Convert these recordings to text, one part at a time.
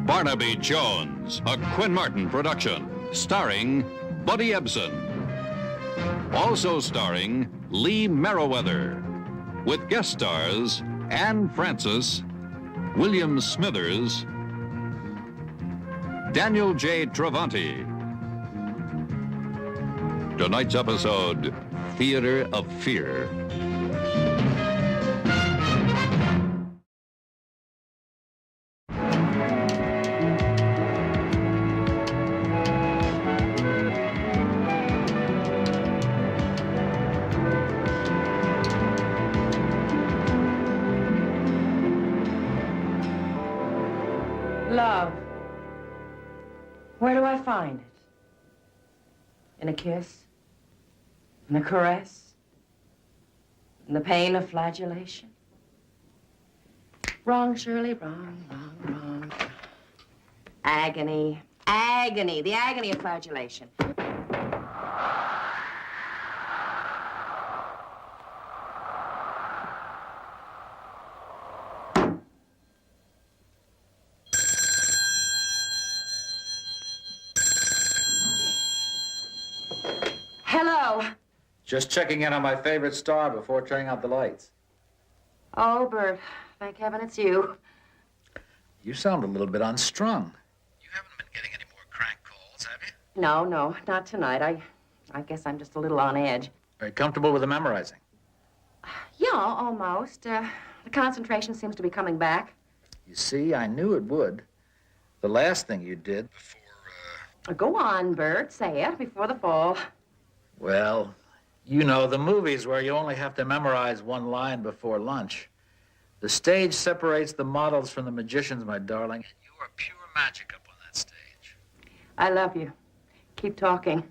Barnaby Jones, a Quinn Martin production, starring Buddy Ebsen. Also starring Lee Merriweather, with guest stars Anne Francis, William Smithers, Daniel J. Travanti. Tonight's episode, Theater of Fear. Love. Where do I find it? In a kiss? In a caress? In the pain of flagellation? Wrong, Shirley, wrong. Agony. Agony. The agony of flagellation. Hello. Just checking in on my favorite star before turning out the lights. Oh, Bert. Thank heaven it's you. You sound a little bit unstrung. You haven't been getting any more crank calls, have you? No, not tonight. I guess I'm just a little on edge. Are you comfortable with the memorizing? Yeah, almost. The concentration seems to be coming back. You see, I knew it would. The last thing you did before, Go on, Bert. Say it before the fall. Well, you know, the movies where you only have to memorize one line before lunch. The stage separates the models from the magicians, my darling. And you are pure magic up on that stage. I love you. Keep talking.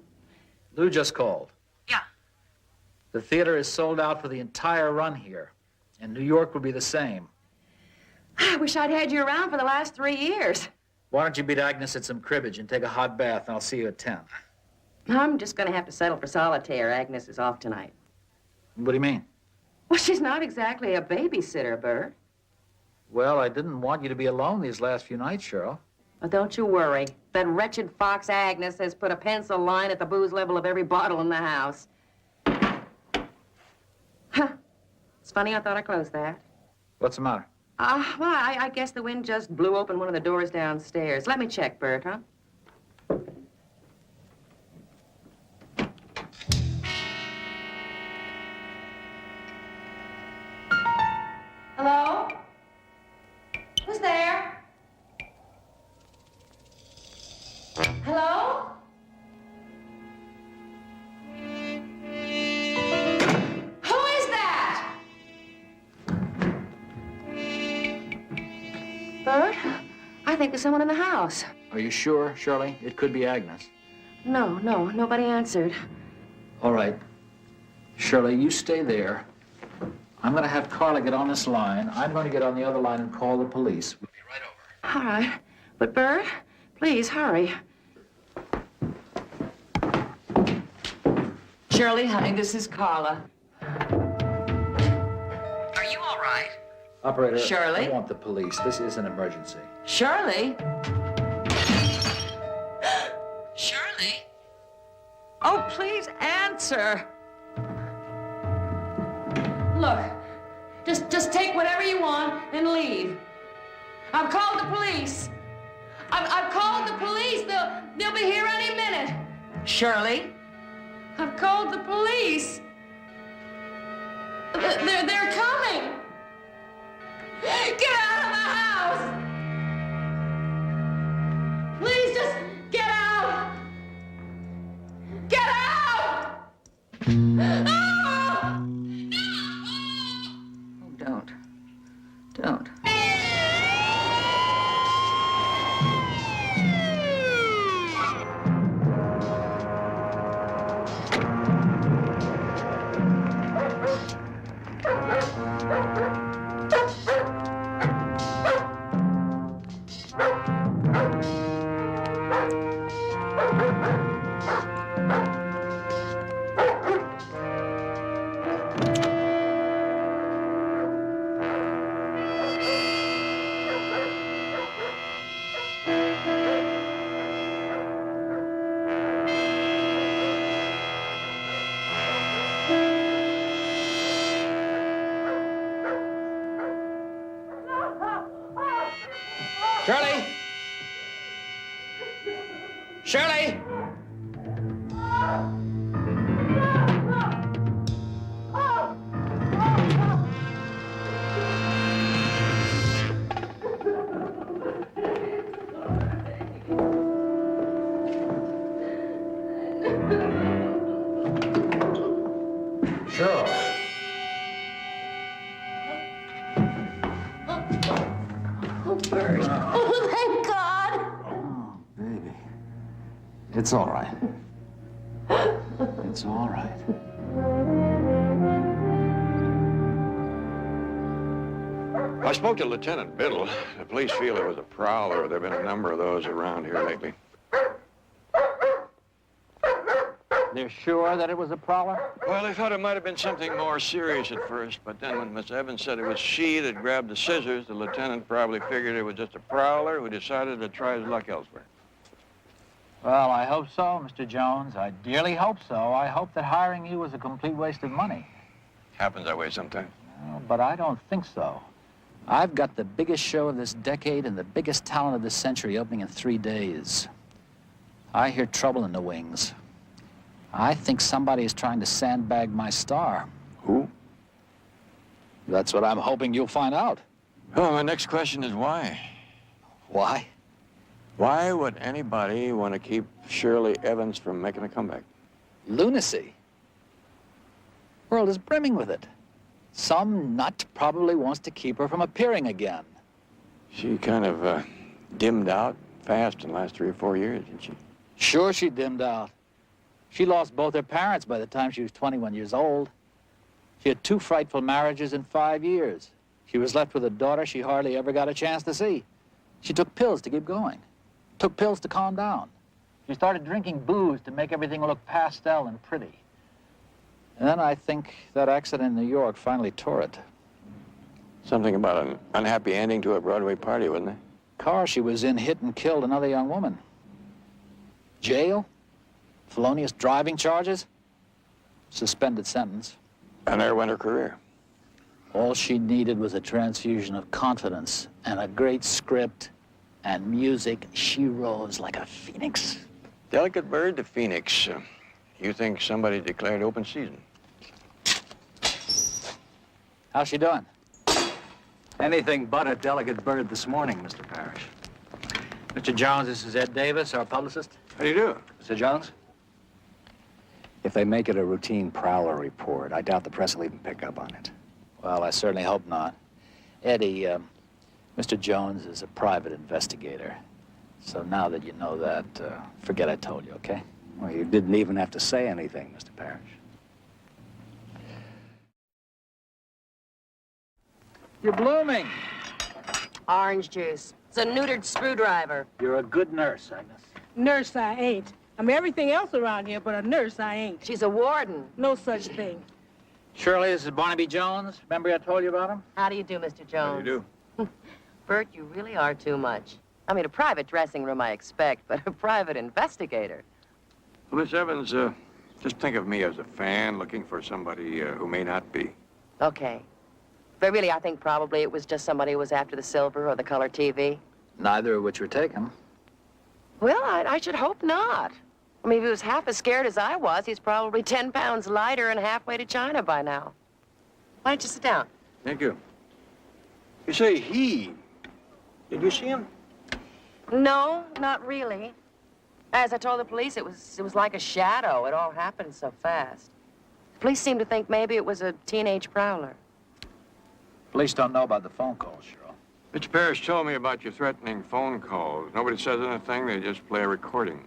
Lou just called. Yeah. The theater is sold out for the entire run here. And New York will be the same. I wish I'd had you around for the last 3 years. Why don't you beat Agnes at some cribbage and take a hot bath, and I'll see you at 10. I'm just going to have to settle for solitaire. Agnes is off tonight. What do you mean? Well, she's not exactly a babysitter, Bert. Well, I didn't want you to be alone these last few nights, Cheryl. But don't you worry. That wretched fox Agnes has put a pencil line at the booze level of every bottle in the house. Huh. It's funny, I thought I closed that. What's the matter? Well, I guess the wind just blew open one of the doors downstairs. Let me check, Bert, huh? Hello? Who's there? Hello? Who is that? Bert? I think there's someone in the house. Are you sure, Shirley? It could be Agnes. No, nobody answered. All right. Shirley, you stay there. I'm going to have Carla get on this line. I'm going to get on the other line and call the police. We'll be right over. All right. But, Bert, please, hurry. Shirley, honey, this is Carla. Are you all right? Operator, Shirley? I want the police. This is an emergency. Shirley? Shirley? Oh, please answer. Look, just take whatever you want and leave. I've called the police. I've called the police. They'll be here any minute. Shirley? I've called the police. They're coming. Get out of the house. Please just get out. Get out. Oh! Oh, don't. Shirley! Shirley! Sure. Oh, Bert. Oh, thank God. Oh, baby. It's all right. It's all right. I spoke to Lieutenant Biddle. The police feel it was a prowler. There have been a number of those around here lately. They're sure that it was a prowler? Well, they thought it might have been something more serious at first, but then when Miss Evans said it was she that grabbed the scissors, the lieutenant probably figured it was just a prowler who decided to try his luck elsewhere. Well, I hope so, Mr. Jones. I dearly hope so. I hope that hiring you was a complete waste of money. Happens that way sometimes. Well, but I don't think so. I've got the biggest show of this decade and the biggest talent of this century opening in 3 days. I hear trouble in the wings. I think somebody is trying to sandbag my star. Who? That's what I'm hoping you'll find out. Well, my next question is why? Why? Why would anybody want to keep Shirley Evans from making a comeback? Lunacy. The world is brimming with it. Some nut probably wants to keep her from appearing again. She kind of dimmed out fast in the last 3 or 4 years, didn't she? Sure, she dimmed out. She lost both her parents by the time she was 21 years old. She had 2 frightful marriages in 5 years. She was left with a daughter she hardly ever got a chance to see. She took pills to keep going, took pills to calm down. She started drinking booze to make everything look pastel and pretty. And then I think that accident in New York finally tore it. Something about an unhappy ending to a Broadway party, wasn't there? Car she was in hit and killed another young woman. Jail, felonious driving charges, suspended sentence. And there went her career. All she needed was a transfusion of confidence and a great script and music. She rose like a phoenix. Delicate bird, the phoenix. You think somebody declared open season? How's she doing? Anything but a delicate bird this morning, Mr. Parrish. Mr. Jones, this is Ed Davis, our publicist. How do you do? Mr. Jones? If they make it a routine prowler report, I doubt the press will even pick up on it. Well, I certainly hope not. Eddie, Mr. Jones is a private investigator. So now that you know that, forget I told you, okay? Well, you didn't even have to say anything, Mr. Parrish. You're blooming. Orange juice. It's a neutered screwdriver. You're a good nurse, Agnes. Nurse, I ain't. I mean, everything else around here, but a nurse, I ain't. She's a warden. No such thing. Shirley, this is Barnaby Jones. Remember I told you about him? How do you do, Mr. Jones? How do you do? Bert, you really are too much. I mean, a private dressing room I expect, but a private investigator. Well, Miss Evans, just think of me as a fan looking for somebody who may not be. Okay. But really, I think probably it was just somebody who was after the silver or the color TV. Neither of which were taken. Well, I should hope not. I mean, if he was half as scared as I was, he's probably 10 pounds lighter and halfway to China by now. Why don't you sit down? Thank you. You say he. Did you see him? No, not really. As I told the police, it was like a shadow. It all happened so fast. The police seemed to think maybe it was a teenage prowler. Police don't know about the phone call, Cheryl. Mr. Parrish told me about your threatening phone calls. Nobody says anything, they just play a recording.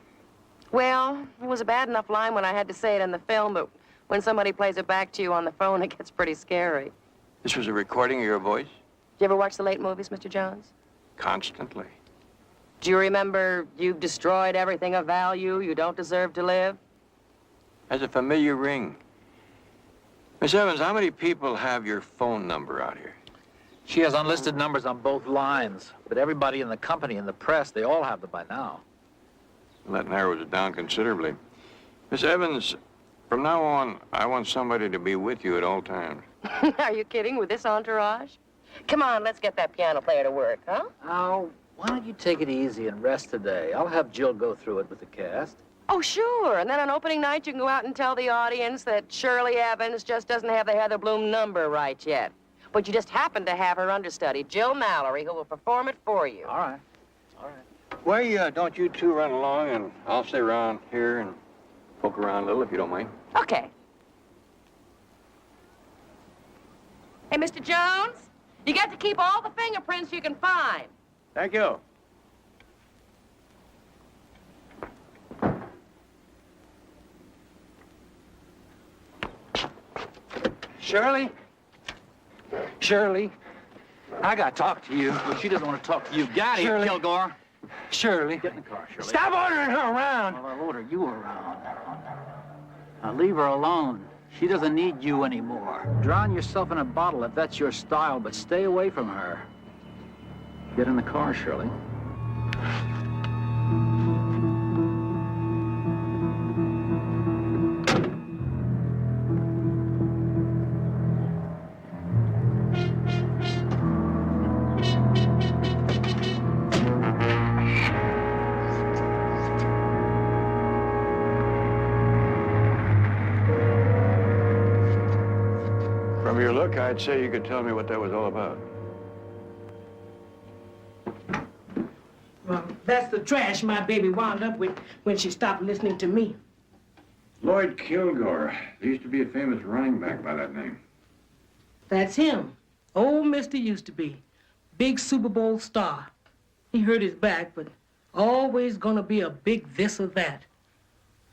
Well, it was a bad enough line when I had to say it in the film, but when somebody plays it back to you on the phone, it gets pretty scary. This was a recording of your voice? Do you ever watch the late movies, Mr. Jones? Constantly. Do you remember you've destroyed everything of value, you don't deserve to live? Has a familiar ring. Miss Evans, how many people have your phone number out here? She has unlisted numbers on both lines, but everybody in the company and the press, they all have them by now. Well, that narrows it down considerably. Miss Evans, from now on, I want somebody to be with you at all times. Are you kidding with this entourage? Come on, let's get that piano player to work, huh? Oh, Why don't you take it easy and rest today? I'll have Jill go through it with the cast. Oh, sure. And then on opening night, you can go out and tell the audience that Shirley Evans just doesn't have the Heather Bloom number right yet. But you just happen to have her understudy, Jill Mallory, who will perform it for you. All right. All right. Well, don't you two run along, and I'll stay around here and poke around a little, if you don't mind. Okay. Hey, Mr. Jones, you get to keep all the fingerprints you can find. Thank you. Shirley? Shirley? I got to talk to you. Well, she doesn't want to talk to you. Got it, Shirley. Kilgore. Shirley. Get in the car, Shirley. Stop ordering her around. Well, I'll order you around. Now, leave her alone. She doesn't need you anymore. Drown yourself in a bottle if that's your style, but stay away from her. Get in the car, Shirley. From your look, I'd say you could tell me what that was all about. Well, that's the trash my baby wound up with when she stopped listening to me. Lloyd Kilgore. There used to be a famous running back by that name. That's him. Old Mr. used to be. Big Super Bowl star. He hurt his back, but always gonna be a big this or that.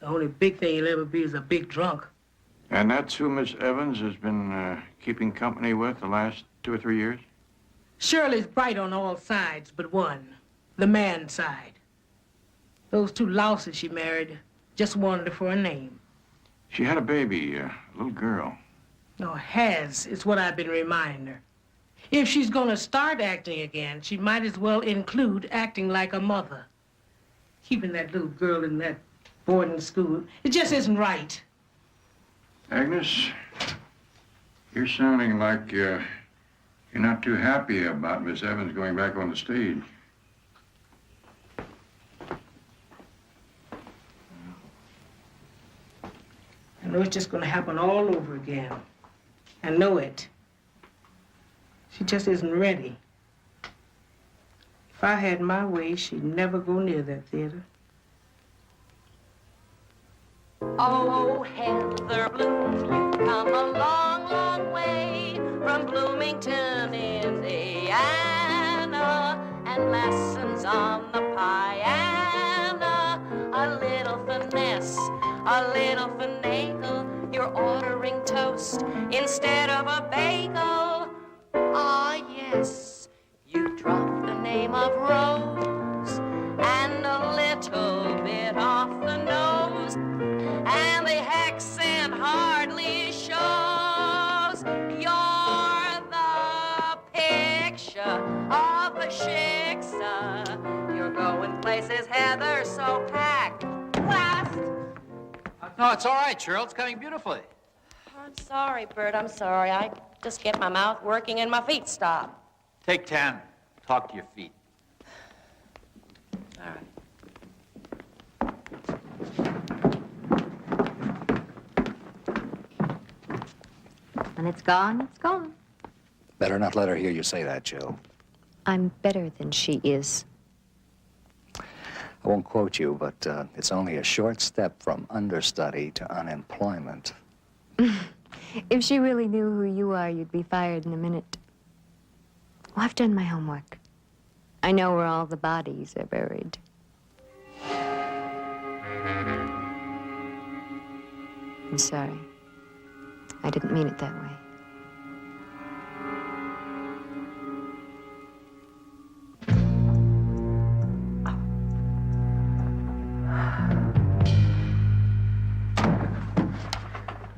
The only big thing he'll ever be is a big drunk. And that's who Miss Evans has been keeping company with the last 2 or 3 years? Shirley's bright on all sides but one, the man side. Those 2 louses she married just wanted her for a name. She had a baby, a little girl. No, has is what I've been reminding her. If she's gonna start acting again, she might as well include acting like a mother. Keeping that little girl in that boarding school, it just isn't right. Agnes, you're sounding like you're not too happy about Miss Evans going back on the stage. I know it's just gonna happen all over again. I know it. She just isn't ready. If I had my way, she'd never go near that theater. Oh, Heather Bloom, you've come a long, long way from Bloomington, Indiana, and lessons on the piano. A little finesse, a little finagle. You're ordering toast instead of a bagel. Ah, yes, you dropped the name of Rose and a little bit off the nose. And the accent hardly shows. You're the picture of a chick, You're going places, Heather, so packed. Last. No, it's all right, Cheryl. It's coming beautifully. I'm sorry, Bert, I'm sorry. I just get my mouth working and my feet stop. Take 10. Talk to your feet. All right. When it's gone, it's gone. Better not let her hear you say that, Jill. I'm better than she is. I won't quote you, but it's only a short step from understudy to unemployment. If she really knew who you are, you'd be fired in a minute. Well, I've done my homework. I know where all the bodies are buried. I'm sorry. I didn't mean it that way.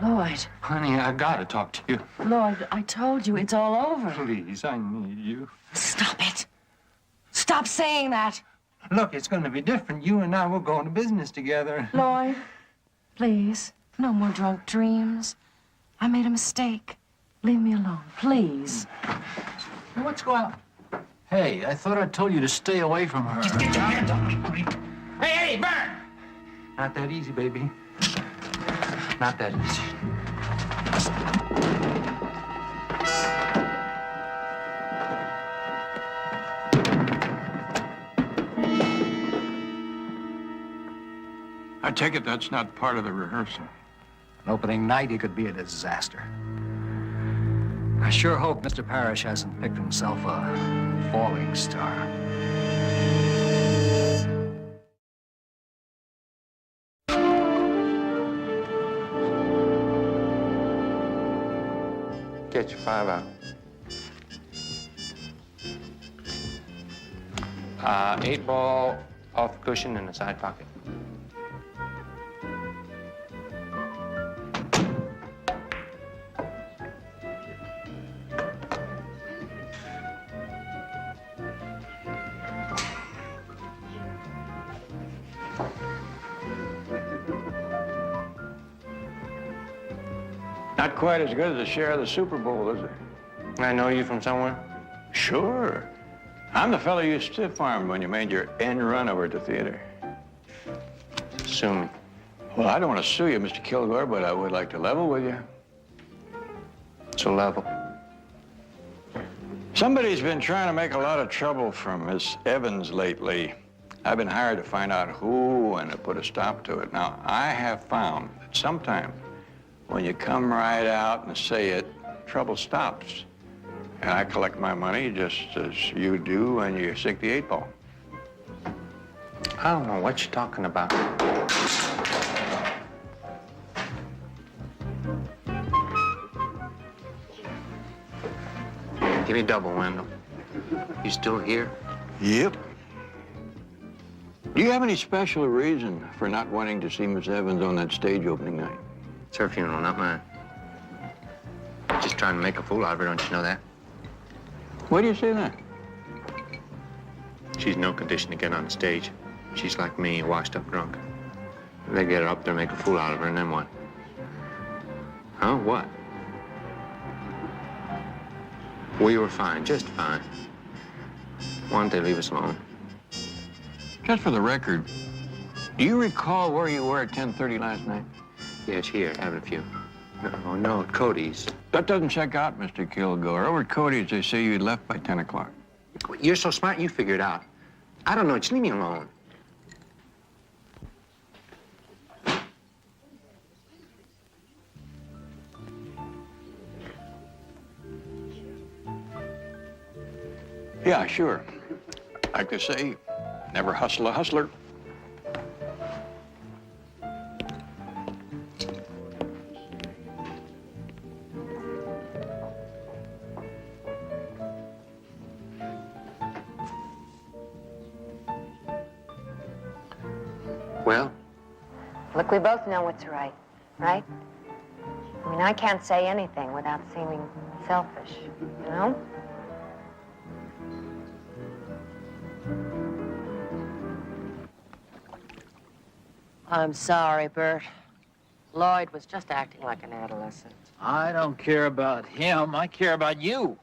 Lloyd, Honey, I gotta talk to you. Lloyd, I told you it's all over. Please, I need you. Stop it. Stop saying that. Look, it's gonna be different. You and I will go into business together. Lloyd, please, no more drunk dreams. I made a mistake. Leave me alone, please. What's going on? Hey, I thought I told you to stay away from her. Just get your hands off me. Hey, Bert! Not that easy, baby. Not that easy. I take it that's not part of the rehearsal. On opening night, he could be a disaster. I sure hope Mr. Parrish hasn't picked himself a falling star. Get your 5 out. 8 ball off the cushion in the side pocket. Not quite as good as a share of the Super Bowl, is it? I know you from somewhere. Sure. I'm the fellow you stiff-armed when you made your end run over at the theater. Sue me. Well, I don't want to sue you, Mr. Kilgore, but I would like to level with you. So level. Somebody's been trying to make a lot of trouble from Miss Evans lately. I've been hired to find out who and to put a stop to it. Now, I have found that sometimes when you come right out and say it, trouble stops. And I collect my money just as you do when you sink the 8 ball. I don't know what you're talking about. Give me double, Wendell. You still here? Yep. Do you have any special reason for not wanting to see Miss Evans on that stage opening night? It's her funeral, not mine. Just trying to make a fool out of her, don't you know that? Why do you say that? She's in no condition to get on the stage. She's like me, washed up drunk. They get her up there, make a fool out of her, and then what? Huh? What? We were fine, just fine. Why don't they leave us alone? Just for the record, do you recall where you were at 10:30 last night? Yeah, it's here, having a few. No, at Cody's. That doesn't check out, Mr. Kilgore. Over at Cody's, they say you left by 10 o'clock. You're so smart, you figure it out. I don't know, just leave me alone. Yeah, sure. Like they say, never hustle a hustler. Well? Look, we both know what's right, right? I mean, I can't say anything without seeming selfish, you know? I'm sorry, Bert. Lloyd was just acting like an adolescent. I don't care about him. I care about you.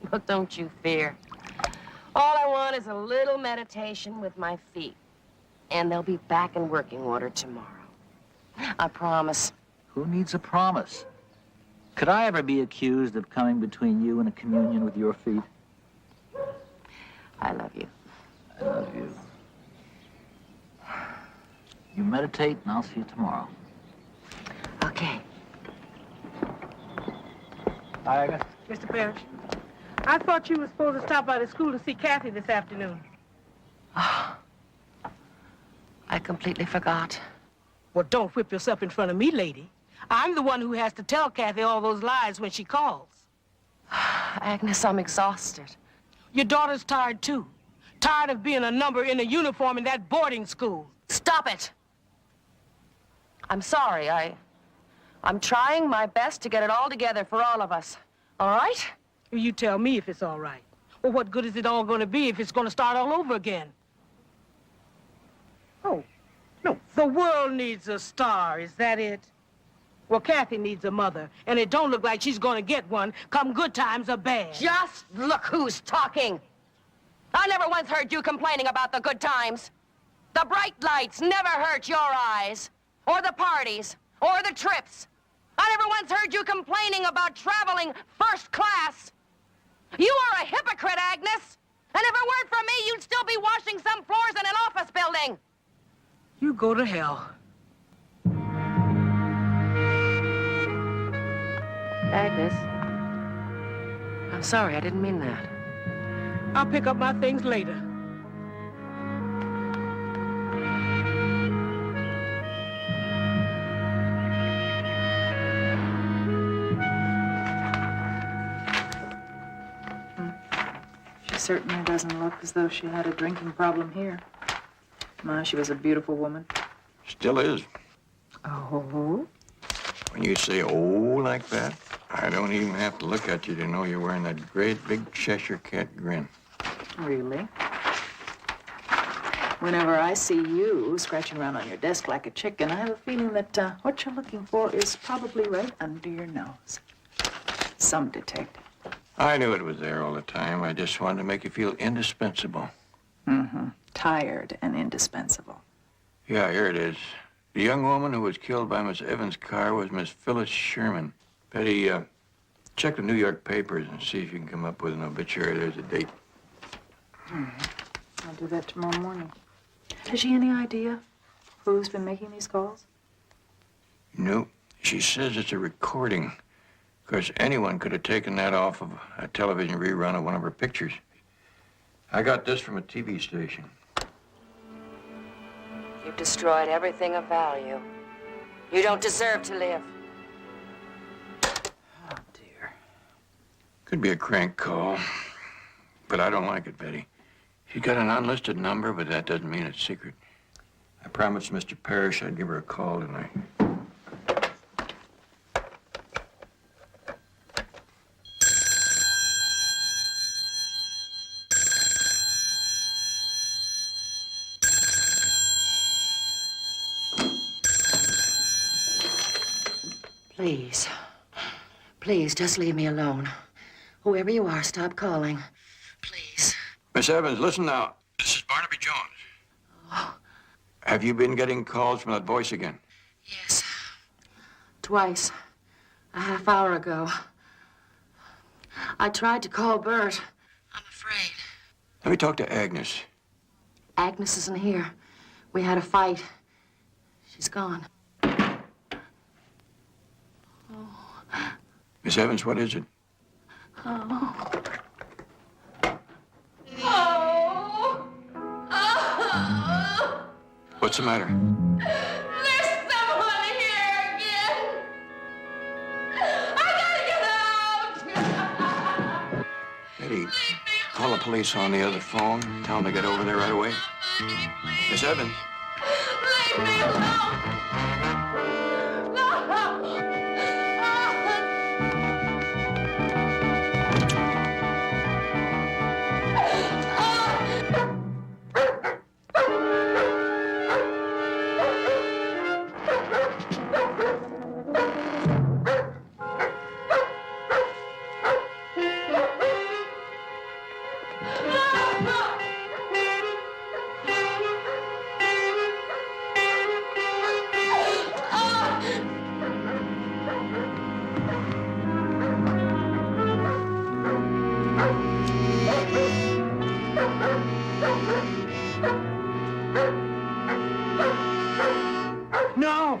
But don't you fear. All I want is a little meditation with my feet. And they'll be back in working order tomorrow. I promise. Who needs a promise? Could I ever be accused of coming between you and a communion with your feet? I love you. I love you. You meditate, and I'll see you tomorrow. Okay. Bye, Agnes. Mr. Parrish, I thought you were supposed to stop by the school to see Kathy this afternoon. Oh, I completely forgot. Well, don't whip yourself in front of me, lady. I'm the one who has to tell Kathy all those lies when she calls. Agnes, I'm exhausted. Your daughter's tired, too. Tired of being a number in a uniform in that boarding school. Stop it! I'm sorry. I'm trying my best to get it all together for all of us. All right? You tell me if it's all right. Well, what good is it all going to be if it's going to start all over again? Oh, no. The world needs a star, is that it? Well, Kathy needs a mother, and it don't look like she's going to get one come good times or bad. Just look who's talking. I never once heard you complaining about the good times. The bright lights never hurt your eyes, or the parties, or the trips. I never once heard you complaining about traveling first class. You are a hypocrite, Agnes. And if it weren't for me, you'd still be washing some floors in an office building. You go to hell. Agnes, I'm sorry, I didn't mean that. I'll pick up my things later. She certainly doesn't look as though she had a drinking problem here. My, she was a beautiful woman. Still is. Oh? When you say, oh, like that, I don't even have to look at you to know you're wearing that great big Cheshire cat grin. Really? Whenever I see you scratching around on your desk like a chicken, I have a feeling that what you're looking for is probably right under your nose. Some detective. I knew it was there all the time. I just wanted to make you feel indispensable. Mm-hmm. Tired and indispensable. Yeah, here it is. The young woman who was killed by Miss Evans' car was Miss Phyllis Sherman. Betty, check the New York papers and see if you can come up with an obituary. There's a date. I'll do that tomorrow morning. Has she any idea who's been making these calls? No. She says it's a recording. Of course, anyone could have taken that off of a television rerun of one of her pictures. I got this from a TV station. You've destroyed everything of value. You don't deserve to live. Oh, dear. Could be a crank call. But I don't like it, Betty. She's got an unlisted number, but that doesn't mean it's secret. I promised Mr. Parrish I'd give her a call tonight. Please. Please, just leave me alone. Whoever you are, stop calling. Please. Miss Evans, listen now. This is Barnaby Jones. Oh. Have you been getting calls from that voice again? Yes. Twice. A half hour ago. I tried to call Bert. I'm afraid. Let me talk to Agnes. Agnes isn't here. We had a fight. She's gone. Miss Evans, what is it? Oh. Oh. Oh. What's the matter? There's someone here again. I gotta get out. Betty, call the police on the other phone. Tell them to get over there right away. Miss Evans. Leave me alone. No. No!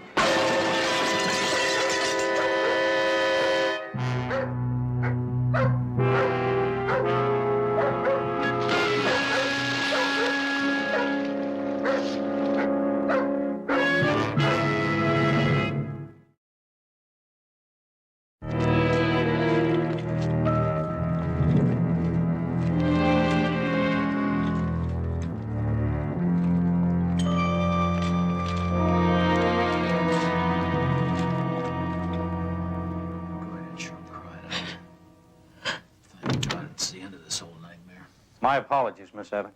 My apologies, Miss Evans.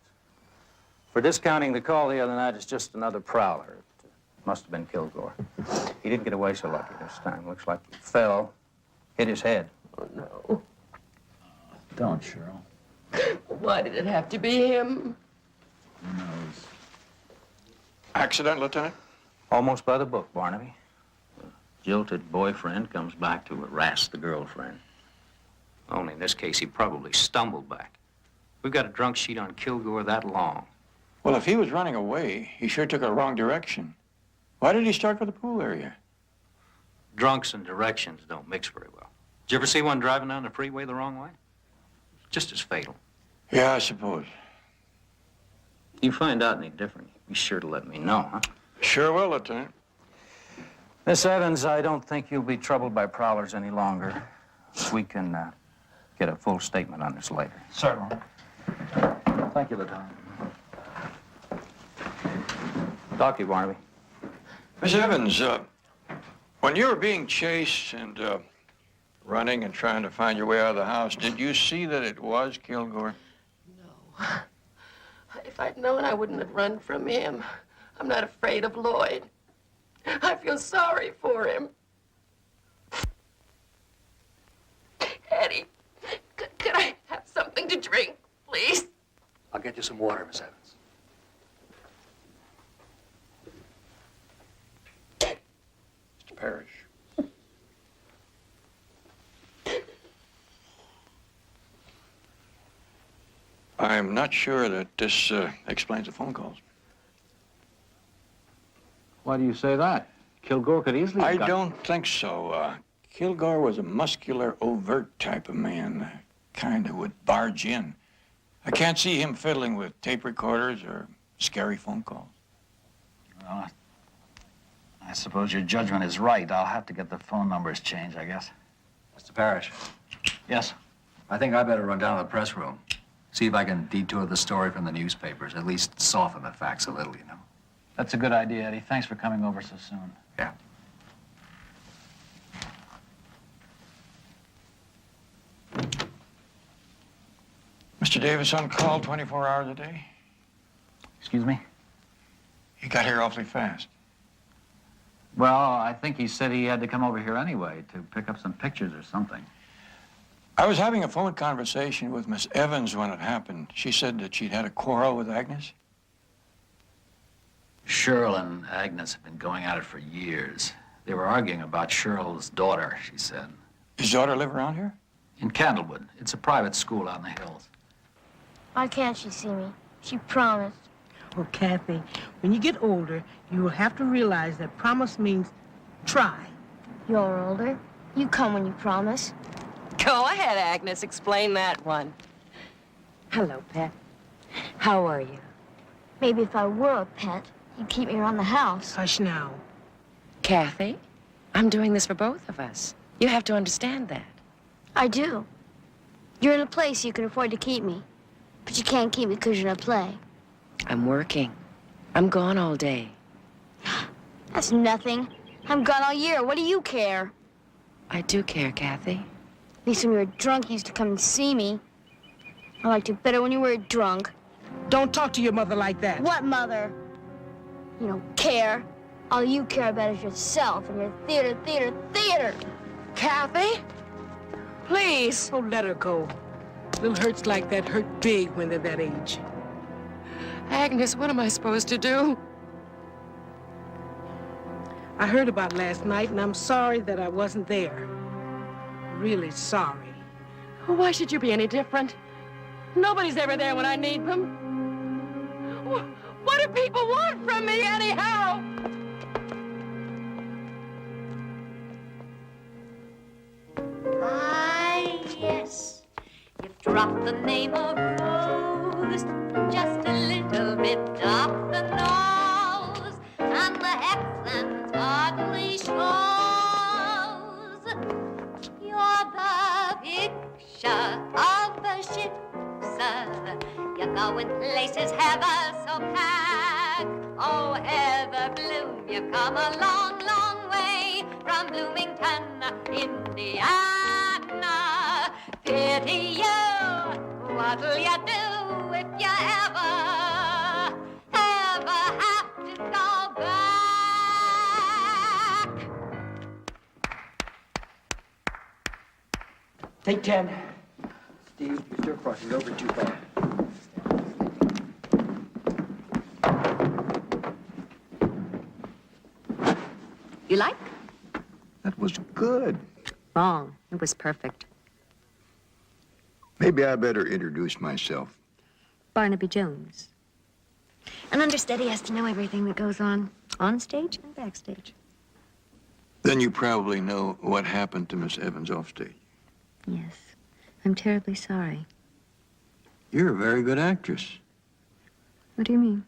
For discounting the call the other night, it's just another prowler. It must have been Kilgore. He didn't get away so lucky this time. Looks like he fell, hit his head. Oh, no. Don't, Cheryl. Why did it have to be him? Who knows? Accident, Lieutenant? Almost by the book, Barnaby. A jilted boyfriend comes back to harass the girlfriend. Only in this case, he probably stumbled back. We've got a drunk sheet on Kilgore that long. Well, if he was running away, he sure took a wrong direction. Why did he start for the pool area? Drunks and directions don't mix very well. Did you ever see one driving down the freeway the wrong way? Just as fatal. Yeah, I suppose. You find out any different, be sure to let me know, huh? Sure will, Lieutenant. Miss Evans, I don't think you'll be troubled by prowlers any longer. We can get a full statement on this later. Certainly. Thank you, Lieutenant. Talk to you, Barnaby. Miss Evans, when you were being chased and running and trying to find your way out of the house, did you see that it was Kilgore? No. If I'd known, I wouldn't have run from him. I'm not afraid of Lloyd. I feel sorry for him. Eddie, could I have something to drink, please? I'll get you some water, Miss Evans. Mr. Parrish. I'm not sure that this explains the phone calls. Why do you say that? Kilgore could easily have I don't think so. Kilgore was a muscular, overt type of man, kind of would barge in. I can't see him fiddling with tape recorders or scary phone calls. Well, I suppose your judgment is right. I'll have to get the phone numbers changed, I guess. Mr. Parrish, Yes? I think I better run down to the press room. See if I can detour the story from the newspapers, at least soften the facts a little, you know. That's a good idea, Eddie. Thanks for coming over so soon. Yeah. Mr. Davis on call 24 hours a day? Excuse me? He got here awfully fast. Well, I think he said he had to come over here anyway to pick up some pictures or something. I was having a phone conversation with Miss Evans when it happened. She said that she'd had a quarrel with Agnes. Cheryl and Agnes have been going at it for years. They were arguing about Cheryl's daughter, she said. His daughter live around here? In Candlewood. It's a private school out in the hills. Why can't she see me? She promised. Oh, Kathy, when you get older, you will have to realize that promise means try. You're older. You come when you promise. Go ahead, Agnes. Explain that one. Hello, pet. How are you? Maybe if I were a pet, you'd keep me around the house. Hush now. Kathy, I'm doing this for both of us. You have to understand that. I do. You're in a place you can afford to keep me. But you can't keep me because you're in a play. I'm working. I'm gone all day. That's nothing. I'm gone all year. What do you care? I do care, Kathy. At least when you were drunk, you used to come and see me. I liked you better when you were drunk. Don't talk to your mother like that. What mother? You don't care. All you care about is yourself and your theater. Kathy? Please. Oh, let her go. Little hurts like that hurt big when they're that age. Agnes, what am I supposed to do? I heard about last night, and I'm sorry that I wasn't there. Really sorry. Why should you be any different? Nobody's ever there when I need them. What do people want from me, anyhow? Ah, yes, you've dropped the name of Rose, just a little bit off the nose, and the accent hardly shows. You're the picture of the ships, you're going places ever so packed. Oh, ever bloom, you've come a long, long way from Bloomington, Indiana. Pity you, what'll you do if you ever have to go back? Take 10. Steve, your stir crossing over too far. You like? That was good. Wrong. It was perfect. Maybe I better introduce myself. Barnaby Jones. An understudy has to know everything that goes on stage and backstage. Then you probably know what happened to Miss Evans offstage. Yes. I'm terribly sorry. You're a very good actress. What do you mean?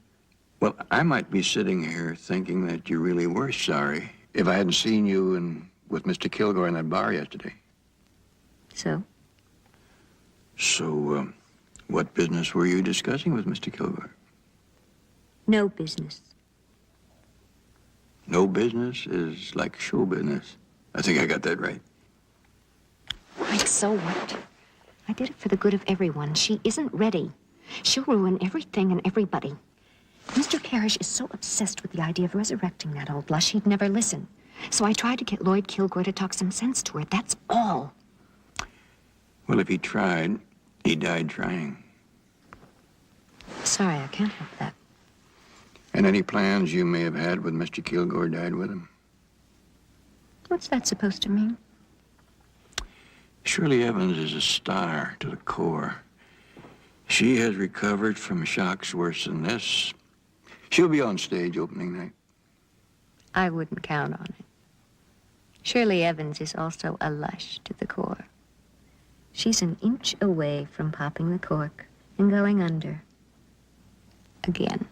Well, I might be sitting here thinking that you really were sorry if I hadn't seen you with Mr. Kilgore in that bar yesterday. So? So, what business were you discussing with Mr. Kilgore? No business. No business is like show business. I think I got that right. Right, so what? I did it for the good of everyone. She isn't ready. She'll ruin everything and everybody. Mr. Parrish is so obsessed with the idea of resurrecting that old lush, he'd never listen. So I tried to get Lloyd Kilgore to talk some sense to her. That's all. Well, if he tried, he died trying. Sorry, I can't help that. And any plans you may have had with Mr. Kilgore died with him? What's that supposed to mean? Shirley Evans is a star to the core. She has recovered from shocks worse than this. She'll be on stage opening night. I wouldn't count on it. Shirley Evans is also a lush to the core. She's an inch away from popping the cork and going under. Again.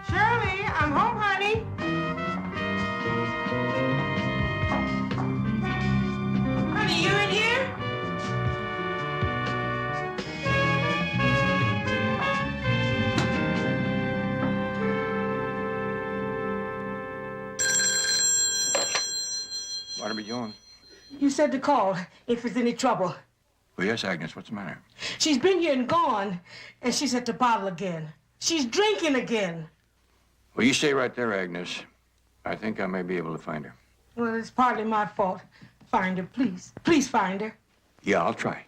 Shirley, I'm home, honey. Honey, you in here? Barnaby Jones. You said to call if there's any trouble. Well, yes, Agnes, what's the matter? She's been here and gone, and she's at the bottle again. She's drinking again. Well, you stay right there, Agnes. I think I may be able to find her. Well, it's partly my fault. Find her, please. Please find her. Yeah, I'll try.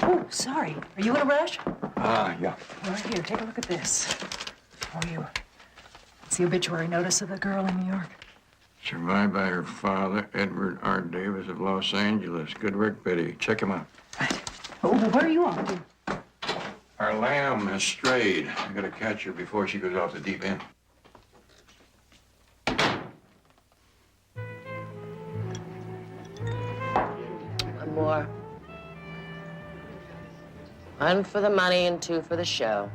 Oh, sorry. Are you in a rush? Yeah. All right, here, take a look at this. For you. It's the obituary notice of the girl in New York. Survived by her father, Edward R. Davis of Los Angeles. Good work, Betty. Check him out. Oh, well, where are you off to? Our lamb has strayed. I gotta catch her before she goes off the deep end. One more. One for the money and two for the show.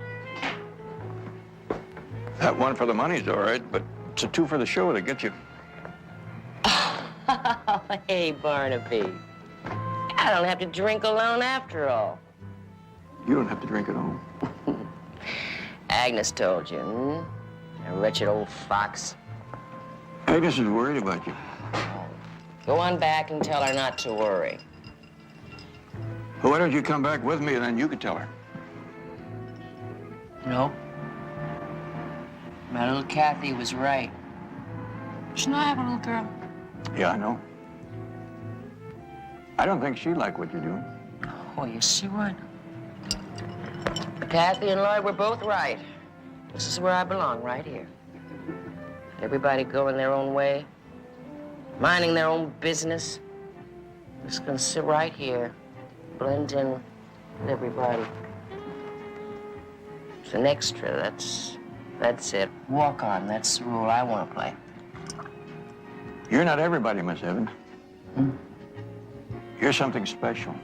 That one for the money's all right, but it's a two for the show that gets you. Oh, hey, Barnaby. I don't have to drink alone after all. You don't have to drink at all. Agnes told you, hmm? A wretched old fox. Agnes is worried about you. Go on back and tell her not to worry. Well, why don't you come back with me and then you could tell her? No. My little Kathy was right. Shouldn't I have a little girl? Yeah, I know. I don't think she'd like what you're doing. Oh, yes, she would. Kathy and Lloyd were both right. This is where I belong, right here. Everybody going their own way, minding their own business. Just gonna sit right here, blend in with everybody. It's an extra, that's it. Walk on, that's the role I want to play. You're not everybody, Miss Evans. You're something special.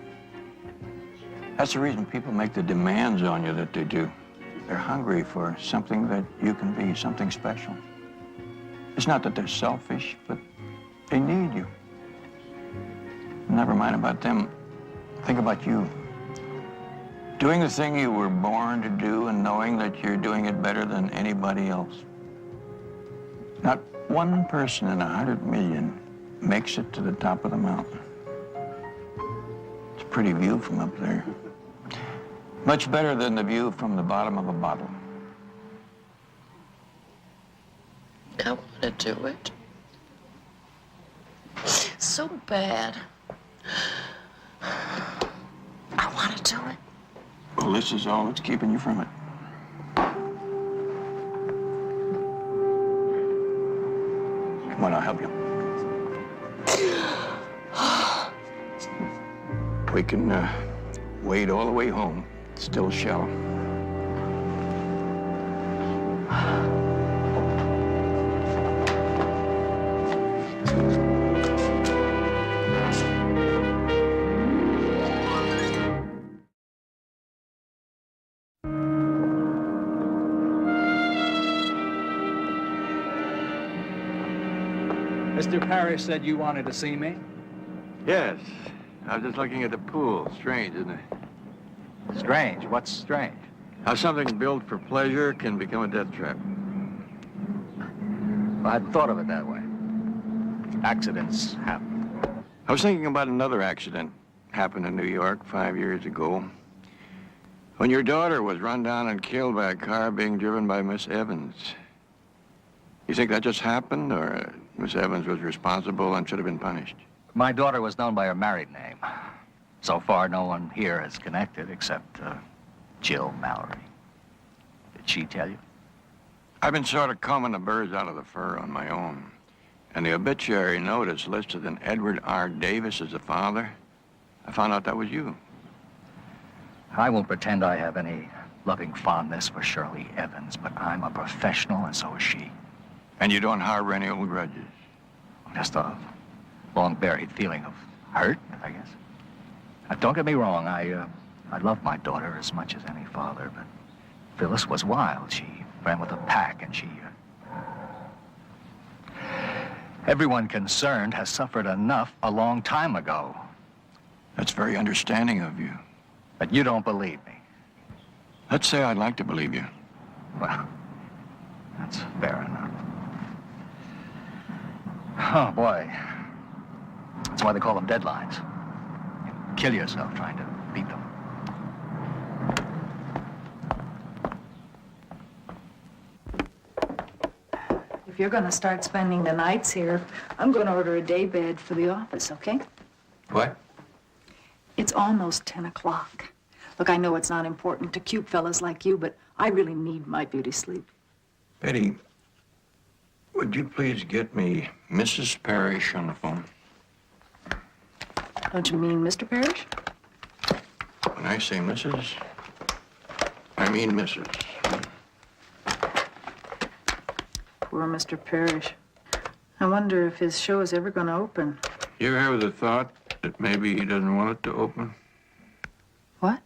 That's the reason people make the demands on you that they do. They're hungry for something that you can be, something special. It's not that they're selfish, but they need you. Never mind about them. Think about you. Doing the thing you were born to do and knowing that you're doing it better than anybody else. Not one person in 100 million makes it to the top of the mountain. It's a pretty view from up there. Much better than the view from the bottom of a bottle. I want to do it. So bad. I want to do it. Well, this is all that's keeping you from it. Come on, I'll help you. We can wade all the way home. It's still shallow. Mr. Parrish said you wanted to see me? Yes. I was just looking at the pool. Strange, isn't it? Strange? What's strange? How something built for pleasure can become a death trap. Well, I hadn't thought of it that way. Accidents happen. I was thinking about another accident happened in New York 5 years ago. When your daughter was run down and killed by a car being driven by Miss Evans. You think that just happened, or Miss Evans was responsible and should have been punished? My daughter was known by her married name. So far, no one here has connected except Jill Mallory. Did she tell you? I've been sort of combing the birds out of the fur on my own. And the obituary notice listed an Edward R. Davis as the father. I found out that was you. I won't pretend I have any loving fondness for Shirley Evans, but I'm a professional, and so is she. And you don't harbor any old grudges? Just a long-buried feeling of hurt, I guess. Don't get me wrong, I love my daughter as much as any father, but Phyllis was wild. She ran with a pack, and she... Everyone concerned has suffered enough a long time ago. That's very understanding of you. But you don't believe me. Let's say I'd like to believe you. Well, that's fair enough. Oh, boy. That's why they call them deadlines. You kill yourself trying to beat them. If you're going to start spending the nights here, I'm going to order a day bed for the office, okay? What? It's almost 10 o'clock. Look, I know it's not important to cute fellas like you, but I really need my beauty sleep. Betty, would you please get me Mrs. Parrish on the phone? Don't you mean Mr. Parrish? When I say Mrs., I mean Mrs. Poor Mr. Parrish. I wonder if his show is ever going to open. You ever have the thought that maybe he doesn't want it to open? What?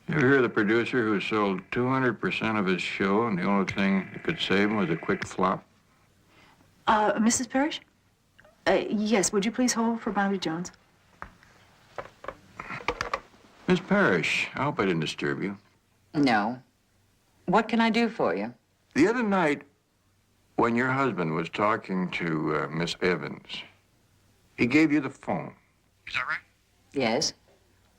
You ever hear the producer who sold 200% of his show and the only thing that could save him was a quick flop? Mrs. Parrish? Yes, would you please hold for Barnaby Jones? Miss Parrish, I hope I didn't disturb you. No. What can I do for you? The other night, when your husband was talking to Miss Evans, he gave you the phone. Is that right? Yes.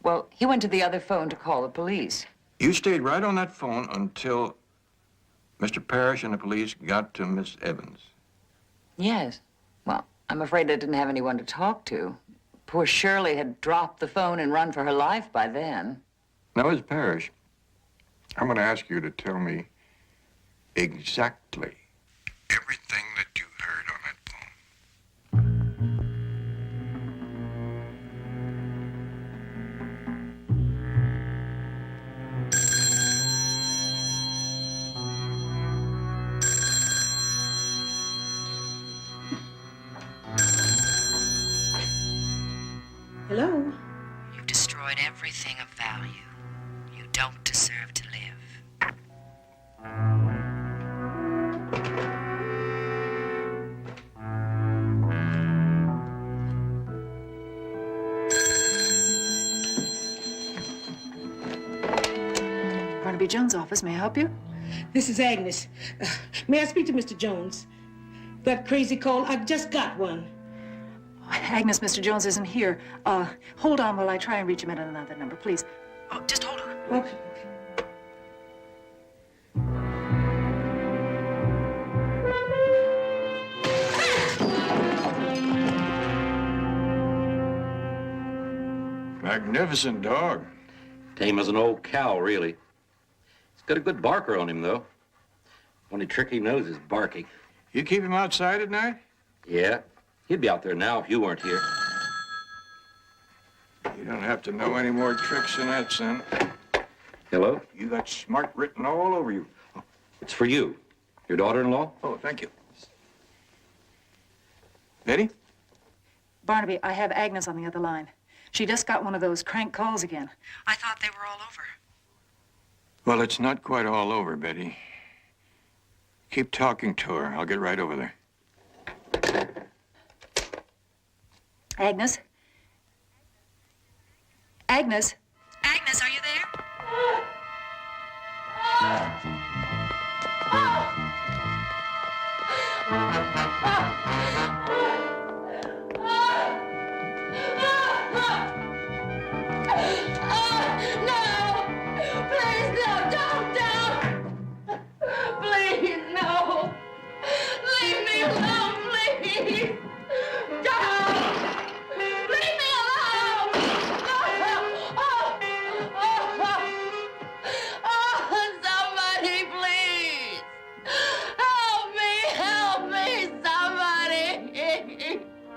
Well, he went to the other phone to call the police. You stayed right on that phone until Mr. Parrish and the police got to Miss Evans. Yes. Well, I'm afraid I didn't have anyone to talk to. Poor Shirley had dropped the phone and run for her life by then. Now, Miss Parrish, I'm going to ask you to tell me exactly everything that you heard on that phone. Hello? You've destroyed everything of value. You don't deserve to live. Barnaby Jones' office. May I help you? This is Agnes. May I speak to Mr. Jones? That crazy call, I just got one. Agnes, Mr. Jones isn't here. Hold on while I try and reach him at another number, please. Oh, just hold on. Okay. Magnificent dog. Tame as an old cow, really. He's got a good barker on him, though. Only trick he knows is barking. You keep him outside at night? Yeah. He'd be out there now if you weren't here. You don't have to know any more tricks than that, son. Hello? You got smart written all over you. Oh, it's for you. Your daughter-in-law? Oh, thank you. Betty? Barnaby, I have Agnes on the other line. She just got one of those crank calls again. I thought they were all over. Well, it's not quite all over, Betty. Keep talking to her. I'll get right over there. Agnes? Agnes? Agnes, are you there?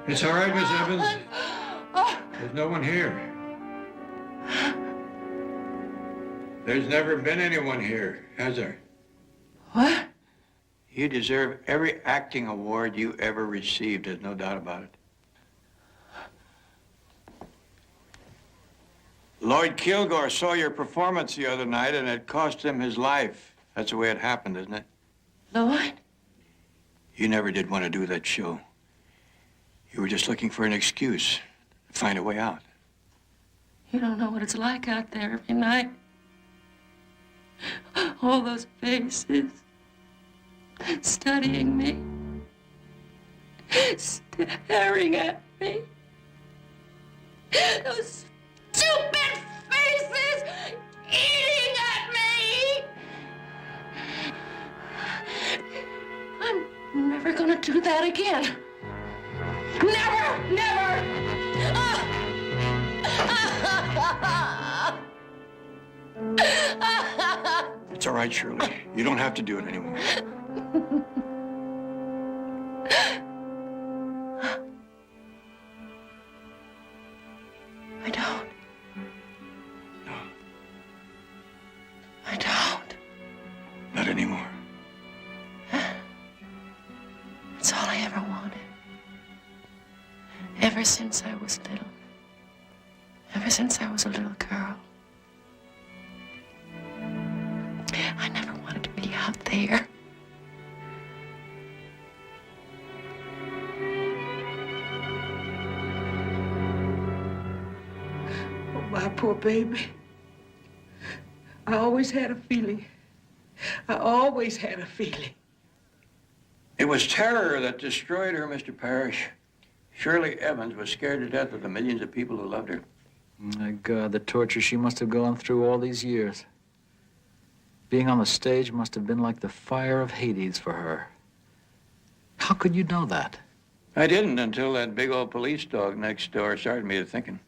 It's all right, Miss Evans. There's no one here. There's never been anyone here, has there? What? You deserve every acting award you ever received, there's no doubt about it. Lloyd Kilgore saw your performance the other night, and it cost him his life. That's the way it happened, isn't it? Lloyd? You never did want to do that show. You were just looking for an excuse to find a way out. You don't know what it's like out there every night. All those faces studying me, staring at me. Those stupid faces eating at me. I'm never gonna do that again. Never, never. It's all right, Shirley. You don't have to do it anymore. I don't. No. I don't. Not anymore. It's all I ever wanted. Ever since I was little. Ever since I was a little girl. I never wanted to be out there. Oh, my poor baby. I always had a feeling. I always had a feeling. It was terror that destroyed her, Mr. Parrish. Shirley Evans was scared to death of the millions of people who loved her. My God, the torture she must have gone through all these years. Being on the stage must have been like the fire of Hades for her. How could you know that? I didn't until that big old police dog next door started me to thinking.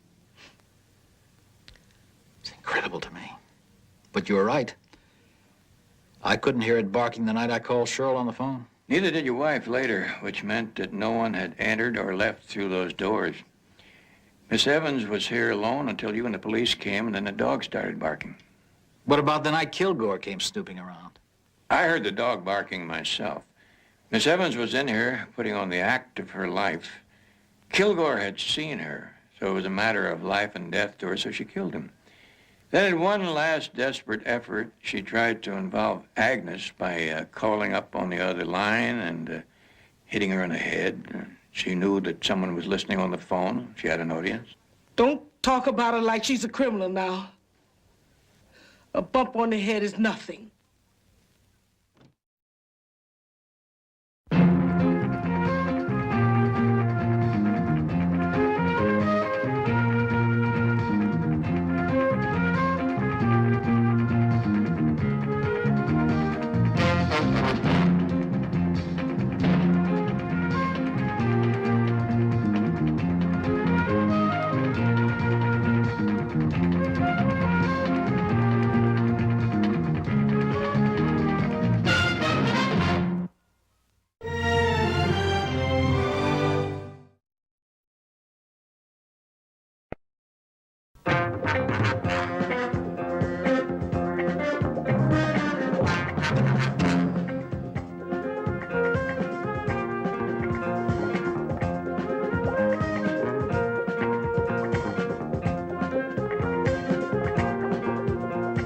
It's incredible to me. But you're right. I couldn't hear it barking the night I called Cheryl on the phone. Neither did your wife later, which meant that no one had entered or left through those doors. Miss Evans was here alone until you and the police came, and then the dog started barking. What about the night Kilgore came snooping around? I heard the dog barking myself. Miss Evans was in here putting on the act of her life. Kilgore had seen her, so it was a matter of life and death to her, so she killed him. Then in one last desperate effort, she tried to involve Agnes by calling up on the other line and hitting her in the head. She knew that someone was listening on the phone. She had an audience. Don't talk about her like she's a criminal now. A bump on the head is nothing.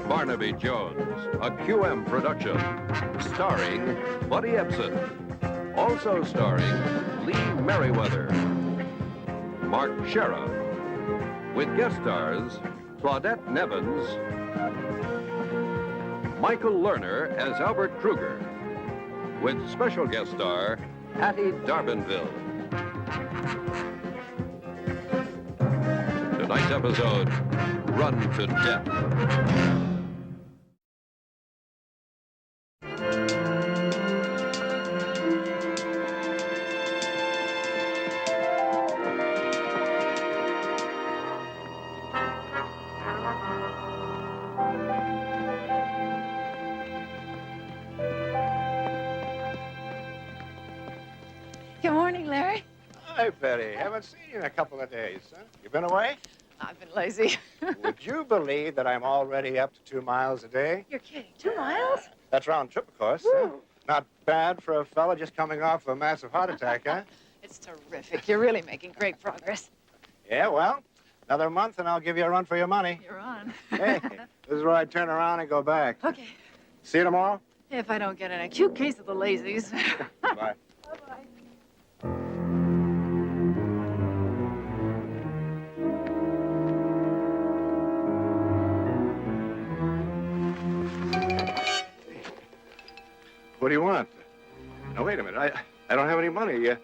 Barnaby Jones, a QM production, starring Buddy Ebsen. Also starring Lee Merriweather, Mark Sheriff, with guest stars Claudette Nevins, Michael Lerner as Albert Kruger, with special guest star Hattie Darbenville. Tonight's episode, Run to Death. Good morning, Larry. Hi, Betty. Haven't seen you in a couple of days, huh? You been away? I've been lazy. Would you believe that I'm already up to 2 miles a day? You're kidding. 2 miles? That's round trip, of course. Not bad for a fella just coming off a massive heart attack, huh? It's terrific. You're really making great progress. Yeah, well, another month and I'll give you a run for your money. You're on. Hey, this is where I turn around and go back. Okay. See you tomorrow? If I don't get an acute case of the lazies. Bye. What do you want? Now, wait a minute. I don't have any money.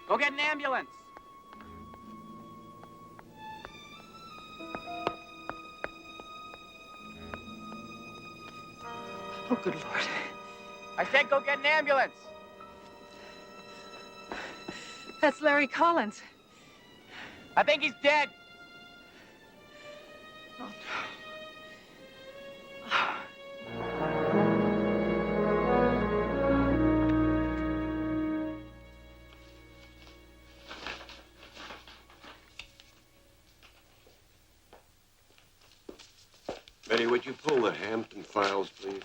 Go get an ambulance. Oh, good Lord. I said go get an ambulance. That's Larry Collins. I think he's dead. Oh, Betty, would you pull the Hampton files, please?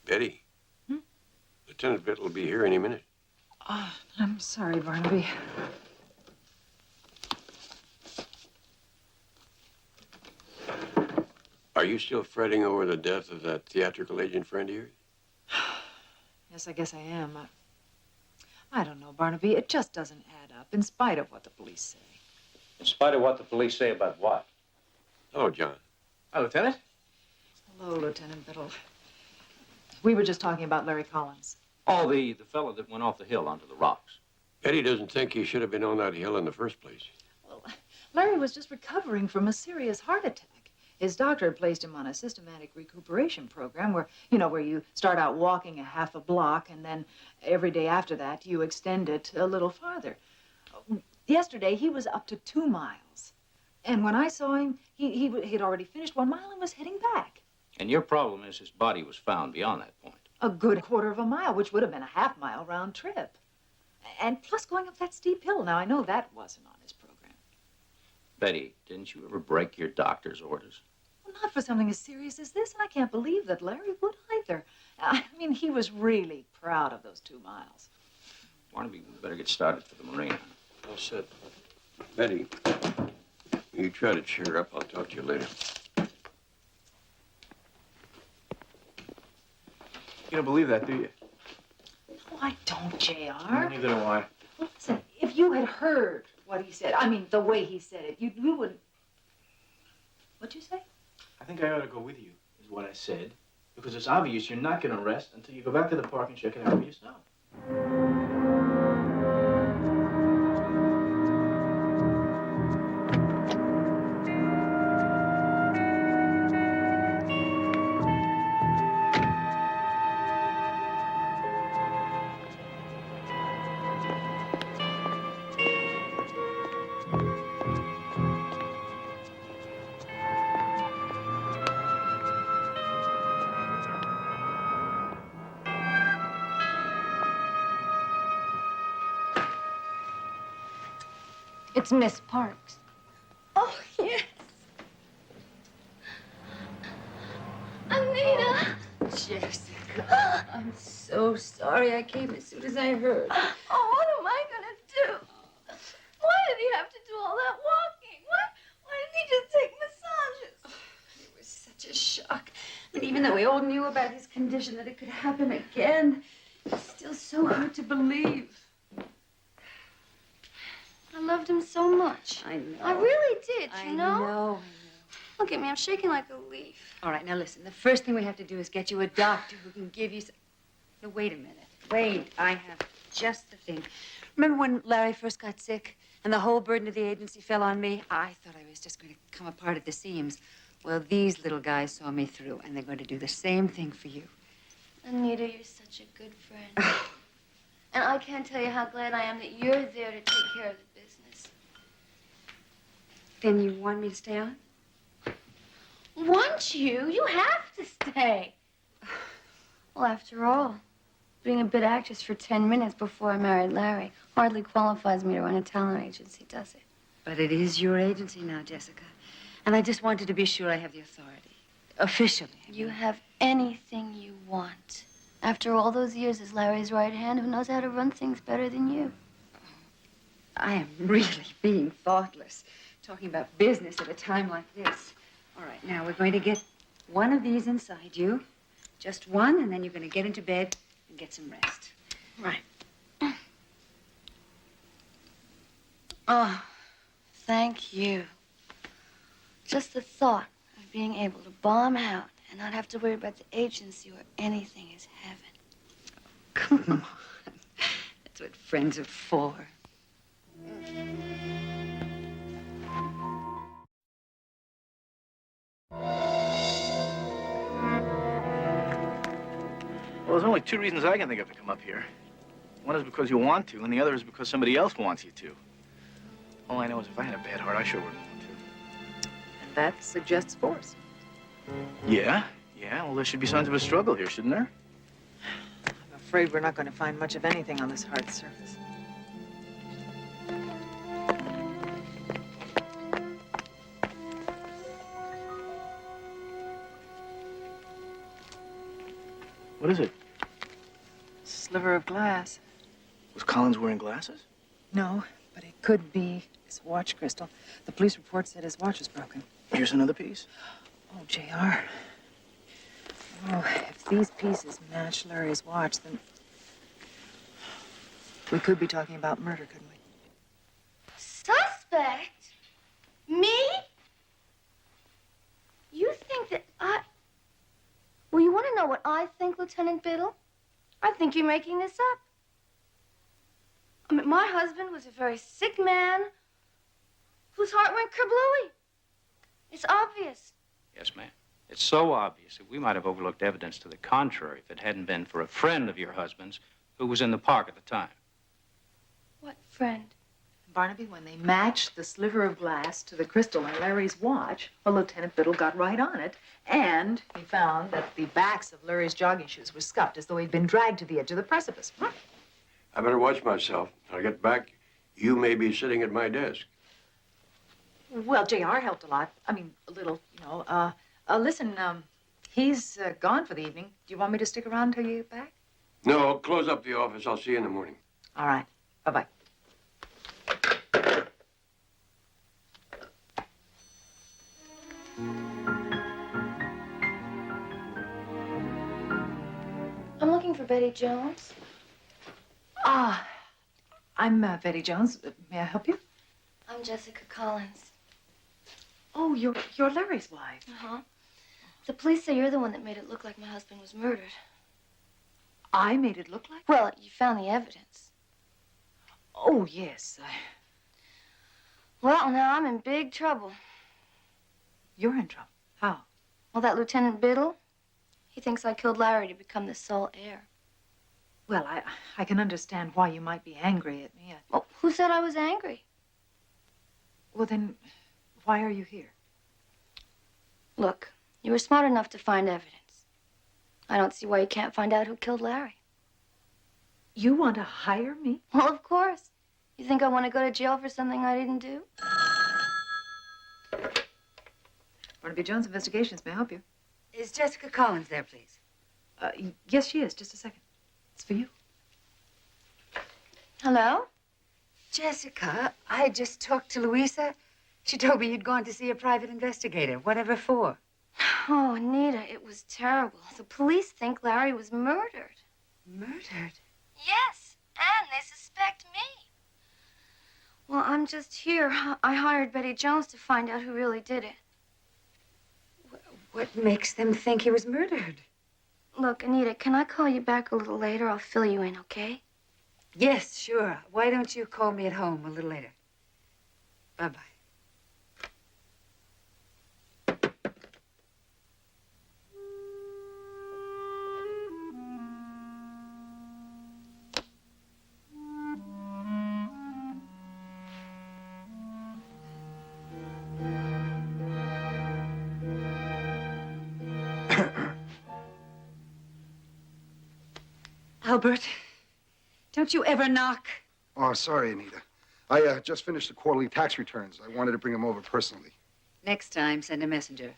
Betty? Lieutenant Bitt will be here any minute. Oh, I'm sorry, Barnaby. Are you still fretting over the death of that theatrical agent friend of yours? Yes, I guess I am. I don't know, Barnaby. It just doesn't add up, in spite of what the police say. In spite of what the police say about what? Hello, John. Hi, Lieutenant. Hello, Lieutenant Biddle. We were just talking about Larry Collins. Oh, the fellow that went off the hill onto the rocks. Betty doesn't think he should have been on that hill in the first place. Well, Larry was just recovering from a serious heart attack. His doctor had placed him on a systematic recuperation program where, where you start out walking a half a block and then every day after that you extend it a little farther. Yesterday, he was up to 2 miles. And when I saw him, he'd already finished 1 mile and was heading back. And your problem is his body was found beyond that point. A good 1/4 of a mile, which would have been a half-mile round trip. And plus going up that steep hill. Now, I know that wasn't on his program. Betty, didn't you ever break your doctor's orders? Well, not for something as serious as this, and I can't believe that Larry would either. I mean, he was really proud of those 2 miles. Barnaby, we better get started for the marina. All set. Betty, you try to cheer up. I'll talk to you later. You don't believe that, do you? No, I don't, J.R. Neither do I. Well, listen, if you had heard what he said, I mean, the way he said it, you wouldn't... What'd you say? I think I ought to go with you, is what I said. Because it's obvious you're not going to rest until you go back to the park and check it out for yourself. It's Miss Parks. Oh, yes. Anita. Jessica, I'm so sorry. I came as soon as I heard. Oh, what am I gonna do? Why did he have to do all that walking? Why didn't he just take massages? It was such a shock. But even though we all knew about his condition, that it could happen again, it's still so hard to believe. I loved him so much. I know. I really did, I you know? know. Look at me, I'm shaking like a leaf. All right, now listen. The first thing we have to do is get you a doctor who can give you some... No, wait a minute. Wait, I have just the thing. Remember when Larry first got sick and the whole burden of the agency fell on me? I thought I was just going to come apart at the seams. Well, these little guys saw me through, and they're going to do the same thing for you. Anita, you're such a good friend. And I can't tell you how glad I am that you're there to take care of the business. Then you want me to stay on? Want you? You have to stay. Well, after all, being a bit actress for 10 minutes before I married Larry hardly qualifies me to run a talent agency, does it? But it is your agency now, Jessica. And I just wanted to be sure I have the authority. Officially. You have anything you want. After all those years as Larry's right hand, who knows how to run things better than you? I am really being thoughtless, talking about business at a time like this. All right, now we're going to get one of these inside you. Just one, and then you're going to get into bed and get some rest. Right. Oh, thank you. Just the thought of being able to bomb out and not have to worry about the agency or anything is heaven. Come on. That's what friends are for. Well, there's only two reasons I can think of to come up here. One is because you want to, and the other is because somebody else wants you to. All I know is if I had a bad heart, I sure wouldn't want to. And that suggests force. Yeah? Yeah, well, there should be signs of a struggle here, shouldn't there? I'm afraid we're not going to find much of anything on this hard surface. What is it? Sliver of glass. Was Collins wearing glasses? No, but it could be his watch crystal. The police report said his watch was broken. Here's another piece. Oh, JR. Oh, if these pieces match Larry's watch, then we could be talking about murder, couldn't we? Suspect? Me? You think that I... Well, you want to know what I think, Lieutenant Biddle? I think you're making this up. I mean, my husband was a very sick man whose heart went kerblooey. It's obvious. Yes, ma'am. It's so obvious that we might have overlooked evidence to the contrary if it hadn't been for a friend of your husband's who was in the park at the time. What friend? Barnaby, when they matched the sliver of glass to the crystal in Larry's watch, well, Lieutenant Biddle got right on it, and he found that the backs of Larry's jogging shoes were scuffed as though he'd been dragged to the edge of the precipice. I better watch myself. When I get back, you may be sitting at my desk. Well, JR helped a lot. I mean, a little, you know. Listen, he's gone for the evening. Do you want me to stick around till you get back? No, close up the office. I'll see you in the morning. All right. Bye-bye. I'm looking for Betty Jones. Ah, I'm Betty Jones. May I help you? I'm Jessica Collins. Oh, you're Larry's wife. Uh-huh. The police say you're the one that made it look like my husband was murdered. I made it look like? Well, you found the evidence. Oh, yes. Well, now I'm in big trouble. You're in trouble? How? Well, that Lieutenant Biddle, he thinks I killed Larry to become the sole heir. Well, I can understand why you might be angry at me. Well, who said I was angry? Well, then, why are you here? Look, you were smart enough to find evidence. I don't see why you can't find out who killed Larry. You want to hire me? Well, of course. You think I want to go to jail for something I didn't do? Barnaby Jones Investigations. May I help you? Is Jessica Collins there, please? Yes, she is. Just a second. It's for you. Hello? Jessica, I just talked to Louisa. She told me you'd gone to see a private investigator. Whatever for? Oh, Anita, it was terrible. The police think Larry was murdered. Murdered? Yes, and they suspect me. Well, I'm just here. I hired Betty Jones to find out who really did it. What makes them think he was murdered? Look, Anita, can I call you back a little later? I'll fill you in, okay? Yes, sure. Why don't you call me at home a little later? Bye-bye. Albert, don't you ever knock? Oh, sorry, Anita. I just finished the quarterly tax returns. I wanted to bring them over personally. Next time, send a messenger.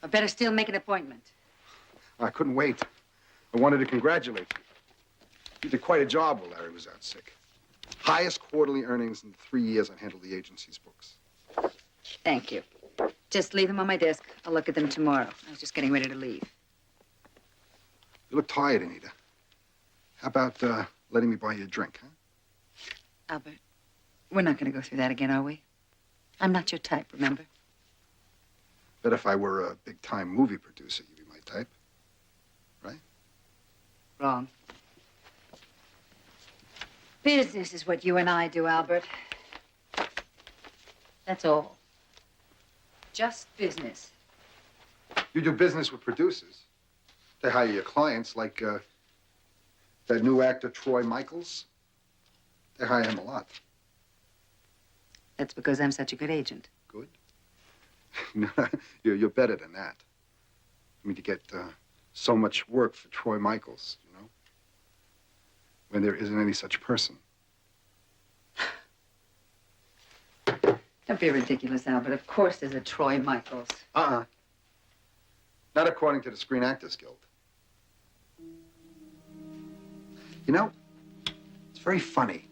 Or better still, make an appointment. I couldn't wait. I wanted to congratulate you. You did quite a job while Larry was out sick. Highest quarterly earnings in the 3 years I handled the agency's books. Thank you. Just leave them on my desk. I'll look at them tomorrow. I was just getting ready to leave. You look tired, Anita. How about letting me buy you a drink, huh? Albert, we're not going to go through that again, are we? I'm not your type, remember? Bet if I were a big-time movie producer, you'd be my type. Right? Wrong. Business is what you and I do, Albert. That's all. Just business. You do business with producers. They hire your clients like That new actor, Troy Michaels, they hire him a lot. That's because I'm such a good agent. Good? No, you're better than that. I mean, to get so much work for Troy Michaels, you know, when there isn't any such person. Don't be ridiculous, Albert. Of course there's a Troy Michaels. Not according to the Screen Actors Guild. You know, it's very funny.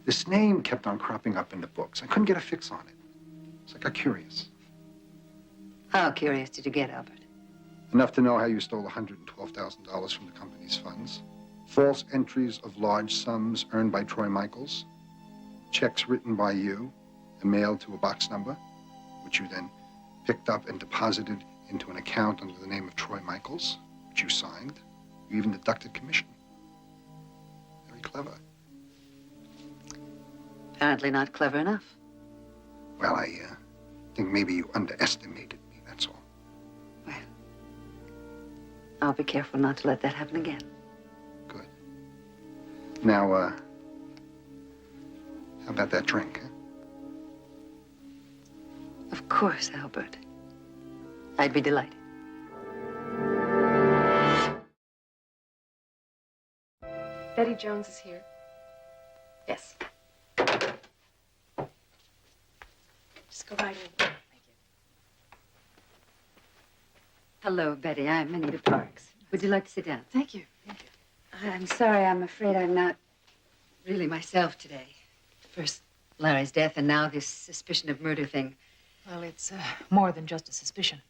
This name kept on cropping up in the books. I couldn't get a fix on it. So I got curious. How curious did you get, Albert? Enough to know how you stole $112,000 from the company's funds, false entries of large sums earned by Troy Michaels, checks written by you and mailed to a box number, which you then picked up and deposited into an account under the name of Troy Michaels, which you signed. You even deducted commission. Very clever. Apparently not clever enough. Well, I think maybe you underestimated me, that's all. I'll be careful not to let that happen again. Now, how about that drink, huh? Of course, Albert. I'd be delighted. Betty Jones is here. Yes. Just go right in. Thank you. Hello, Betty. I'm Anita Parks. Would you like to sit down? Thank you. Thank you. I'm sorry. I'm afraid I'm not really myself today. First Larry's death, and now this suspicion of murder thing. Well, it's more than just a suspicion.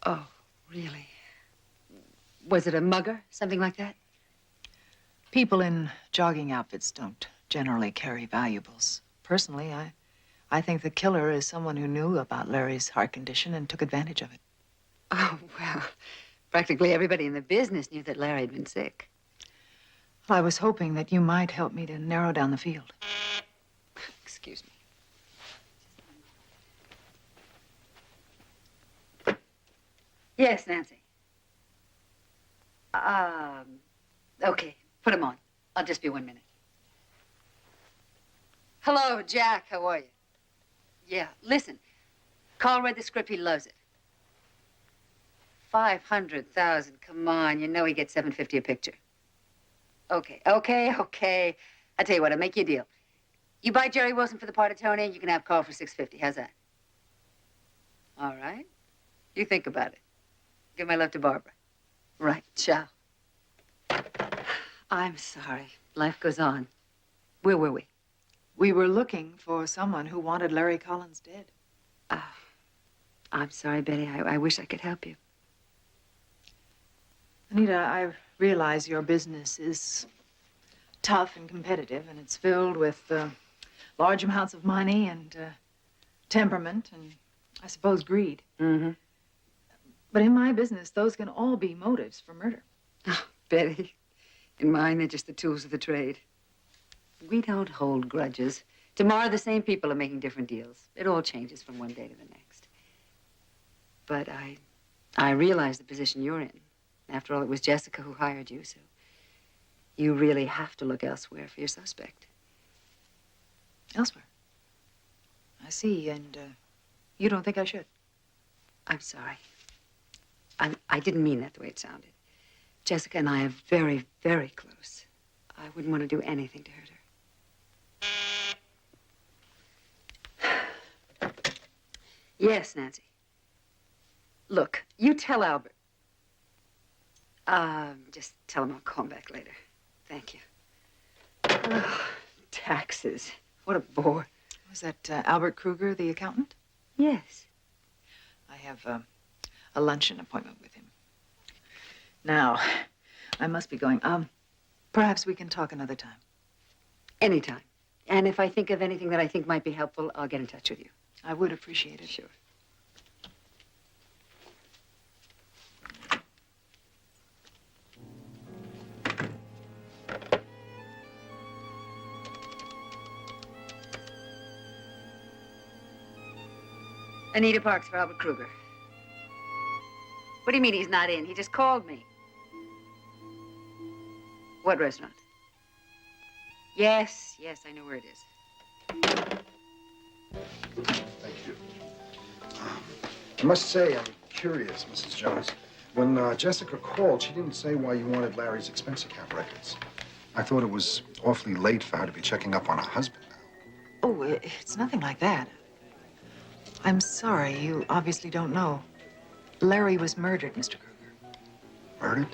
Oh, really? Was it a mugger? Something like that? People in jogging outfits don't generally carry valuables. Personally, I think the killer is someone who knew about Larry's heart condition and took advantage of it. Oh, well, practically everybody in the business knew that Larry had been sick. Well, I was hoping that you might help me to narrow down the field. Excuse me. Yes, Nancy. Okay, put him on. I'll just be 1 minute. Hello, Jack. How are you? Yeah, listen. Carl read the script. He loves it. 500,000. Come on. You know he gets $750 a picture. Okay. I tell you what. I'll make you a deal. You buy Jerry Wilson for the part of Tony, you can have Carl for $650. How's that? All right. You think about it. Give my love to Barbara. Right. Ciao. I'm sorry. Life goes on. Where were we? We were looking for someone who wanted Larry Collins dead. I'm sorry, Betty. I wish I could help you. Anita, I realize your business is tough and competitive, and it's filled with large amounts of money and temperament and, I suppose, greed. Mm-hmm. But in my business, those can all be motives for murder. Oh, Betty, in mine, they're just the tools of the trade. We don't hold grudges. Tomorrow, the same people are making different deals. It all changes from one day to the next. But I realize the position you're in. After all, it was Jessica who hired you, so you really have to look elsewhere for your suspect. Elsewhere? I see, and you don't think I should? I'm sorry. I didn't mean that the way it sounded. Jessica and I are very, very close. I wouldn't want to do anything to hurt her. Yes, Nancy. Look, you tell Albert. Just tell him I'll call him back later. Thank you. Oh, taxes. What a bore. Was that Albert Kruger, the accountant? Yes. I have a luncheon appointment with him. Now, I must be going. Perhaps we can talk another time. Anytime. And if I think of anything that I think might be helpful, I'll get in touch with you. I would appreciate it. Sure. Anita Parks for Albert Kruger. What do you mean he's not in? He just called me. What? What restaurant? Yes, I know where it is. Thank you. I must say, I'm curious, Mrs. Jones. When Jessica called, she didn't say why you wanted Larry's expense account records. I thought it was awfully late for her to be checking up on her husband. Oh, it's nothing like that. I'm sorry, you obviously don't know. Larry was murdered, Mr. Kruger. Murdered?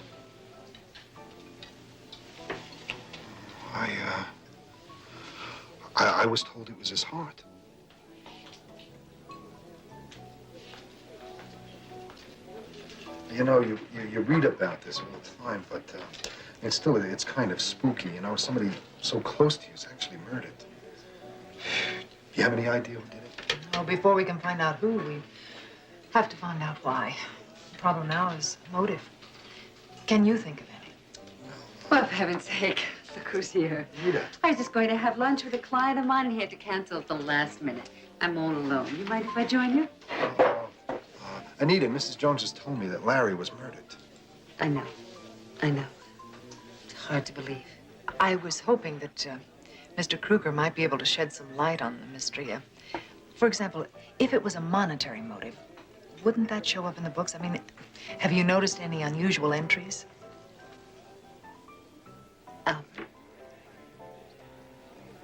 I was told it was his heart. You know, you read about this all the time, but it's kind of spooky. You know, somebody so close to you is actually murdered. Do you have any idea who did it? Well, before we can find out who, we have to find out why. The problem now is motive. Can you think of any? Well, for heaven's sake, look who's here. Rita. I was just going to have lunch with a client of mine and he had to cancel at the last minute. I'm all alone. You mind if I join you? Anita, Mrs. Jones has told me that Larry was murdered. I know. It's hard to believe. I was hoping that Mr. Kruger might be able to shed some light on the mystery. For example, if it was a monetary motive, wouldn't that show up in the books? I mean, have you noticed any unusual entries?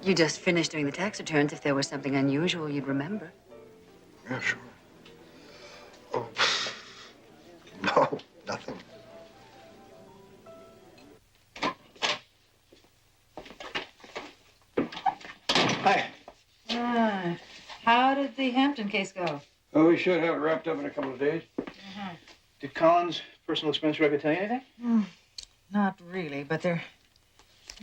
You just finished doing the tax returns. If there was something unusual, you'd remember. Yeah, sure. Oh, no, nothing. Hi. How did the Hampton case go? Oh, we should have it wrapped up in a couple of days. Did Collins' personal expense record tell you anything? Not really, but there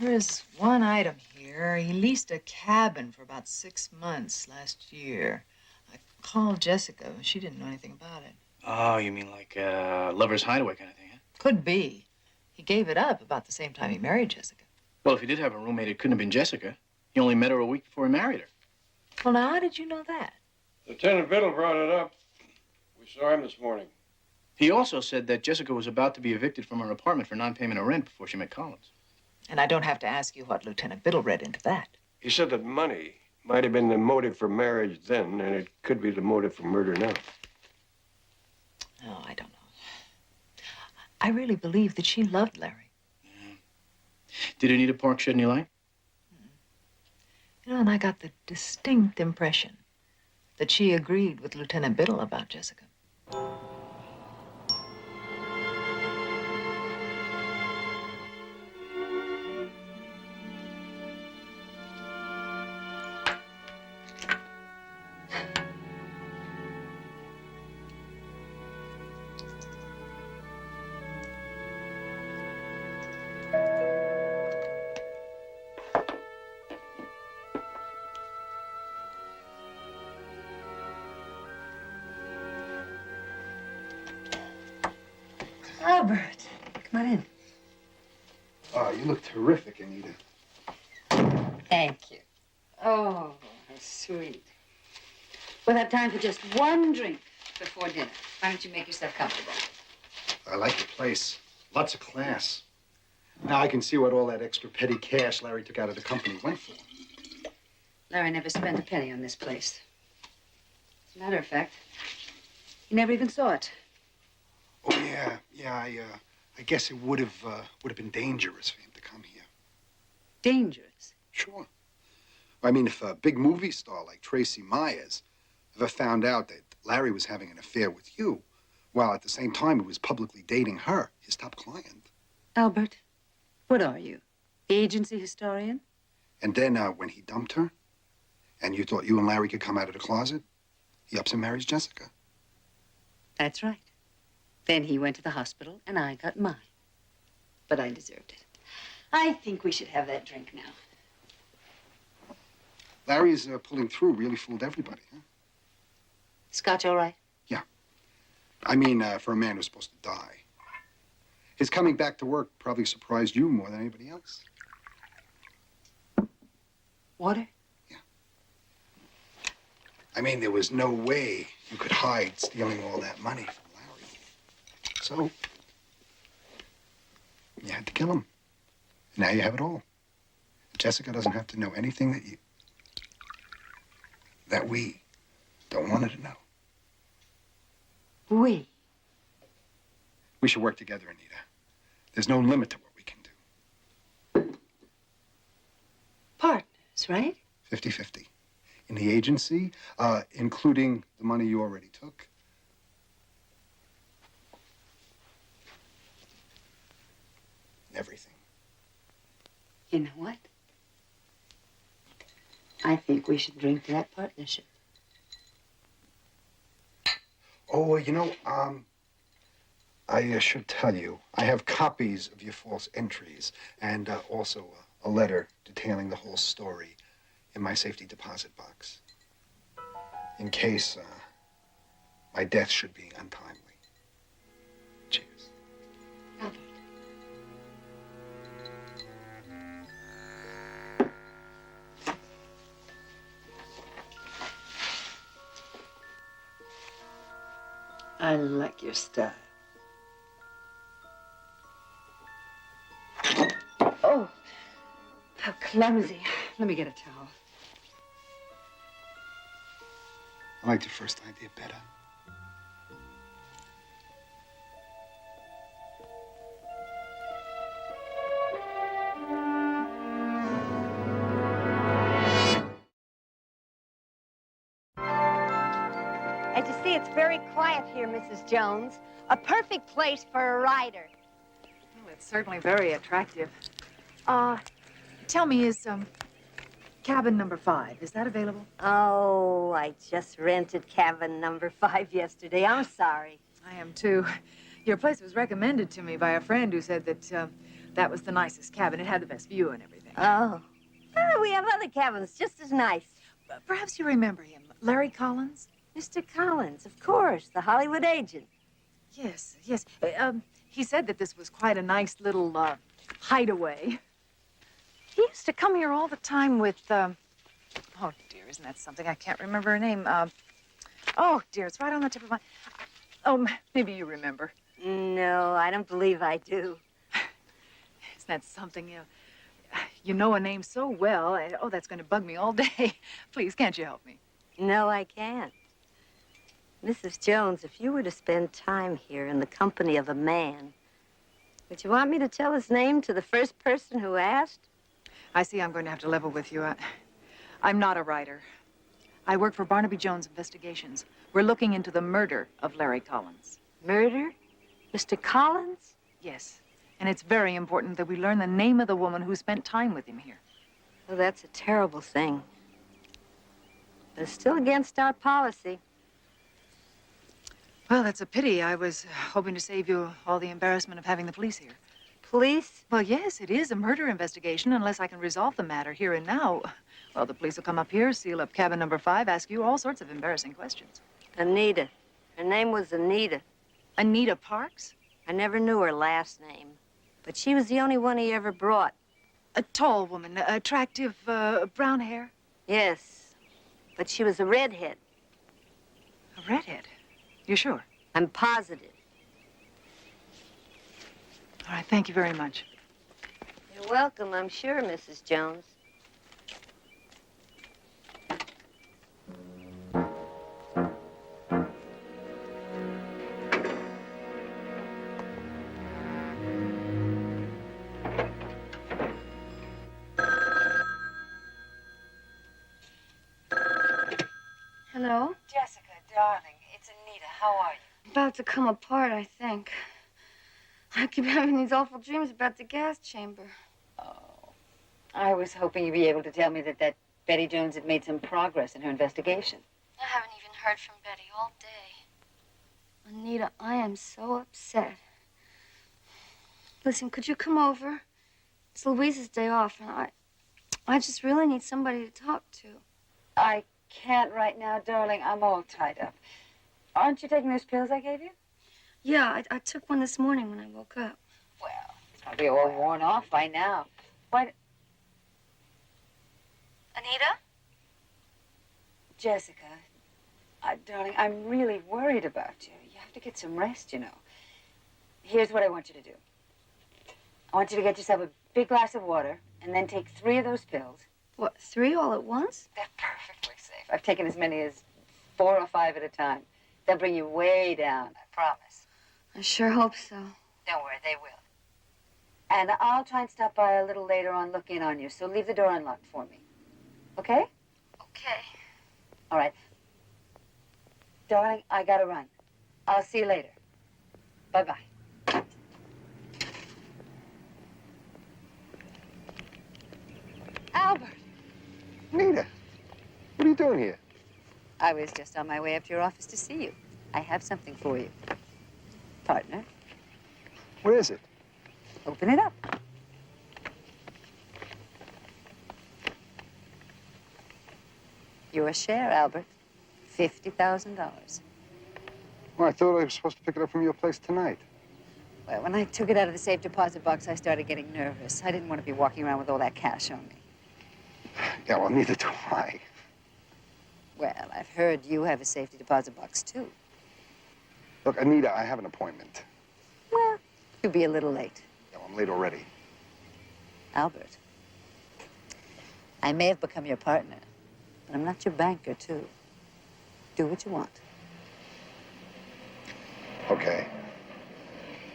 is one item here. He leased a cabin for about 6 months last year. I called Jessica. She didn't know anything about it. Oh, you mean like lover's hideaway kind of thing, huh? Could be. He gave it up about the same time he married Jessica. Well, if he did have a roommate, it couldn't have been Jessica. He only met her a week before he married her. Well, now, how did you know that? Lieutenant Biddle brought it up. We saw him this morning. He also said that Jessica was about to be evicted from her apartment for non-payment of rent before she met Collins. And I don't have to ask you what Lieutenant Biddle read into that. He said that money might have been the motive for marriage then, and it could be the motive for murder now. Oh, I don't know. I really believe that she loved Larry. Did Anita Park shed any light? You know, and I got the distinct impression that she agreed with Lieutenant Biddle about Jessica. Albert, come on in. Oh, you look terrific, Anita. Thank you. Oh, how sweet. We'll have time for just one drink before dinner. Why don't you make yourself comfortable? I like the place. Lots of class. Now I can see what all that extra petty cash Larry took out of the company went for. Larry never spent a penny on this place. As a matter of fact, he never even saw it. Oh, yeah. I guess it would have been dangerous for him to come here. Dangerous? Sure. I mean, if a big movie star like Tracy Myers ever found out that Larry was having an affair with you, while at the same time he was publicly dating her, his top client. Albert, what are you? Agency historian? And then when he dumped her, and you thought you and Larry could come out of the closet, he ups and marries Jessica. That's right. Then he went to the hospital, and I got mine. But I deserved it. I think we should have that drink now. Larry's pulling through, really fooled everybody, huh? Scotch all right? Yeah. I mean, for a man who's supposed to die. His coming back to work probably surprised you more than anybody else. Water? I mean, there was no way you could hide stealing all that money from Larry. So, you had to kill him. Now you have it all. Jessica doesn't have to know anything that we don't want her to know. We? We should work together, Anita. There's no limit to what we can do. Partners, right? 50-50. In the agency, including the money you already took. Everything. You know what? I think we should drink to that partnership. Oh, I should tell you, I have copies of your false entries and also a letter detailing the whole story in my safety deposit box. In case my death should be untimely. Cheers. Albert. I like your style. Oh, how clumsy. Let me get a towel. I liked your first idea better. As you see, it's very quiet here, Mrs. Jones. A perfect place for a rider. Well, it's certainly very attractive. Tell me, is cabin number 5, is that available? Oh, I just rented cabin number 5 yesterday. I'm sorry. I am too. Your place was recommended to me by a friend who said that that was the nicest cabin. It had the best view and everything. Oh. Oh, we have other cabins just as nice. Perhaps you remember him, Larry Collins? Mr. Collins, of course, the Hollywood agent. Yes, yes. He said that this was quite a nice little hideaway. He used to come here all the time with, oh, dear, isn't that something? I can't remember her name. Oh, dear, it's right on the tip of my... Oh, maybe you remember. No, I don't believe I do. Isn't that something? You know a name so well. Oh, that's going to bug me all day. Please, can't you help me? No, I can't. Mrs. Jones, if you were to spend time here in the company of a man, would you want me to tell his name to the first person who asked? I see I'm going to have to level with you. I'm not a writer. I work for Barnaby Jones Investigations. We're looking into the murder of Larry Collins. Murder? Mr. Collins? Yes. And it's very important that we learn the name of the woman who spent time with him here. Well, that's a terrible thing. But it's still against our policy. Well, that's a pity. I was hoping to save you all the embarrassment of having the police here. Police? Well, yes, it is a murder investigation. Unless I can resolve the matter here and now, well, the police will come up here, seal up cabin number 5, ask you all sorts of embarrassing questions. Anita. Her name was Anita. Anita Parks? I never knew her last name, but she was the only one he ever brought. A tall woman, attractive, brown hair? Yes, but she was a redhead. A redhead? You sure? I'm positive. All right, thank you very much. You're welcome, I'm sure, Mrs. Jones. Hello? Jessica, darling, it's Anita. How are you? About to come apart, I think. I keep having these awful dreams about the gas chamber. I was hoping you'd be able to tell me that Betty Jones had made some progress in her investigation. I haven't even heard from Betty all day. Anita, I am so upset. Listen, could you come over? It's Louise's day off, and I just really need somebody to talk to. I can't right now, darling. I'm all tied up. Aren't you taking those pills I gave you? Yeah, I took one this morning when I woke up. Well, it's probably all worn off by now. Why... Anita? Jessica, darling, I'm really worried about you. You have to get some rest, you know. Here's what I want you to do. I want you to get yourself big glass of water, and then take 3 of those pills. What, 3 all at once? They're perfectly safe. I've taken as many as 4 or 5 at a time. They'll bring you way down, I promise. I sure hope so. Don't worry, they will. And I'll try and stop by a little later on, look in on you, so leave the door unlocked for me. Okay? Okay. All right. Darling, I gotta run. I'll see you later. Bye-bye. Albert, Nita, what are you doing here? I was just on my way up to your office to see you. I have something for you. Partner, What is it? open it up. Your share, Albert. $50,000. Well, I thought I was supposed to pick it up from your place tonight. Well, when I took it out of the safe deposit box, I started getting nervous. I didn't want to be walking around with all that cash on me. Yeah, well, neither do I. Well, I've heard you have a safety deposit box, too. Look, Anita, I have an appointment. Well, you'll be a little late. Yeah, well, I'm late already. Albert, I may have become your partner, but I'm not your banker, too. Do what you want. Okay.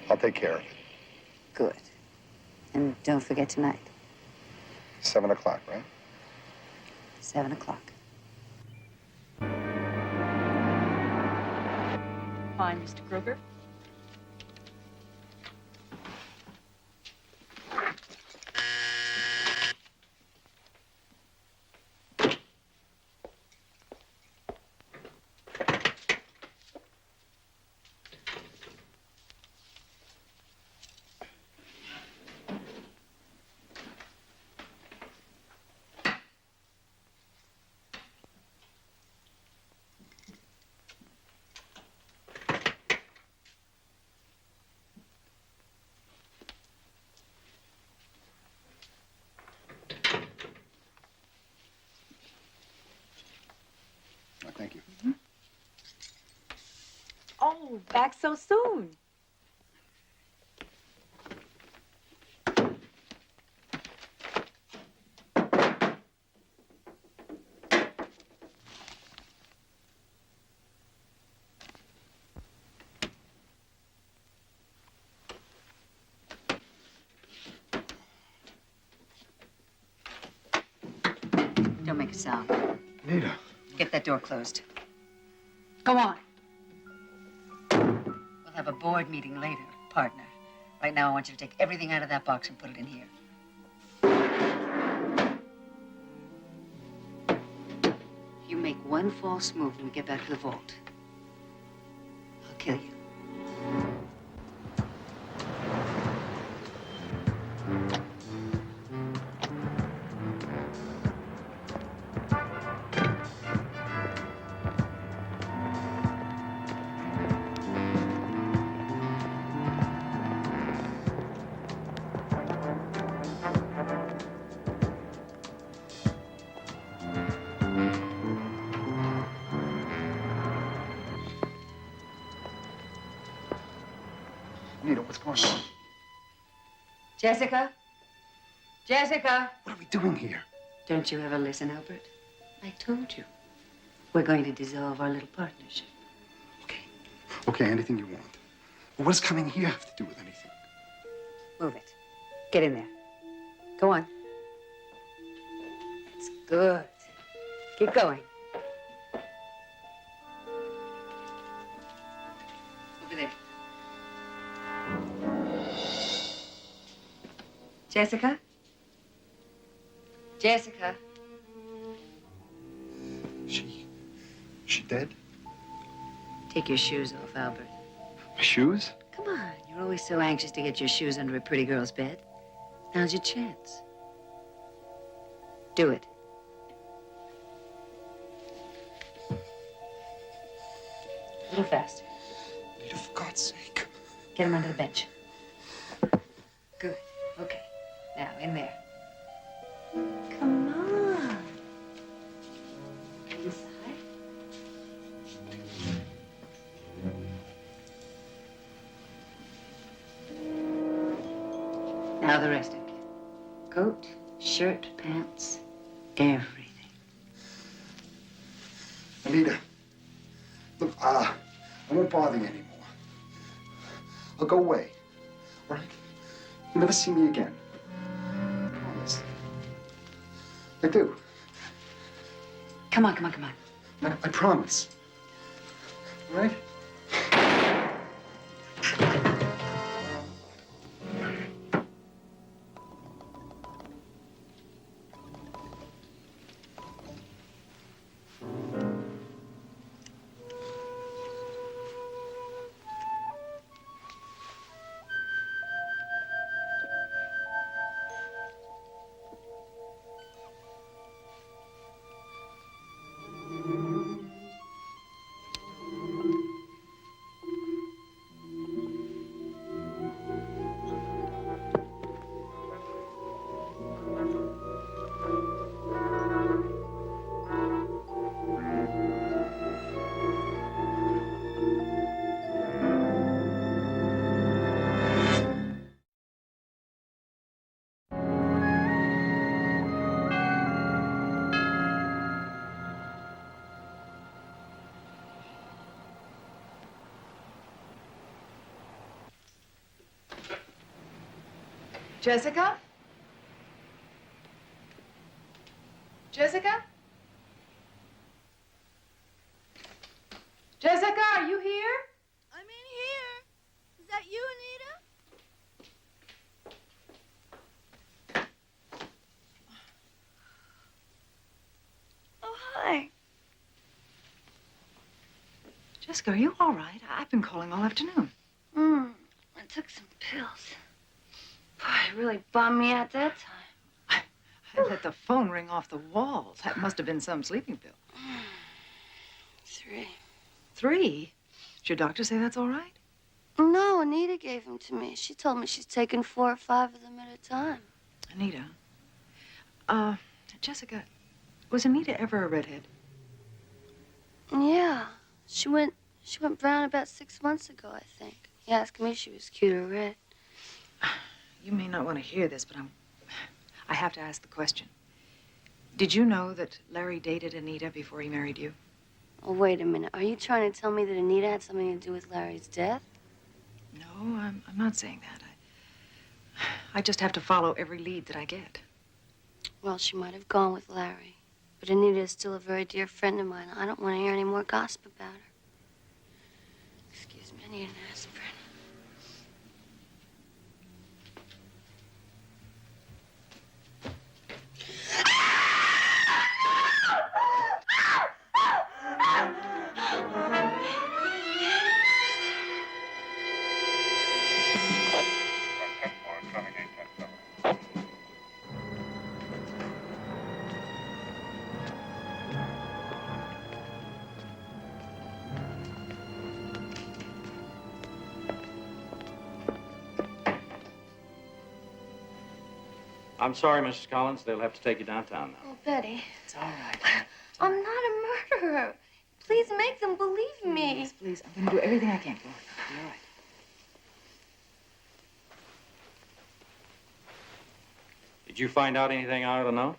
I'll take care of it. Good. And don't forget tonight, 7 o'clock, right? 7 o'clock. Fine, Mr. Kruger. Oh, thank you. Oh, back so soon. Don't make a sound. Nita. Get that door closed. Go on. We'll have a board meeting later, partner. Right now, I want you to take everything out of that box and put it in here. You make one false move when we get back to the vault, I'll kill you. Nita, what's going on? Jessica? Jessica? What are we doing here? Don't you ever listen, Albert? I told you. We're going to dissolve our little partnership. Okay, anything you want. But what does coming here have to do with anything? Move it. Get in there. Go on. It's good. Keep going. Over there. Jessica? Jessica? She dead? Take your shoes off, Albert. My shoes? Come on. You're always so anxious to get your shoes under a pretty girl's bed. Now's your chance. Do it. A little faster. Nita, for God's sake. Get him under the bench. Good. Okay. Now, in there. Come on. Inside. Now the rest of you. Coat, shirt, pants, everything. Anita, look, I won't bother you anymore. I'll go away, all right? You'll never see me again. I promise. I do. Come on, come on, come on. I promise. All right? Jessica? Jessica? Jessica, are you here? I'm in here. Is that you, Anita? Oh, hi. Jessica, are you all right? I've been calling all afternoon. I took some pills. Boy, it really bummed me out that time. I let the phone ring off the walls. That must have been some sleeping pill. 3. 3? Did your doctor say that's all right? No, Anita gave them to me. She told me she's taking 4 or 5 of them at a time. Anita. Jessica, was Anita ever a redhead? Yeah. She went brown about 6 months ago, I think. He asked me if she was cute or red. You may not want to hear this, but I have to ask the question. Did you know that Larry dated Anita before he married you? Oh, wait a minute. Are you trying to tell me that Anita had something to do with Larry's death? No, I'm not saying that. I just have to follow every lead that I get. Well, she might have gone with Larry. But Anita is still a very dear friend of mine. I don't want to hear any more gossip about her. Excuse me, I need an aspirin. I'm sorry, Mrs. Collins. They'll have to take you downtown now. Oh, Betty. It's all right. I'm not a murderer. Please make them believe me. Please, please. I'm going to do everything I can. Go on. It'll be all right. Did you find out anything I ought to know?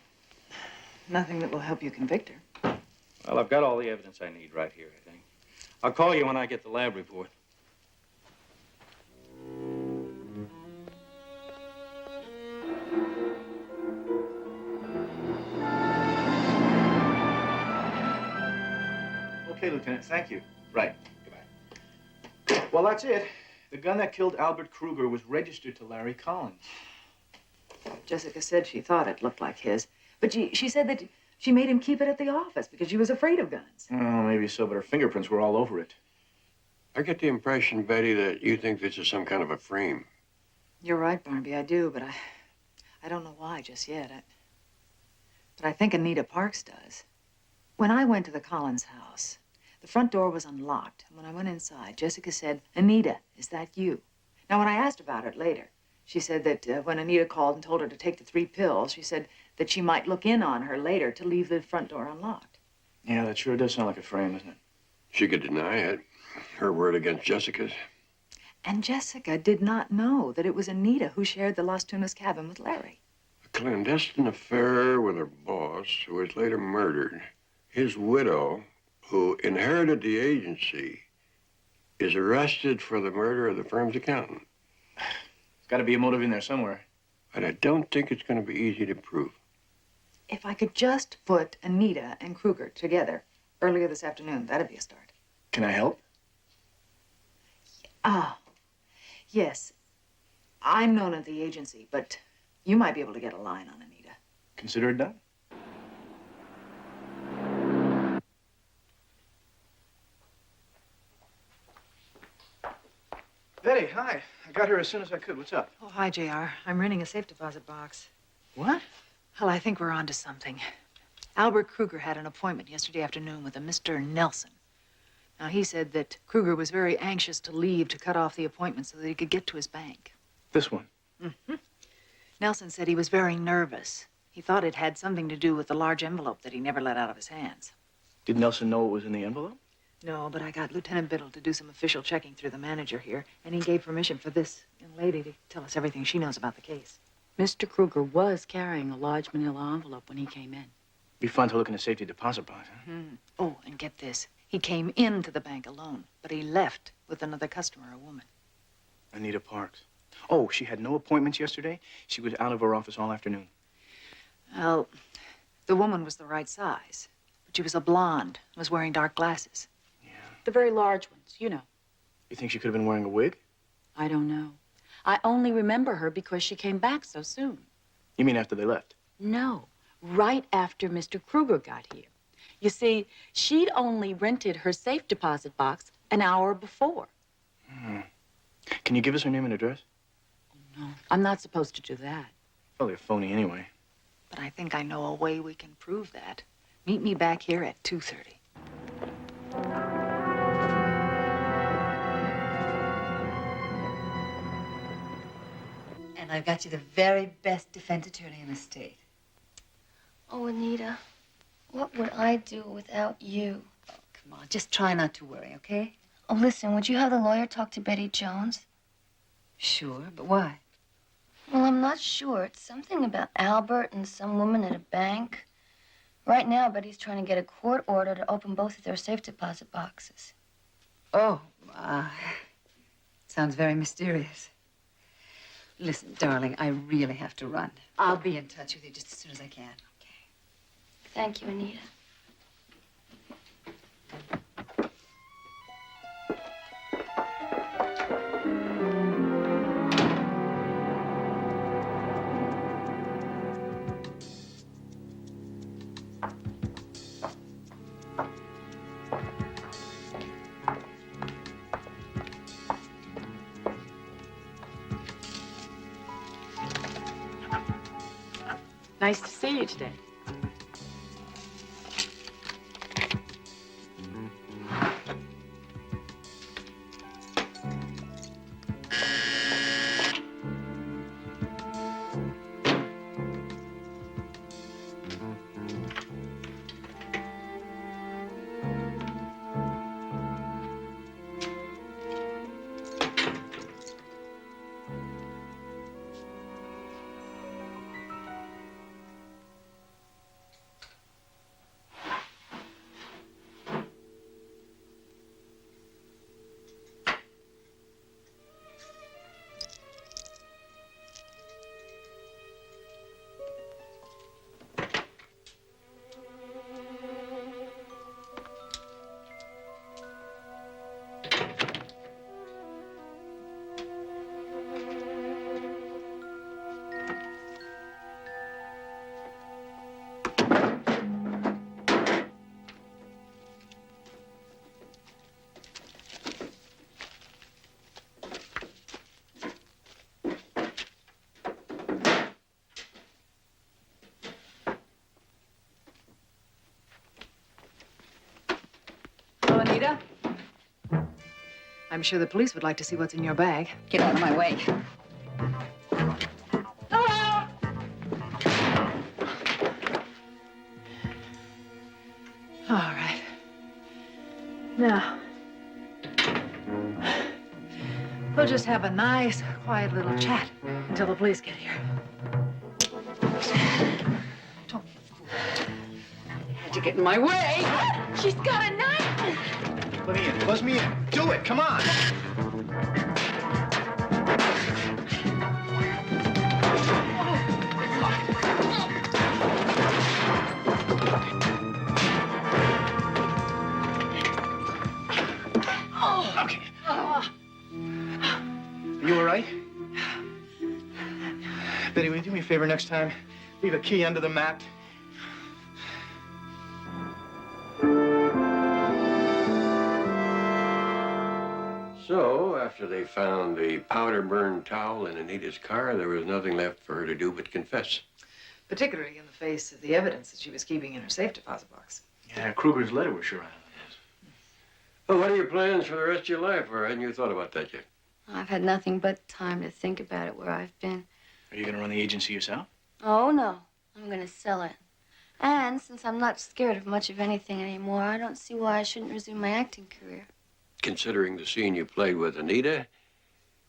Nothing that will help you convict her. Well, I've got all the evidence I need right here, I think. I'll call you when I get the lab report. Okay, Lieutenant, thank you. Right, goodbye. Well, that's it. The gun that killed Albert Kruger was registered to Larry Collins. Jessica said she thought it looked like his. But she said that she made him keep it at the office because she was afraid of guns. Oh, maybe so, but her fingerprints were all over it. I get the impression, Betty, that you think this is some kind of a frame. You're right, Barnaby, I do, but I don't know why just yet. But I think Anita Parks does. When I went to the Collins house, the front door was unlocked. And when I went inside, Jessica said, "Anita, is that you?" Now, when I asked about it later, she said that when Anita called and told her to take the 3 pills, she said that she might look in on her later to leave the front door unlocked. Yeah, that sure does sound like a frame, doesn't it? She could deny it. Her word against Jessica's. And Jessica did not know that it was Anita who shared the Las Tunas cabin with Larry. A clandestine affair with her boss, who was later murdered. His widow, who inherited the agency, is arrested for the murder of the firm's accountant. There's got to be a motive in there somewhere. But I don't think it's going to be easy to prove. If I could just put Anita and Kruger together earlier this afternoon, that'd be a start. Can I help? Ah, yes. I'm known at the agency, but you might be able to get a line on Anita. Consider it done. Betty, hi. I got here as soon as I could. What's up? Oh, hi, JR. I'm renting a safe deposit box. What? Well, I think we're onto something. Albert Kruger had an appointment yesterday afternoon with a Mr. Nelson. Now, he said that Kruger was very anxious to leave to cut off the appointment so that he could get to his bank. This one? Mm-hmm. Nelson said he was very nervous. He thought it had something to do with the large envelope that he never let out of his hands. Did Nelson know what was in the envelope? No, but I got Lieutenant Biddle to do some official checking through the manager here, and he gave permission for this young lady to tell us everything she knows about the case. Mr. Kruger was carrying a large manila envelope when he came in. Be fun to look in a safety deposit box, huh? Mm-hmm. Oh, and get this. He came into the bank alone, but he left with another customer, a woman. Anita Parks. Oh, she had no appointments yesterday? She was out of her office all afternoon. Well, the woman was the right size, but she was a blonde, was wearing dark glasses. The very large ones, you know. You think she could have been wearing a wig? I don't know. I only remember her because she came back so soon. You mean after they left? No, right after Mr. Kruger got here. You see, she'd only rented her safe deposit box an hour before. Can you give us her name and address? No, I'm not supposed to do that. Probably a phony anyway. But I think I know a way we can prove that. Meet me back here at 2:30. And I've got you the very best defense attorney in the state. Oh, Anita, what would I do without you? Oh, come on, just try not to worry, okay? Oh, listen, would you have the lawyer talk to Betty Jones? Sure, but why? Well, I'm not sure. It's something about Albert and some woman at a bank. Right now, Betty's trying to get a court order to open both of their safe deposit boxes. Oh, sounds very mysterious. Listen, darling, I really have to run. I'll be in touch with you just as soon as I can. Thank you, Anita. Nice to see you today. Hello, Anita. I'm sure the police would like to see what's in your bag. Get out of my way. Hello! All right. Now, we'll just have a nice, quiet little chat until the police get here. to get in my way. She's got a knife. Let me in. Buzz me in. Do it. Come on. Okay. Are you all right? Betty, will you do me a favor next time? Leave a key under the mat. So, after they found the powder-burned towel in Anita's car, there was nothing left for her to do but confess. Particularly in the face of the evidence that she was keeping in her safe deposit box. Yeah, Kruger's letter was sure out of it. Well, what are your plans for the rest of your life, or hadn't you thought about that yet? I've had nothing but time to think about it where I've been. Are you going to run the agency yourself? Oh, no. I'm going to sell it. And since I'm not scared of much of anything anymore, I don't see why I shouldn't resume my acting career. Considering the scene you played with Anita,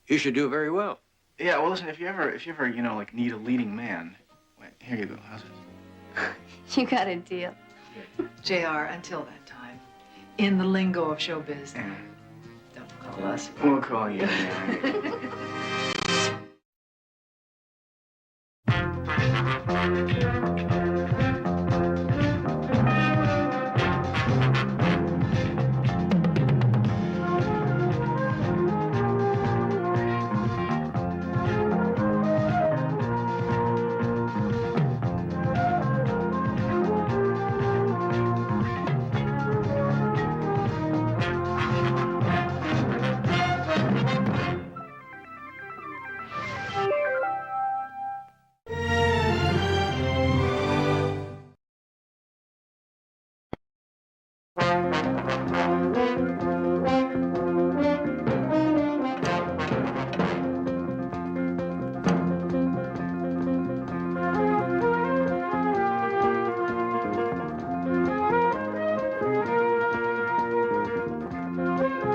you should do very well. Yeah, well, listen, if you ever, you know, like, need a leading man, wait, here you go. How's it? You got a deal. JR, until that time, in the lingo of showbiz, don't call us. We'll call you.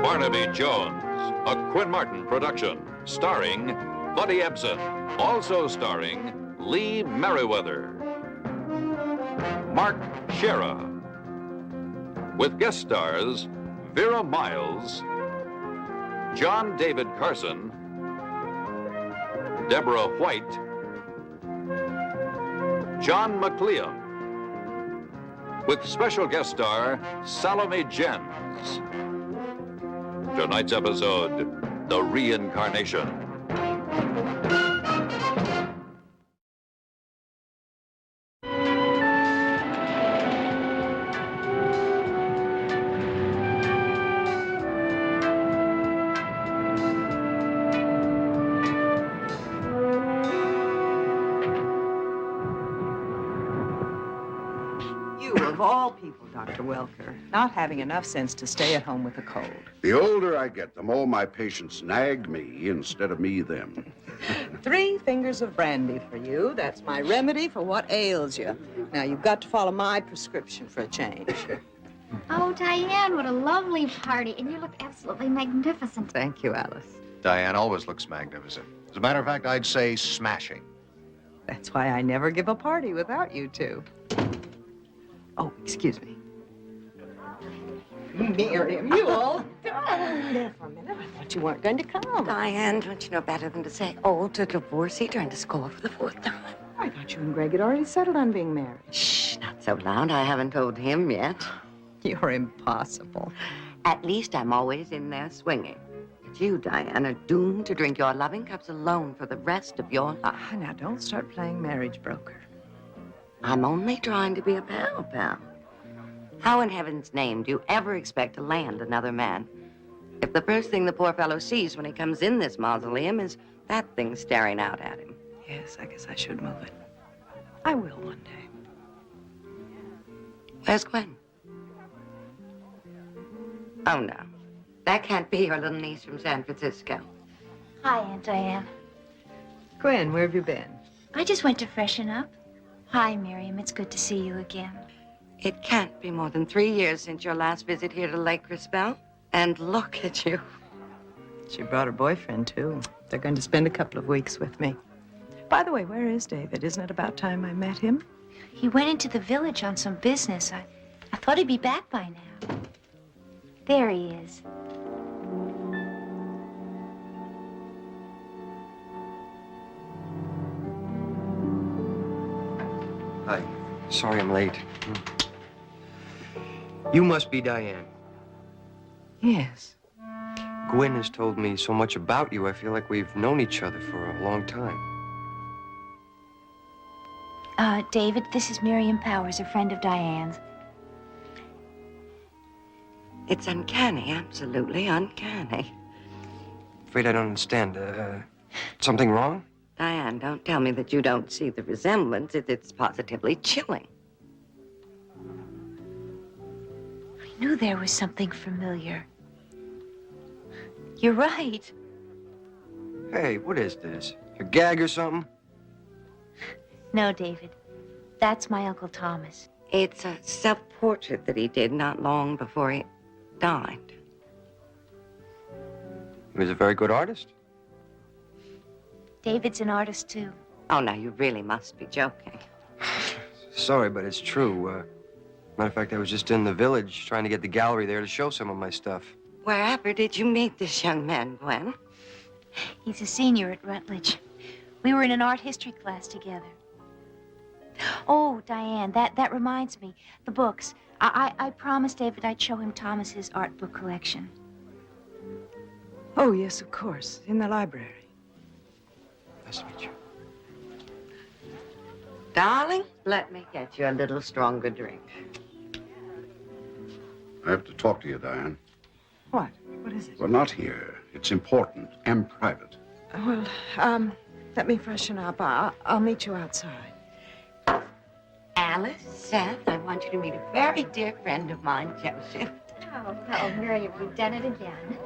Barnaby Jones, a Quinn Martin production, starring Buddy Ebsen, also starring Lee Merriweather, Mark Shera, with guest stars Vera Miles, John David Carson, Deborah White, John McLeod, with special guest star Salome Jens. Tonight's episode, The Reincarnation. Of all people, Dr. Welker, not having enough sense to stay at home with a cold. The older I get, the more my patients nag me instead of me them. 3 fingers of brandy for you. That's my remedy for what ails you. Now, you've got to follow my prescription for a change. Oh, Diane, what a lovely party. And you look absolutely magnificent. Thank you, Alice. Diane always looks magnificent. As a matter of fact, I'd say smashing. That's why I never give a party without you two. Oh, excuse me. Miriam, you old darling. There for a minute. I thought you weren't going to come. Diane, don't you know better than to say old to divorcee trying to score for the 4th time? I thought you and Greg had already settled on being married. Shh, not so loud. I haven't told him yet. You're impossible. At least I'm always in there swinging. But you, Diane, are doomed to drink your loving cups alone for the rest of your life. Now, don't start playing marriage broker. I'm only trying to be a pal. How in heaven's name do you ever expect to land another man if the first thing the poor fellow sees when he comes in this mausoleum is that thing staring out at him? Yes, I guess I should move it. I will one day. Where's Gwen? Oh, no. That can't be your little niece from San Francisco. Hi, Aunt Diane. Gwen, where have you been? I just went to freshen up. Hi, Miriam. It's good to see you again. It can't be more than 3 years since your last visit here to Lake Crispell. And look at you. She brought her boyfriend, too. They're going to spend a couple of weeks with me. By the way, where is David? Isn't it about time I met him? He went into the village on some business. Thought he'd be back by now. There he is. Hi. Sorry I'm late. You must be Diane. Yes. Gwen has told me so much about you. I feel like we've known each other for a long time. David, this is Miriam Powers, a friend of Diane's. It's uncanny, absolutely uncanny. Afraid I don't understand. Something wrong? Diane, don't tell me that you don't see the resemblance. It's positively chilling. I knew there was something familiar. You're right. Hey, what is this? A gag or something? No, David. That's my Uncle Thomas. It's a self-portrait that he did not long before he died. He was a very good artist. David's an artist, too. Oh, now, you really must be joking. Sorry, but it's true. Matter of fact, I was just in the village trying to get the gallery there to show some of my stuff. Wherever did you meet this young man, Gwen? He's a senior at Rutledge. We were in an art history class together. Oh, Diane, that reminds me. The books. I promised David I'd show him Thomas's art book collection. Oh, yes, of course. In the library. Nice to meet you. Darling, let me get you a little stronger drink. I have to talk to you, Diane. What? What is it? Well, not here. It's important and private. Well, let me freshen up. I'll meet you outside. Alice, Seth, I want you to meet a very dear friend of mine, Joseph. Oh, Miriam, you've done it again.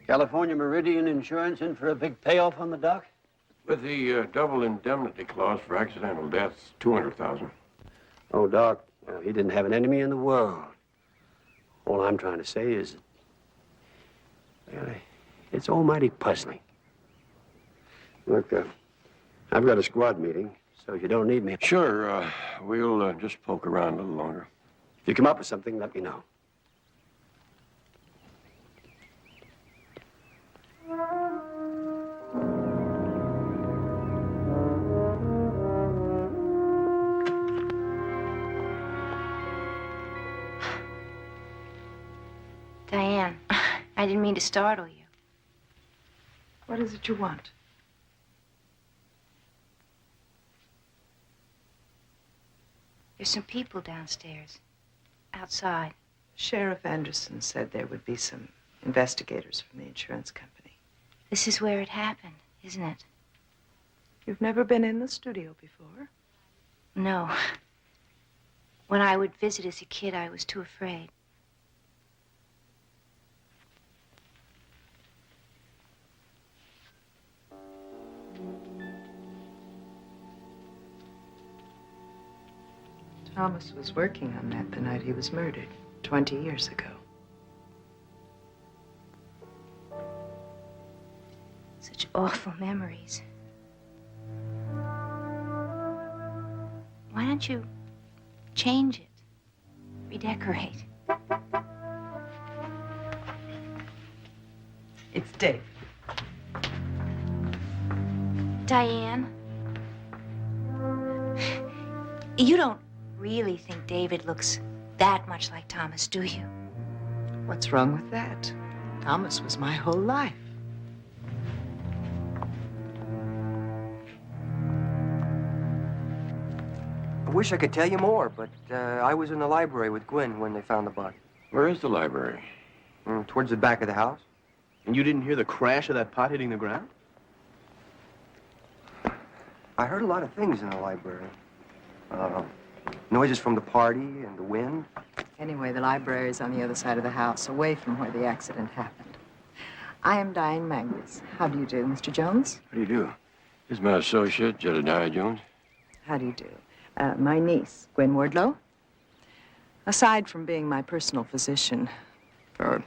California Meridian Insurance in for a big payoff on the dock? With the double indemnity clause for accidental deaths, $200,000. Oh, Doc, he didn't have an enemy in the world. All I'm trying to say is, it's almighty puzzling. Look, I've got a squad meeting, so if you don't need me... Sure, we'll just poke around a little longer. If you come up with something, let me know. Diane, I didn't mean to startle you. What is it you want? There's some people downstairs. Outside. Sheriff Anderson said there would be some investigators from the insurance company. This is where it happened, isn't it? You've never been in the studio before? No. When I would visit as a kid, I was too afraid. Thomas was working on that the night he was murdered, 20 years ago. Such awful memories. Why don't you change it? Redecorate. It's Dave. Diane, you don't really think David looks that much like Thomas, do you? What's wrong with that? Thomas was my whole life. I wish I could tell you more, but I was in the library with Gwen when they found the body. Where is the library? Towards the back of the house. And you didn't hear the crash of that pot hitting the ground? I heard a lot of things in the library. Noises from the party and the wind. Anyway, the library is on the other side of the house, away from where the accident happened. I am Diane Mangus. How do you do, Mr. Jones? How do you do? This is my associate, Jedediah Jones. How do you do? My niece, Gwen Wardlow. Aside from being my personal physician for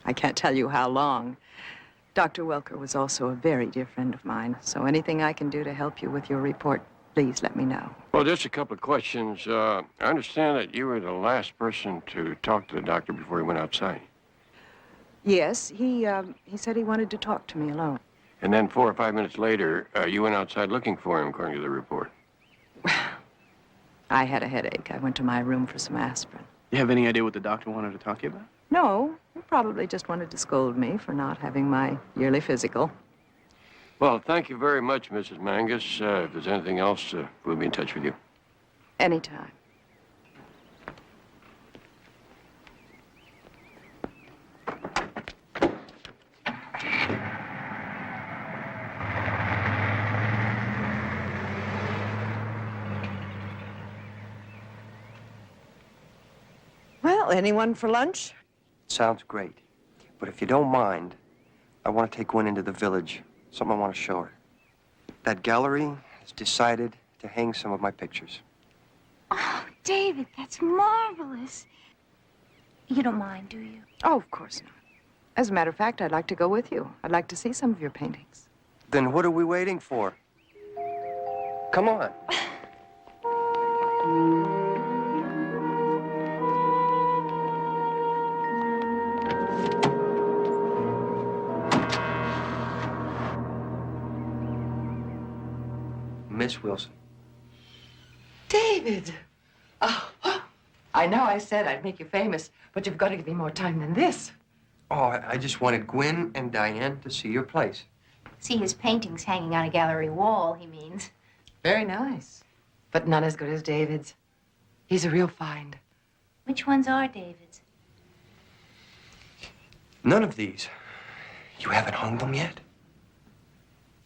I can't tell you how long, Dr. Welker was also a very dear friend of mine. So anything I can do to help you with your report, please let me know. Well, just a couple of questions. I understand that you were the last person to talk to the doctor before he went outside. Yes, he said he wanted to talk to me alone. And then 4 or 5 minutes later, you went outside looking for him, according to the report. I had a headache. I went to my room for some aspirin. You have any idea what the doctor wanted to talk to you about? No, he probably just wanted to scold me for not having my yearly physical. Well, thank you very much, Mrs. Mangus. If there's anything else, we'll be in touch with you. Anytime. Well, anyone for lunch? Sounds great. But if you don't mind, I want to take Gwen into the village. Something I want to show her. That gallery has decided to hang some of my pictures. Oh, David, that's marvelous. You don't mind, do you? Oh, of course not. As a matter of fact, I'd like to go with you. I'd like to see some of your paintings. Then what are we waiting for? Come on. Miss Wilson. David! Oh, I know I said I'd make you famous, but you've got to give me more time than this. Oh, I just wanted Gwen and Diane to see your place. See his paintings hanging on a gallery wall, he means. Very nice, but not as good as David's. He's a real find. Which ones are David's? None of these. You haven't hung them yet?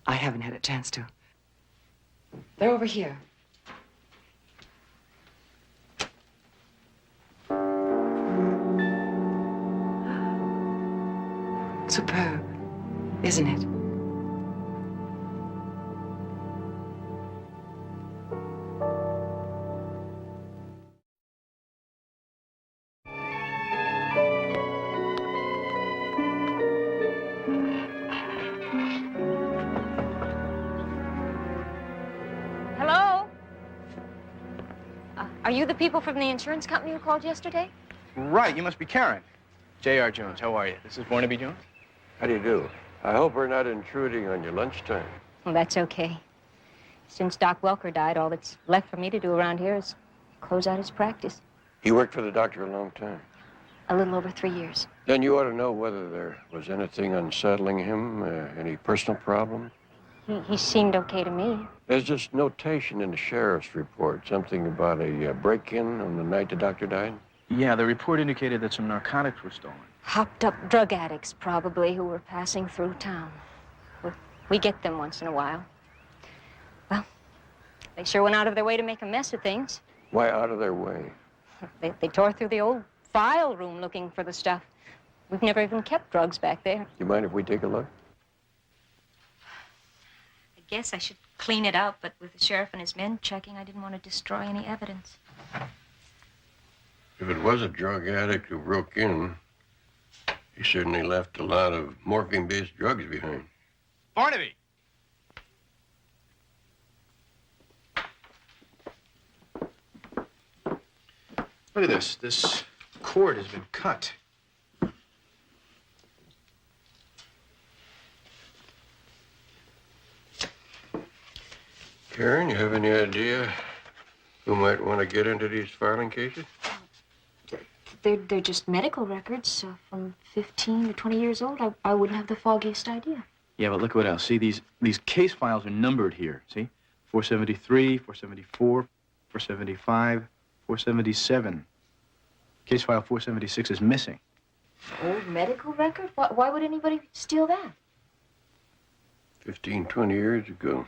I haven't had a chance to. They're over here. Superb, isn't it? Hello? Are you the people from the insurance company who called yesterday? Right, you must be Karen. J.R. Jones, how are you? This is Barnaby Jones? How do you do? I hope we're not intruding on your lunchtime. Well, that's okay. Since Doc Welker died, all that's left for me to do around here is close out his practice. You worked for the doctor a long time. A little over 3 years. Then you ought to know whether there was anything unsettling him, any personal problems. He seemed okay to me. There's this notation in the sheriff's report, something about a break-in on the night the doctor died. Yeah, the report indicated that some narcotics were stolen. Hopped up drug addicts, probably, who were passing through town. We get them once in a while. Well, they sure went out of their way to make a mess of things. Why out of their way? They tore through the old file room looking for the stuff. We've never even kept drugs back there. You mind if we take a look? I guess I should clean it out, but with the sheriff and his men checking, I didn't want to destroy any evidence. If it was a drug addict who broke in, he certainly left a lot of morphine-based drugs behind. Barnaby! Look at this. This cord has been cut. Karen, you have any idea who might want to get into these filing cases? They're just medical records from 15 to 20 years old. I wouldn't have the foggiest idea. Yeah, but look what else. See, these case files are numbered here. See? 473, 474, 475, 477. Case file 476 is missing. Old medical record? Why would anybody steal that? 15, 20 years ago.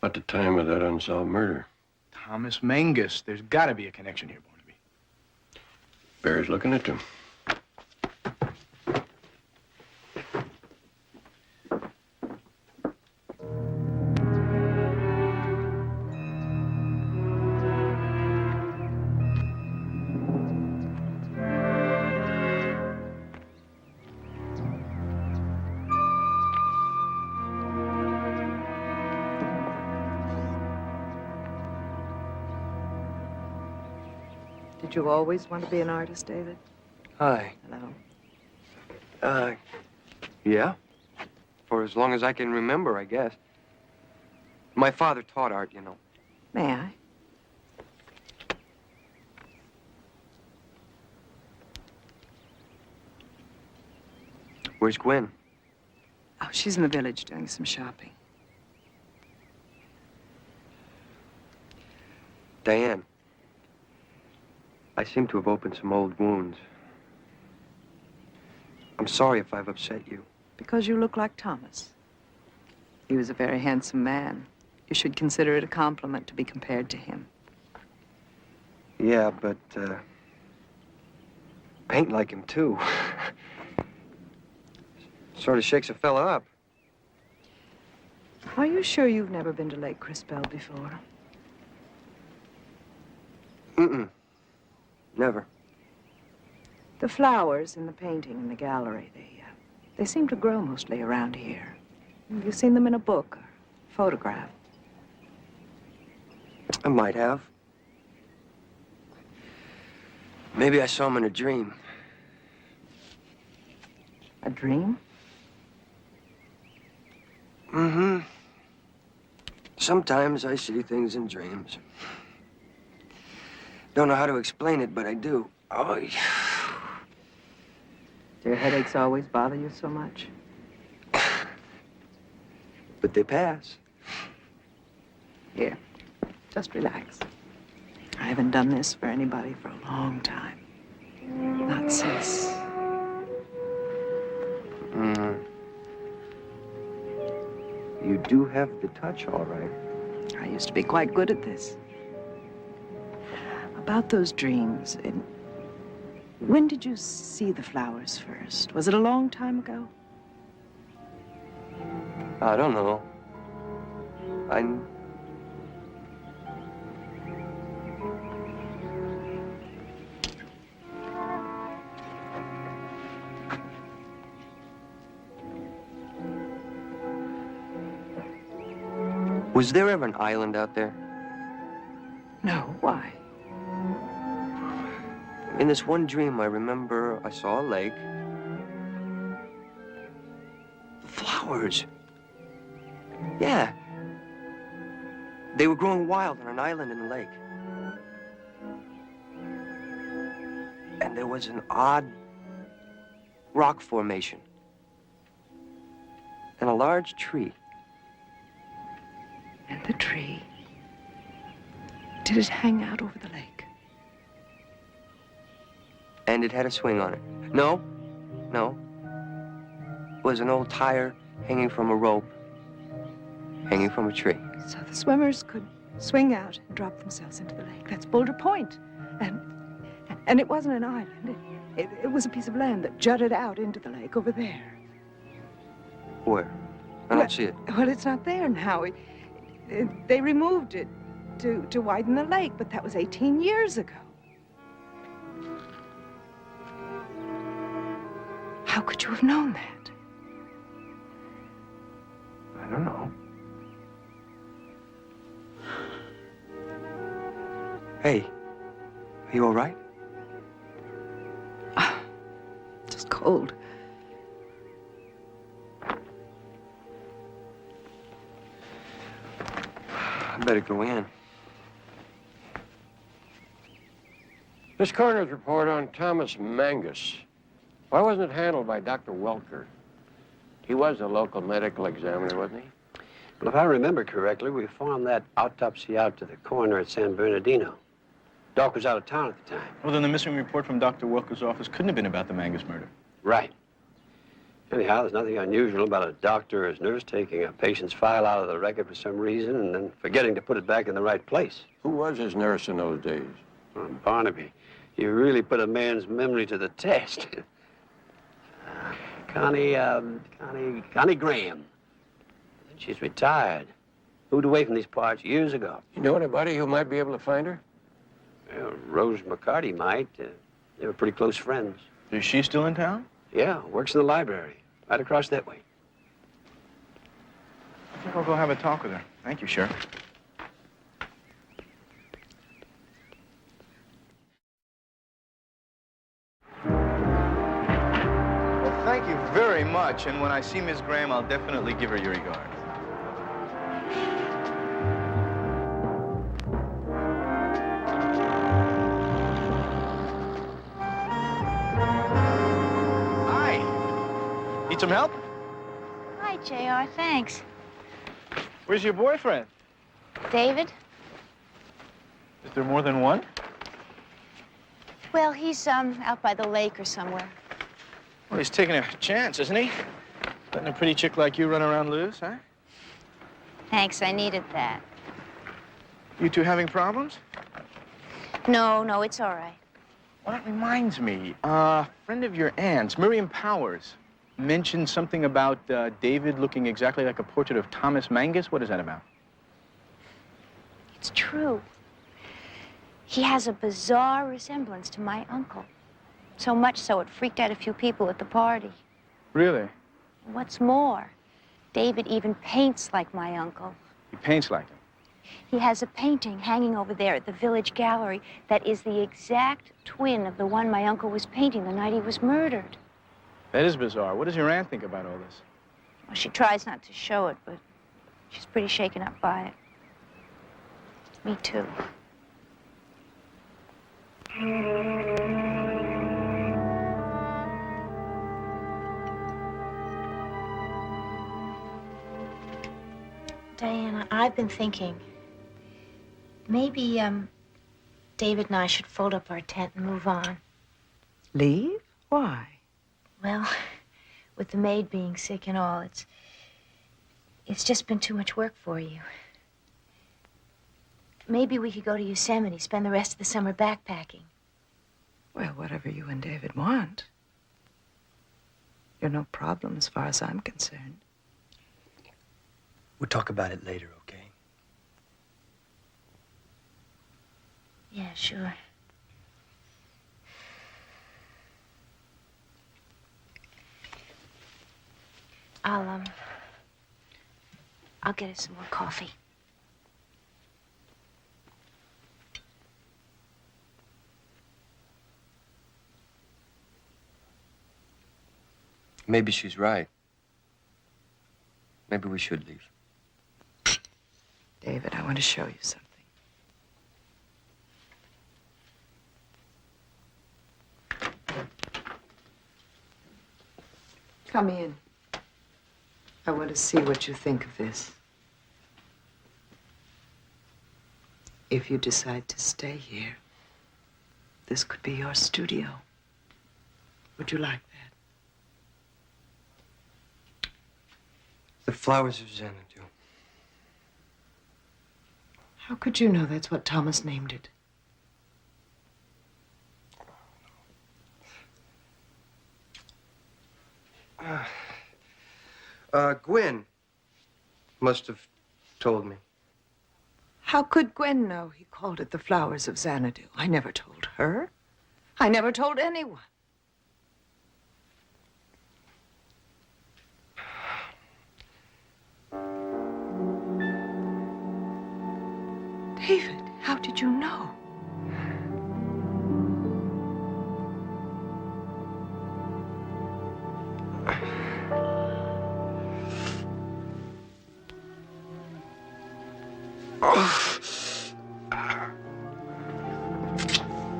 About the time of that unsolved murder. Thomas Mangus. There's got to be a connection here, Barnaby. Bears looking at them. Did you always want to be an artist, David? Hi. Hello. Yeah. For as long as I can remember, I guess. My father taught art, you know. May I? Where's Gwen? Oh, she's in the village doing some shopping. Diane. I seem to have opened some old wounds. I'm sorry if I've upset you. Because you look like Thomas. He was a very handsome man. You should consider it a compliment to be compared to him. Yeah, but, paint like him, too. Sort of shakes a fella up. Are you sure you've never been to Lake Crispell before? Mm-mm. Never. The flowers in the painting in the gallery, they seem to grow mostly around here. Have you seen them in a book or photograph? I might have. Maybe I saw them in a dream. A dream? Mm-hmm. Sometimes I see things in dreams. Don't know how to explain it, but I do. Oh, yeah. Do your headaches always bother you so much? But they pass. Here, just relax. I haven't done this for anybody for a long time. Not since... You do have the touch, all right. I used to be quite good at this. About those dreams, when did you see the flowers first? Was it a long time ago? I don't know. Was there ever an island out there? No, why? In this one dream, I remember I saw a lake. Flowers. Yeah. They were growing wild on an island in the lake. And there was an odd rock formation. And a large tree. And the tree, did it hang out over the lake? And it had a swing on it. No. It was an old tire hanging from a rope, hanging from a tree. So the swimmers could swing out and drop themselves into the lake. That's Boulder Point. And it wasn't an island. It was a piece of land that jutted out into the lake over there. Where? I don't see it. Well, it's not there now. They removed it to widen the lake, but that was 18 years ago. How could you have known that? I don't know. Hey, are you all right? Just cold. I better go in. This coroner's report on Thomas Mangus. Why wasn't it handled by Dr. Welker? He was a local medical examiner, wasn't he? Well, if I remember correctly, we farmed that autopsy out to the coroner at San Bernardino. Doc was out of town at the time. Well, then the missing report from Dr. Welker's office couldn't have been about the Mangus murder. Right. Anyhow, there's nothing unusual about a doctor or his nurse taking a patient's file out of the record for some reason and then forgetting to put it back in the right place. Who was his nurse in those days? Barnaby, you really put a man's memory to the test. Connie Graham. She's retired. Moved away from these parts years ago. You know anybody who might be able to find her? Well, Rose McCarty might. They were pretty close friends. Is she still in town? Yeah, works in the library. Right across that way. I think I'll go have a talk with her. Thank you, Sheriff. Well, thank you very much. And when I see Miss Graham, I'll definitely give her your regards. Need some help? Hi, JR. Thanks. Where's your boyfriend? David? Is there more than one? Well, he's out by the lake or somewhere. Well, he's taking a chance, isn't he? Letting a pretty chick like you run around loose, huh? Thanks, I needed that. You two having problems? No, it's all right. Well, that reminds me. A friend of your aunt's, Miriam Powers, mentioned something about David looking exactly like a portrait of Thomas Mangus. What is that about? It's true. He has a bizarre resemblance to my uncle. So much so it freaked out a few people at the party. Really? What's more, David even paints like my uncle. He paints like him? He has a painting hanging over there at the village gallery that is the exact twin of the one my uncle was painting the night he was murdered. That is bizarre. What does your aunt think about all this? Well, she tries not to show it, but she's pretty shaken up by it. Me too. Diana, I've been thinking, maybe, David and I should fold up our tent and move on. Leave? Why? Well, with the maid being sick and all, it's just been too much work for you. Maybe we could go to Yosemite, spend the rest of the summer backpacking. Well, whatever you and David want. You're no problem as far as I'm concerned. We'll talk about it later, okay? Yeah, sure. I'll get us some more coffee. Maybe she's right. Maybe we should leave. David, I want to show you something. Come in. I want to see what you think of this. If you decide to stay here, this could be your studio. Would you like that? The flowers of Xanadu. How could you know that's what Thomas named it? Gwen must have told me. How could Gwen know he called it the flowers of Xanadu? I never told her. I never told anyone. David, how did you know?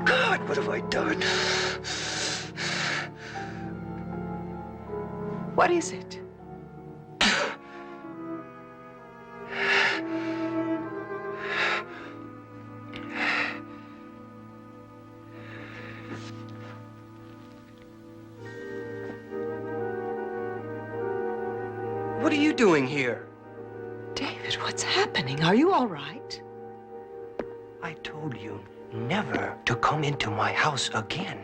God, what have I done? What is it? are you doing here? David, what's happening? Are you all right? I told you never to come into my house again.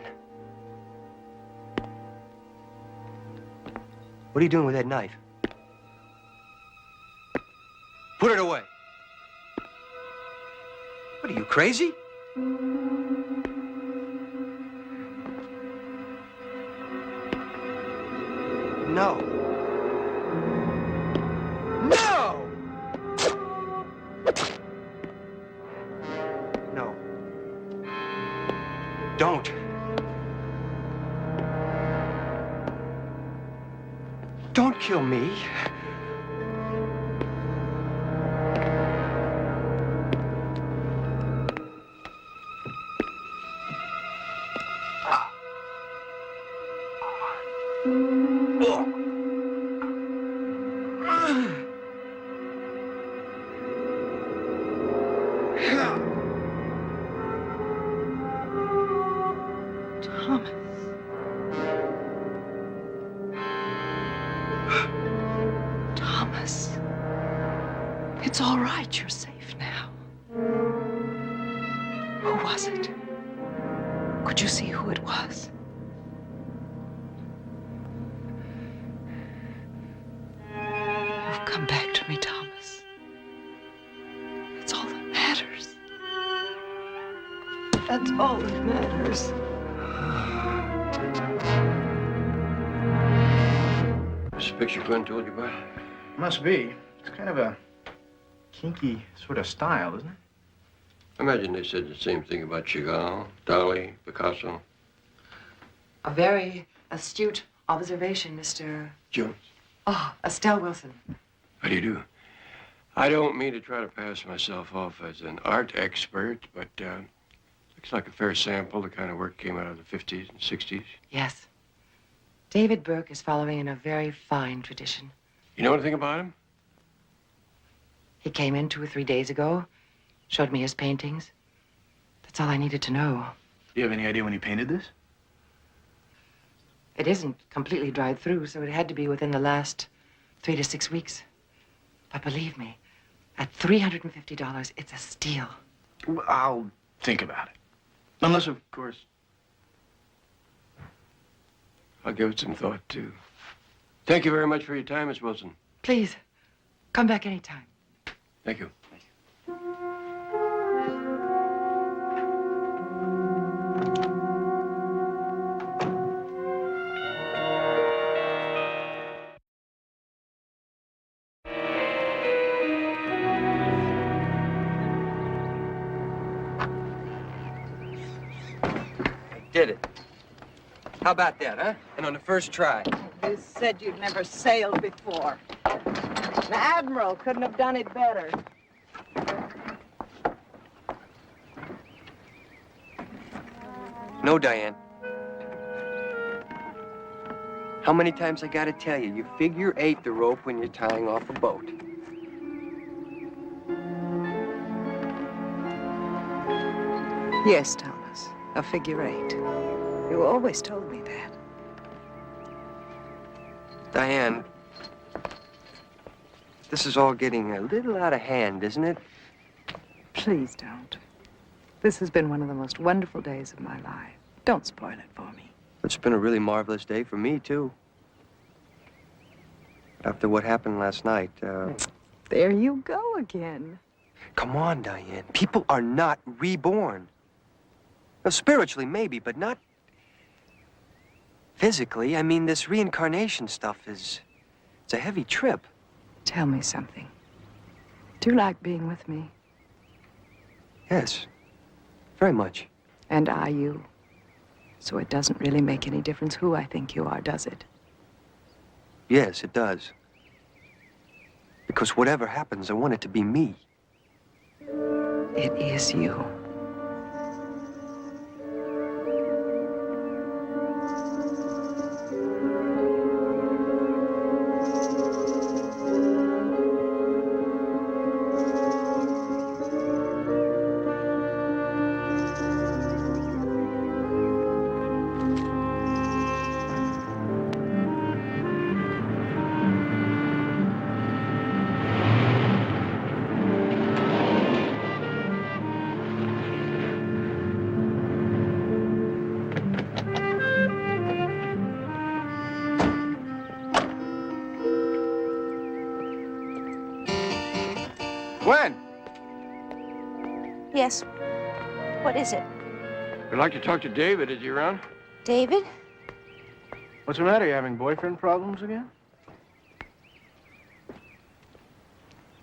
What are you doing with that knife? Put it away. What are you, crazy? No. No! No. Don't. Don't kill me. Thomas. It's all right. You're safe now. Who was it? Could you see who it was? You've come back to me, Thomas. That's all that matters. That's all that matters. This picture Glenn told you about? Must be. It's kind of a kinky sort of style, isn't it? I imagine they said the same thing about Chagall, Dali, Picasso. A very astute observation, Mr. Jones. Oh, Estelle Wilson. How do you do? I don't mean to try to pass myself off as an art expert, but looks like a fair sample. The kind of work came out of the 50s and 60s. Yes. David Burke is following in a very fine tradition. You know anything about him? He came in 2 or 3 days ago, showed me his paintings. That's all I needed to know. Do you have any idea when he painted this? It isn't completely dried through, so it had to be within the last 3 to 6 weeks. But believe me, at $350, it's a steal. Well, I'll think about it. Unless, of course... I'll give it some thought, too. Thank you very much for your time, Miss Wilson. Please, come back anytime. Thank you. Did it. How about that, huh? And on the first try. You said you'd never sailed before. An admiral couldn't have done it better. No, Diane. How many times I gotta tell you, you figure 8 the rope when you're tying off a boat. Yes, Thomas, a figure 8. You always told me that. Diane, this is all getting a little out of hand, isn't it? Please don't. This has been one of the most wonderful days of my life. Don't spoil it for me. It's been a really marvelous day for me, too. After what happened last night, There you go again. Come on, Diane. People are not reborn. Well, spiritually, maybe, but not physically. I mean, this reincarnation stuff it's a heavy trip. Tell me something. Do you like being with me? Yes, very much. And are you? So it doesn't really make any difference who I think you are, does it? Yes, it does. Because whatever happens, I want it to be me. It is you. Gwen! Yes. What is it? I'd like to talk to David. Is he around? David? What's the matter? You having boyfriend problems again?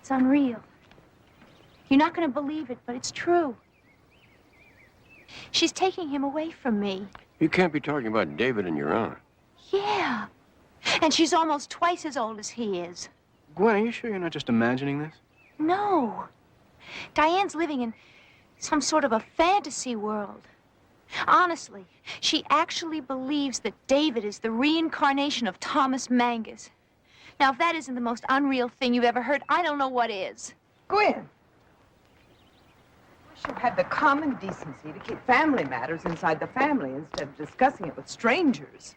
It's unreal. You're not going to believe it, but it's true. She's taking him away from me. You can't be talking about David and your aunt. Yeah. And she's almost twice as old as he is. Gwen, are you sure you're not just imagining this? No. Diane's living in some sort of a fantasy world. Honestly, she actually believes that David is the reincarnation of Thomas Mangus. Now, if that isn't the most unreal thing you've ever heard, I don't know what is. Gwen! We should have the common decency to keep family matters inside the family instead of discussing it with strangers.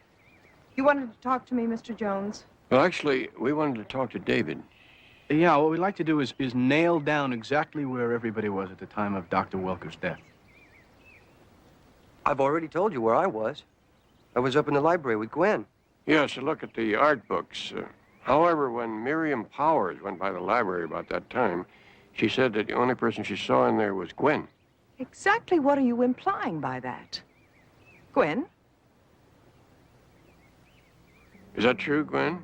You wanted to talk to me, Mr. Jones? Well, actually, we wanted to talk to David. Yeah, what we'd like to do is nail down exactly where everybody was at the time of Dr. Welker's death. I've already told you where I was. I was up in the library with Gwen. Yes, a look at the art books. However, when Miriam Powers went by the library about that time, she said that the only person she saw in there was Gwen. Exactly what are you implying by that? Gwen? Is that true, Gwen?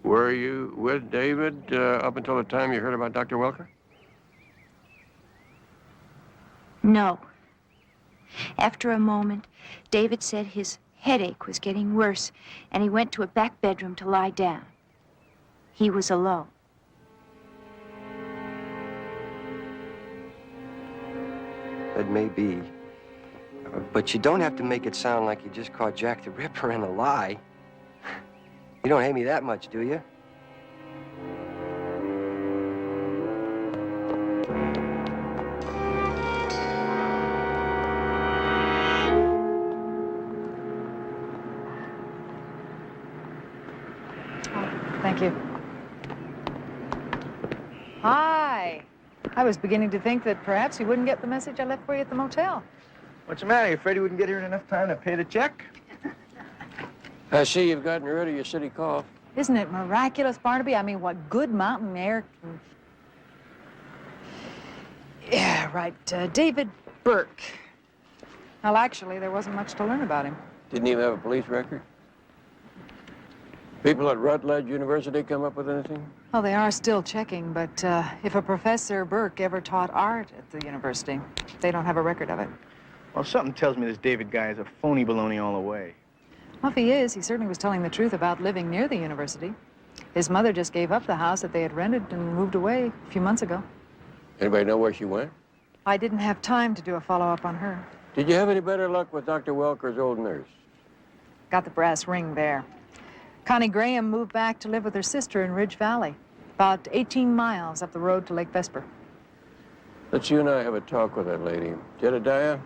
Were you with David up until the time you heard about Dr. Welker? No. After a moment, David said his headache was getting worse, and he went to a back bedroom to lie down. He was alone. That may be. But you don't have to make it sound like you just caught Jack the Ripper in a lie. You don't hate me that much, do you? Thank you. Hi. I was beginning to think that perhaps you wouldn't get the message I left for you at the motel. What's the matter? You afraid you wouldn't get here in enough time to pay the check? I see you've gotten rid of your city cough. Isn't it miraculous, Barnaby? I mean, what good mountain air can... Yeah, right. David Burke. Well, actually, there wasn't much to learn about him. Didn't even have a police record? People at Rutledge University come up with anything? Well, they are still checking, but if a Professor Burke ever taught art at the university, they don't have a record of it. Well, something tells me this David guy is a phony baloney all the way. Well, if he is, he certainly was telling the truth about living near the university. His mother just gave up the house that they had rented and moved away a few months ago. Anybody know where she went? I didn't have time to do a follow-up on her. Did you have any better luck with Dr. Welker's old nurse? Got the brass ring there. Connie Graham moved back to live with her sister in Ridge Valley, about 18 miles up the road to Lake Vesper. Let's you and I have a talk with that lady. Jedediah,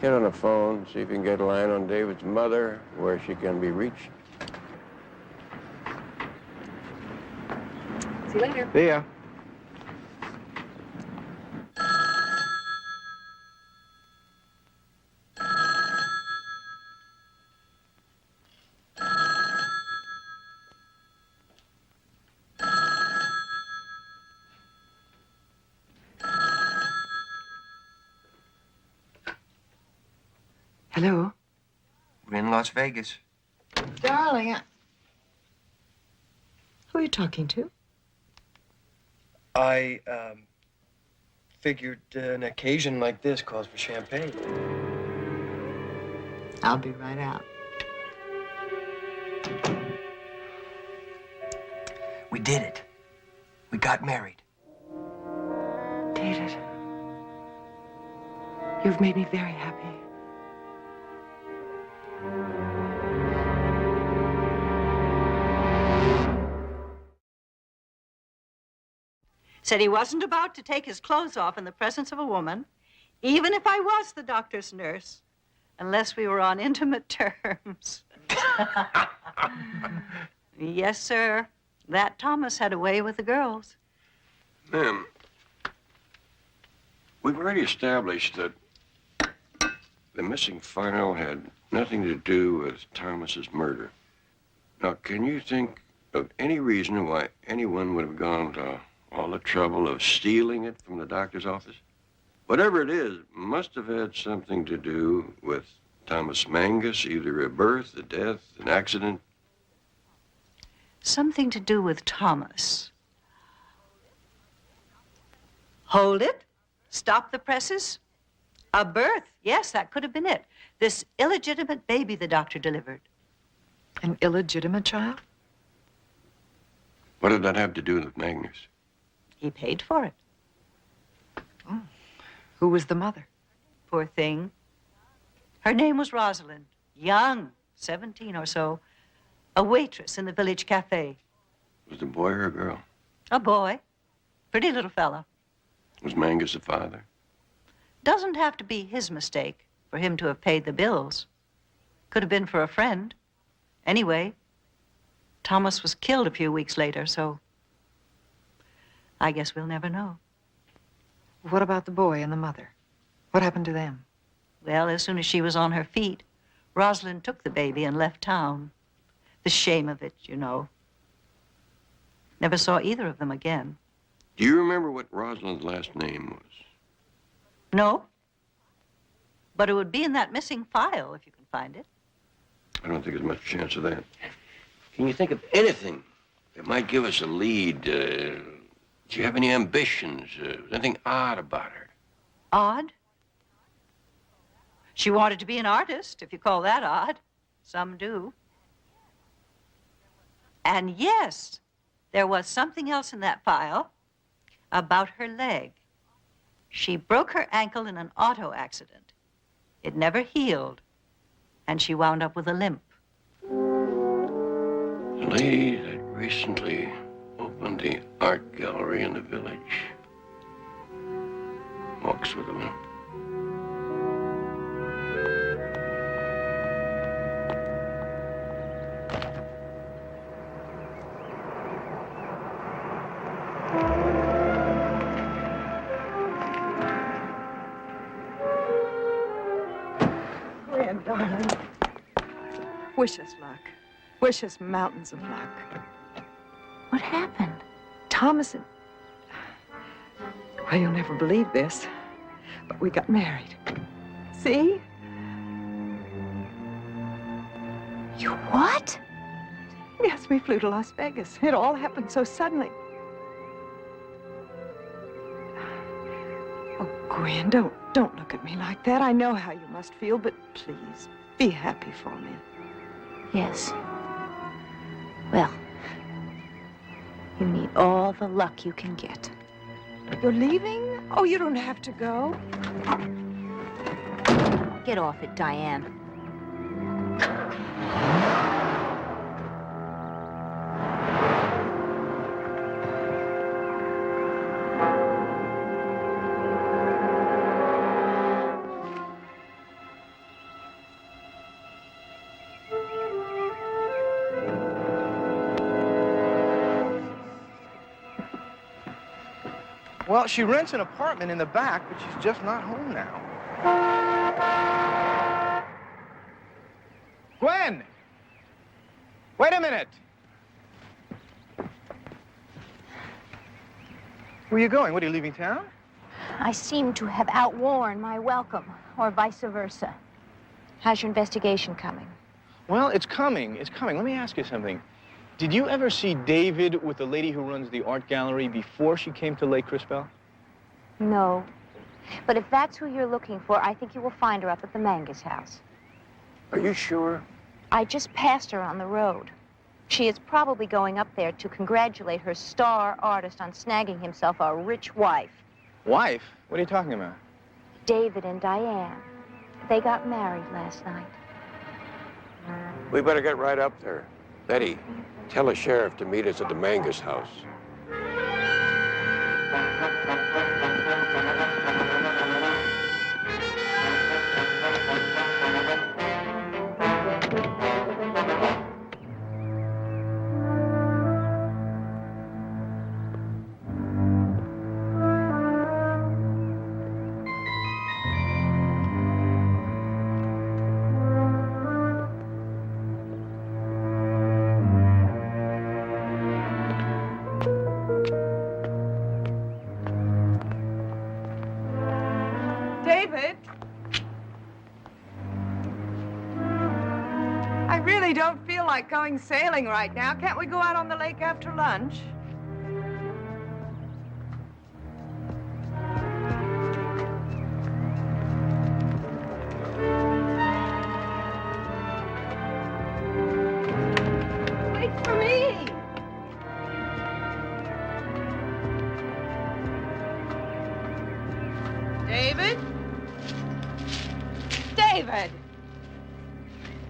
get on the phone, see if you can get a line on David's mother, where she can be reached. See you later. See ya. Hello? We're in Las Vegas. Darling, who are you talking to? I figured an occasion like this calls for champagne. I'll be right out. We did it. We got married. David, you've made me very happy. Said he wasn't about to take his clothes off in the presence of a woman, even if I was the doctor's nurse, unless we were on intimate terms. Yes, sir. That Thomas had a way with the girls. Ma'am, we've already established that the missing file had nothing to do with Thomas's murder. Now, can you think of any reason why anyone would have gone to All the trouble of stealing it from the doctor's office? Whatever it is, must have had something to do with Thomas Mangus, either a birth, a death, an accident. Something to do with Thomas. Hold it. Stop the presses. A birth. Yes, that could have been it. This illegitimate baby the doctor delivered. An illegitimate child? What did that have to do with Magnus? He paid for it. Oh. Who was the mother? Poor thing. Her name was Rosalind. Young, 17 or so. A waitress in the village cafe. Was the boy or a girl? A boy. Pretty little fella. Was Mangus the father? Doesn't have to be his mistake for him to have paid the bills. Could have been for a friend. Anyway, Thomas was killed a few weeks later, so I guess we'll never know. What about the boy and the mother? What happened to them? Well, as soon as she was on her feet, Rosalind took the baby and left town. The shame of it, you know. Never saw either of them again. Do you remember what Rosalind's last name was? No. But it would be in that missing file if you can find it. I don't think there's much chance of that. Can you think of anything that might give us a lead? Do you have any ambitions? Anything odd about her? Odd? She wanted to be an artist, if you call that odd. Some do. And yes, there was something else in that file about her leg. She broke her ankle in an auto accident. It never healed, and she wound up with a limp. The lady that recently opened the art gallery in the village walks with a limp. Grand darling. Wish us luck. Wish us mountains of luck. What happened? Thomas and... Well, you'll never believe this, but we got married. See? You what? Yes, we flew to Las Vegas. It all happened so suddenly. Oh, Gwen, don't look at me like that. I know how you must feel, but please, be happy for me. Yes. Well, you need all the luck you can get. You're leaving? Oh, you don't have to go. Get off it, Diane. Well, she rents an apartment in the back, but she's just not home now. Gwen! Wait a minute! Where are you going? What, are you leaving town? I seem to have outworn my welcome, or vice versa. How's your investigation coming? Well, it's coming. It's coming. Let me ask you something. Did you ever see David with the lady who runs the art gallery before she came to Lake Crispell? No. But if that's who you're looking for, I think you will find her up at the Mangus house. Are you sure? I just passed her on the road. She is probably going up there to congratulate her star artist on snagging himself a rich wife. Wife? What are you talking about? David and Diane. They got married last night. We better get right up there. Betty, tell the sheriff to meet us at the Mangus house. David! I really don't feel like going sailing right now. Can't we go out on the lake after lunch? Wait for me! David? David!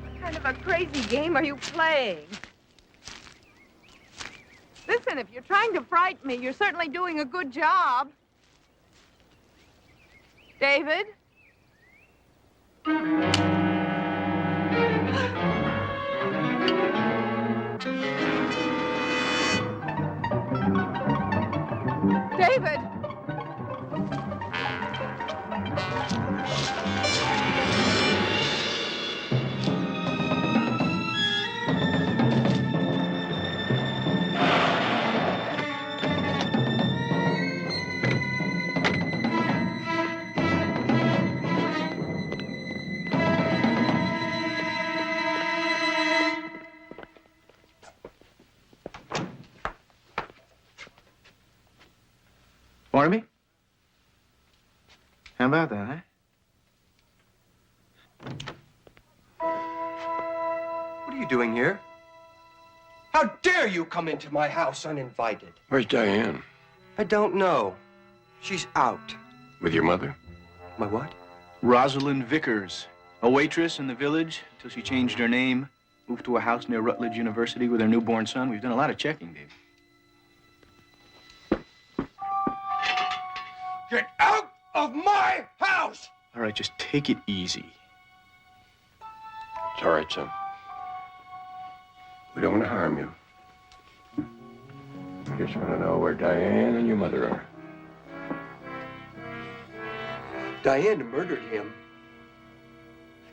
What kind of a crazy game are you playing? Listen, if you're trying to frighten me, you're certainly doing a good job. David? David! Barnaby? How about that, huh? What are you doing here? How dare you come into my house uninvited? Where's Diane? I don't know. She's out. With your mother? My what? Rosalind Vickers, a waitress in the village until she changed her name, moved to a house near Rutledge University with her newborn son. We've done a lot of checking, Dave. Get out of my house! All right, just take it easy. It's all right, son. We don't want to harm you. We just want to know where Diane and your mother are. Diane murdered him.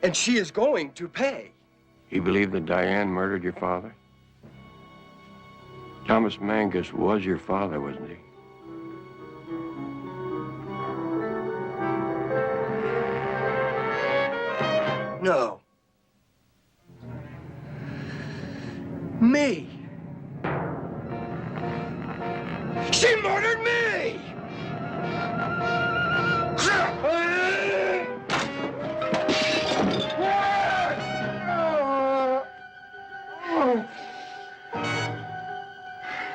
And she is going to pay. You believe that Diane murdered your father? Thomas Mangus was your father, wasn't he? No. Me. She murdered me!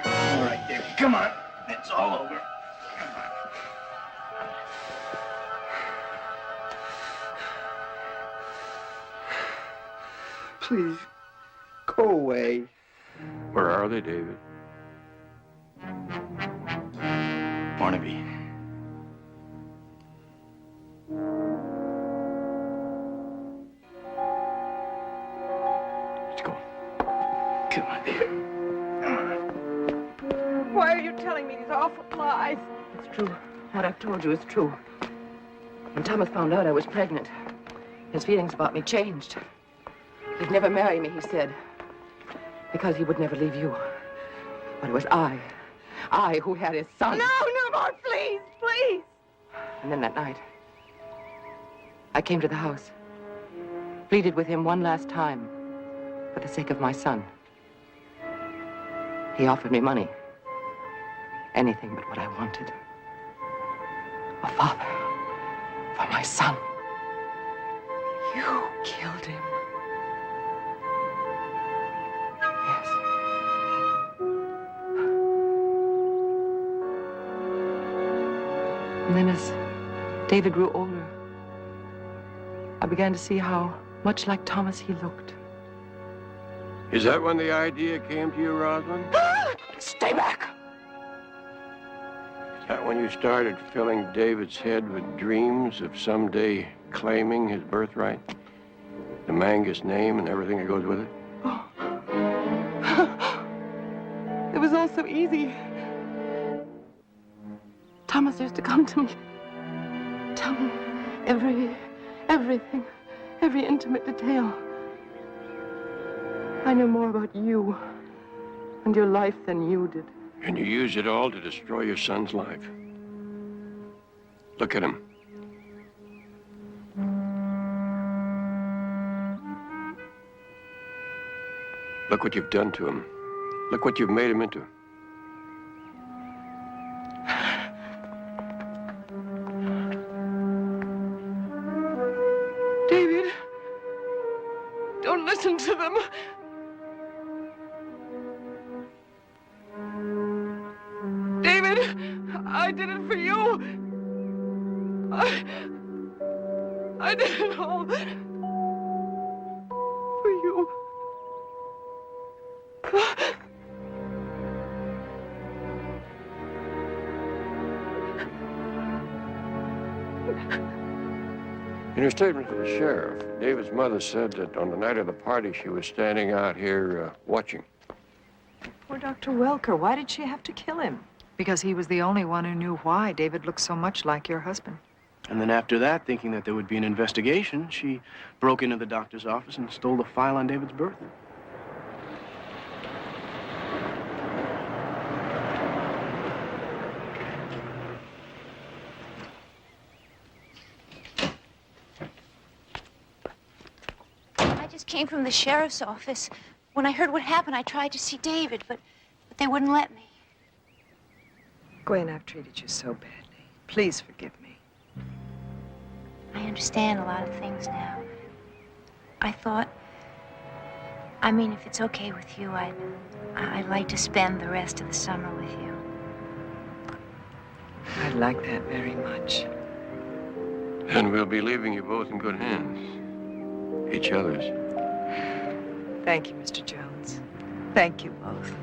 All right, Dave, come on. It's all over. Please, go away. Where are they, David? Barnaby. Let's go. Come on, David. Why are you telling me these awful lies? It's true. What I've told you is true. When Thomas found out I was pregnant, his feelings about me changed. He'd never marry me, he said, because he would never leave you. But it was I who had his son. No, no more, please, please. And then that night, I came to the house, pleaded with him one last time for the sake of my son. He offered me money, anything but what I wanted. A father for my son. You killed him. Yes. And then as David grew older, I began to see how much like Thomas he looked. Is that when the idea came to you, Rosalind? Stay back! Is that when you started filling David's head with dreams of someday claiming his birthright? The Mangus name and everything that goes with it? It was all so easy. Thomas used to come to me, tell me everything, every intimate detail. I know more about you and your life than you did. And you use it all to destroy your son's life. Look at him. Look what you've done to him. Look what you've made him into. David, don't listen to them. David, I did it for you. I did it all for you. In her statement to the sheriff, David's mother said that on the night of the party, she was standing out here watching. Poor Dr. Welker, why did she have to kill him? Because he was the only one who knew why David looked so much like your husband. And then after that, thinking that there would be an investigation, she broke into the doctor's office and stole the file on David's birth. I just came from the sheriff's office. When I heard what happened, I tried to see David, but they wouldn't let me. Gwen, I've treated you so badly. Please forgive me. I understand a lot of things now. I mean, if it's okay with you, I'd like to spend the rest of the summer with you. I'd like that very much. And we'll be leaving you both in good hands. Each other's. Thank you, Mr. Jones. Thank you both.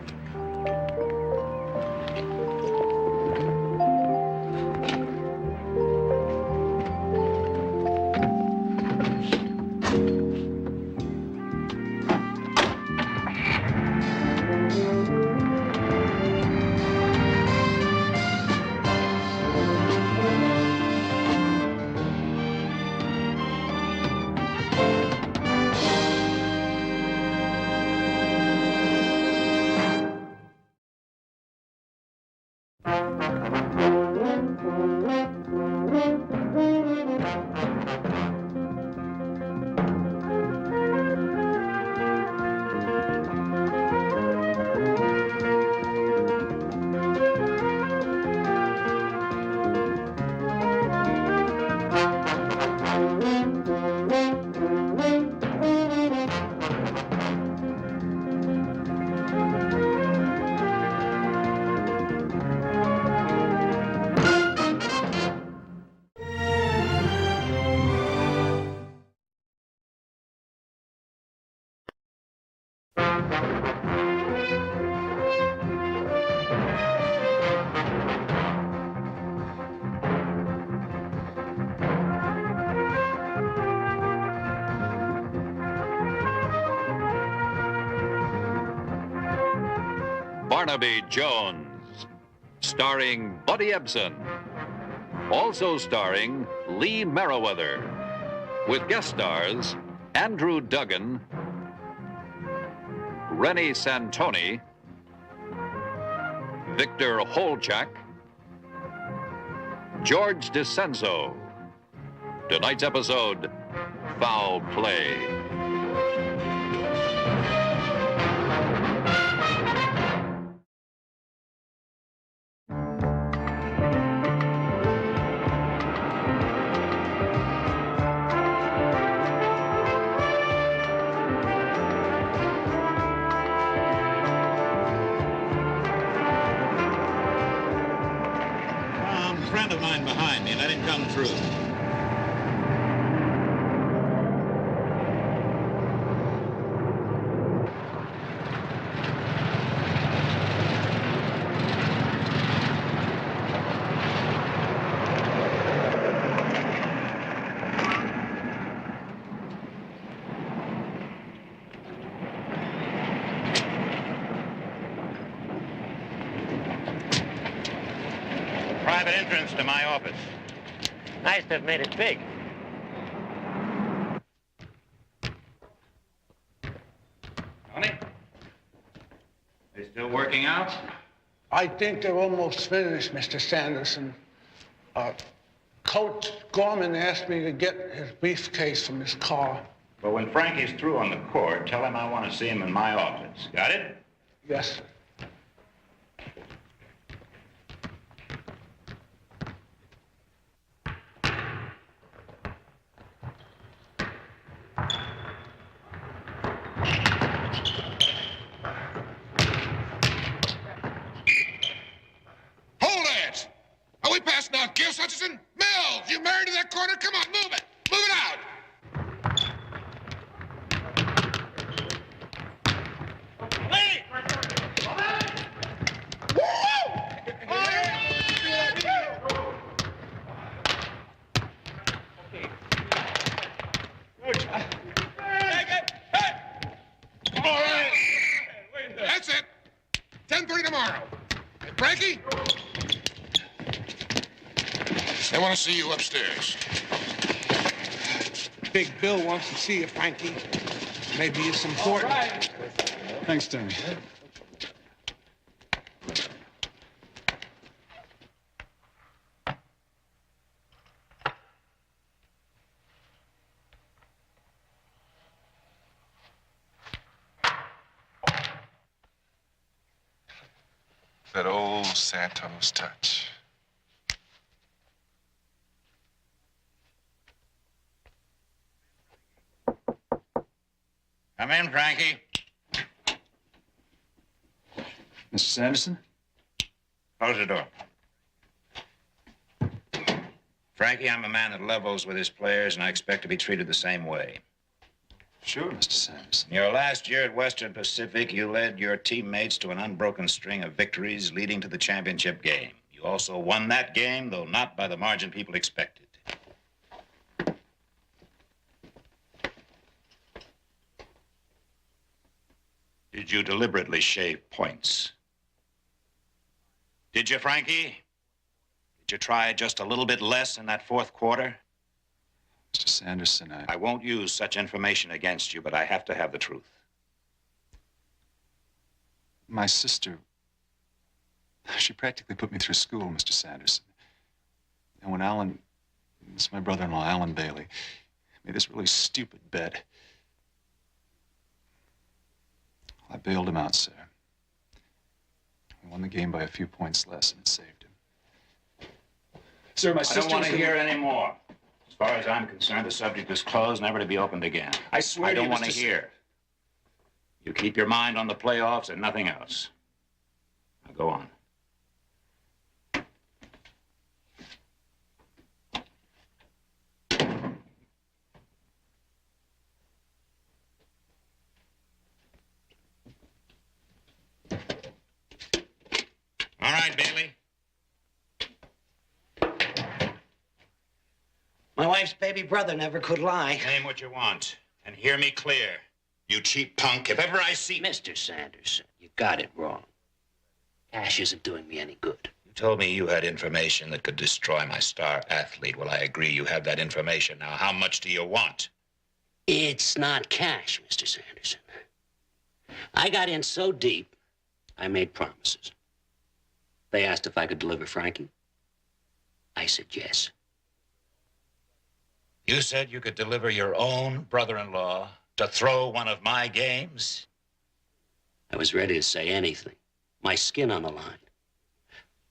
Barnaby Jones, starring Buddy Ebsen. Also starring Lee Merriweather, with guest stars Andrew Duggan, Rennie Santoni, Victor Holchak, George DiCenzo. Tonight's episode, Foul Play. A friend of mine behind me. Let him come through. Private entrance to my office. Nice to have made it big. Tony? They still working out? I think they're almost finished, Mr. Sanderson. Coach Gorman asked me to get his briefcase from his car. Well, when Frankie's through on the court, tell him I want to see him in my office. Got it? Yes, sir. Hold it! Are we past now, Gifts, Hutchison? Mills, you married to that corner? Come on, move it! Move it out! All right. That's it. 10:30 tomorrow. Hey, Frankie? They want to see you upstairs. Big Bill wants to see you, Frankie. Maybe it's important. Thanks, Tony. That old Santos touch. Come in, Frankie. Mr. Sanderson? Close the door. Frankie, I'm a man that levels with his players, and I expect to be treated the same way. Sure, Mr. Sanderson. In your last year at Western Pacific, you led your teammates to an unbroken string of victories leading to the championship game. You also won that game, though not by the margin people expected. Did you deliberately shave points? Did you, Frankie? Did you try just a little bit less in that fourth quarter? Mr. Sanderson, I won't use such information against you, but I have to have the truth. My sister, she practically put me through school, Mr. Sanderson. And when Alan, it's my brother-in-law, Alan Bailey, made this really stupid bet, I bailed him out, sir. We won the game by a few points less, and it saved him. Sir, my sister... I don't want to hear any more. As far as I'm concerned, the subject is closed, never to be opened again. I swear I to you, don't want to Mr. hear. You keep your mind on the playoffs and nothing else. Now go on. All right, Bailey. My wife's baby brother never could lie. Name what you want, and hear me clear. You cheap punk, if ever I see... Mr. Sanderson, you got it wrong. Cash isn't doing me any good. You told me you had information that could destroy my star athlete. Well, I agree you have that information. Now, how much do you want? It's not cash, Mr. Sanderson. I got in so deep, I made promises. They asked if I could deliver Frankie. I said yes. You said you could deliver your own brother-in-law to throw one of my games? I was ready to say anything. My skin on the line.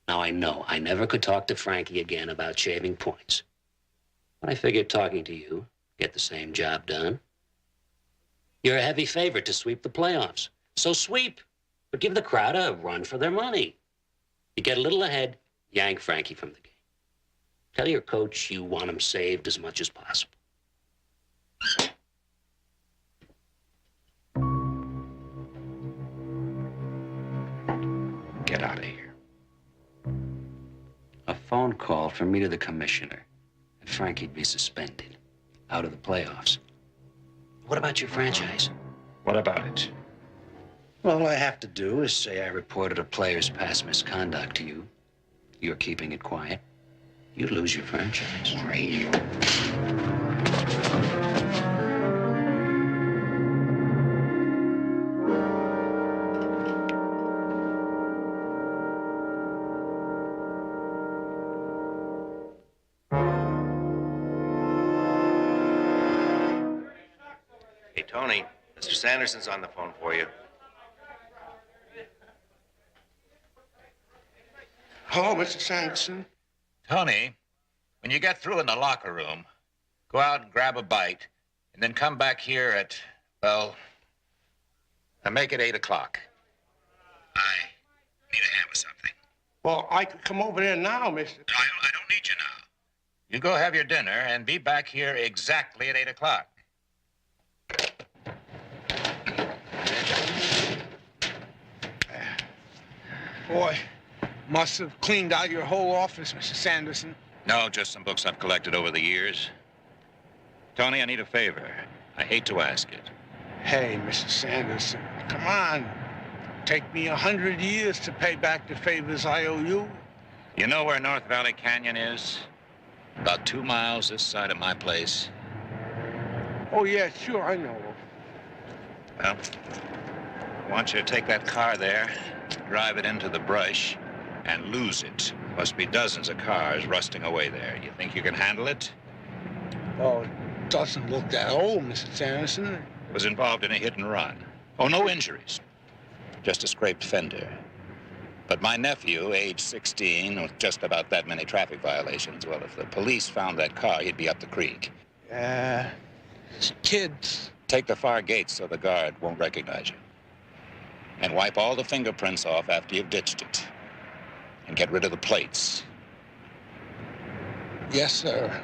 Now I know I never could talk to Frankie again about shaving points. But I figured talking to you, get the same job done. You're a heavy favorite to sweep the playoffs. So sweep, but give the crowd a run for their money. You get a little ahead, yank Frankie from the game. Tell your coach you want him saved as much as possible. Get out of here. A phone call from me to the commissioner, and Frankie'd be suspended, out of the playoffs. What about your franchise? What about it? Well, all I have to do is say I reported a player's past misconduct to you. You're keeping it quiet. You'd lose your franchise. Great. Tony, Mr. Sanderson's on the phone for you. Hello, Mr. Sanderson. Tony, when you get through in the locker room, go out and grab a bite, and then come back here at, well, make it 8 o'clock. I need a hand with something. Well, I could come over there now, Mr. I don't need you now. You go have your dinner and be back here exactly at 8 o'clock. Boy, must have cleaned out your whole office, Mr. Sanderson. No, just some books I've collected over the years. Tony, I need a favor. I hate to ask it. Hey, Mr. Sanderson, come on. Take me 100 years to pay back the favors I owe you. You know where North Valley Canyon is? About 2 miles this side of my place. Oh, yeah, sure, I know. Well, I want you to take that car there, drive it into the brush, and lose it. Must be dozens of cars rusting away there. You think you can handle it? Oh, it doesn't look that old, Mr. Sanderson. Was involved in a hit and run. Oh, no injuries. Just a scraped fender. But my nephew, age 16, with just about that many traffic violations, well, if the police found that car, he'd be up the creek. Kids. Take the far gate so the guard won't recognize you. And wipe all the fingerprints off after you've ditched it. And get rid of the plates. Yes, sir.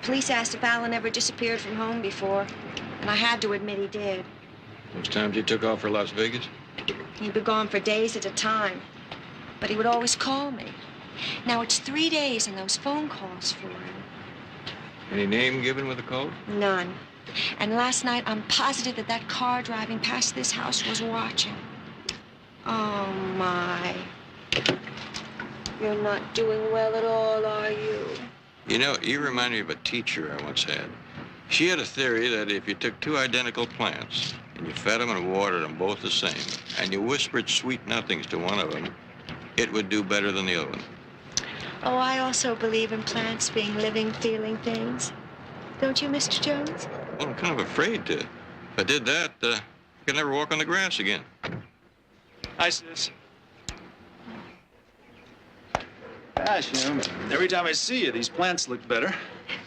Police asked if Alan ever disappeared from home before, and I had to admit he did. Those times he took off for Las Vegas? He'd be gone for days at a time, but he would always call me. Now, it's 3 days in those phone calls for him. Any name given with the code? None. And last night, I'm positive that car driving past this house was watching. Oh, my. You're not doing well at all, are you? You know, you remind me of a teacher I once had. She had a theory that if you took 2 identical plants and you fed them and watered them both the same, and you whispered sweet nothings to one of them, it would do better than the other one. Oh, I also believe in plants being living, feeling things. Don't you, Mr. Jones? Well, I'm kind of afraid to. If I did that, I could never walk on the grass again. Hi, sis. Gosh, you know, every time I see you, these plants look better.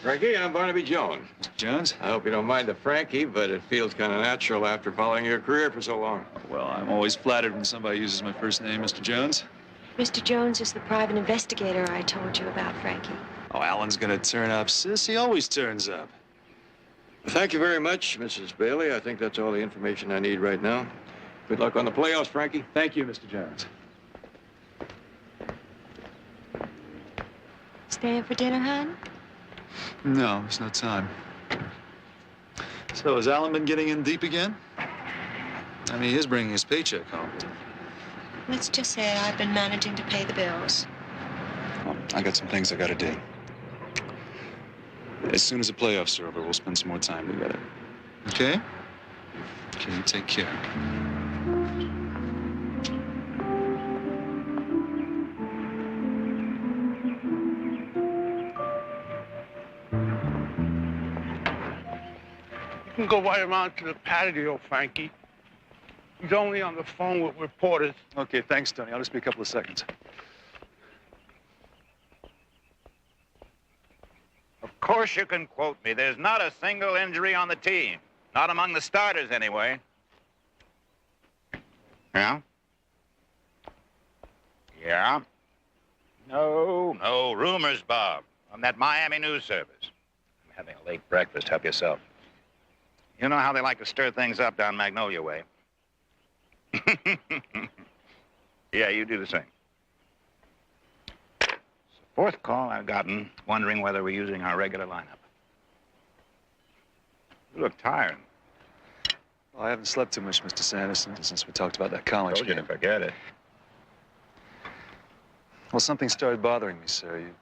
Frankie, I'm Barnaby Jones. Jones? I hope you don't mind the Frankie, but it feels kind of natural after following your career for so long. Well, I'm always flattered when somebody uses my first name, Mr. Jones. Mr. Jones is the private investigator I told you about, Frankie. Oh, Alan's gonna turn up, sis. He always turns up. Thank you very much, Mrs. Bailey. I think that's all the information I need right now. Good luck on the playoffs, Frankie. Thank you, Mr. Jones. Staying for dinner, hon? No, there's no time. So, has Alan been getting in deep again? I mean, he is bringing his paycheck home. Let's just say I've been managing to pay the bills. Well, I got some things I gotta do. As soon as the playoffs are over, we'll spend some more time together. Okay? Okay, you take care. can go right around to the patio, Frankie. He's only on the phone with reporters. Okay, thanks, Tony. I'll just be a couple of seconds. Of course you can quote me. There's not a single injury on the team. Not among the starters, anyway. Yeah? Yeah? No, rumors, Bob. On that Miami News Service. I'm having a late breakfast. Help yourself. You know how they like to stir things up down Magnolia Way. Yeah, you do the same. It's the fourth call I've gotten wondering whether we're using our regular lineup. You look tired. Well, I haven't slept too much, Mr. Sanderson, since we talked about that college Told you game. to forget it. Well, something started bothering me, sir. You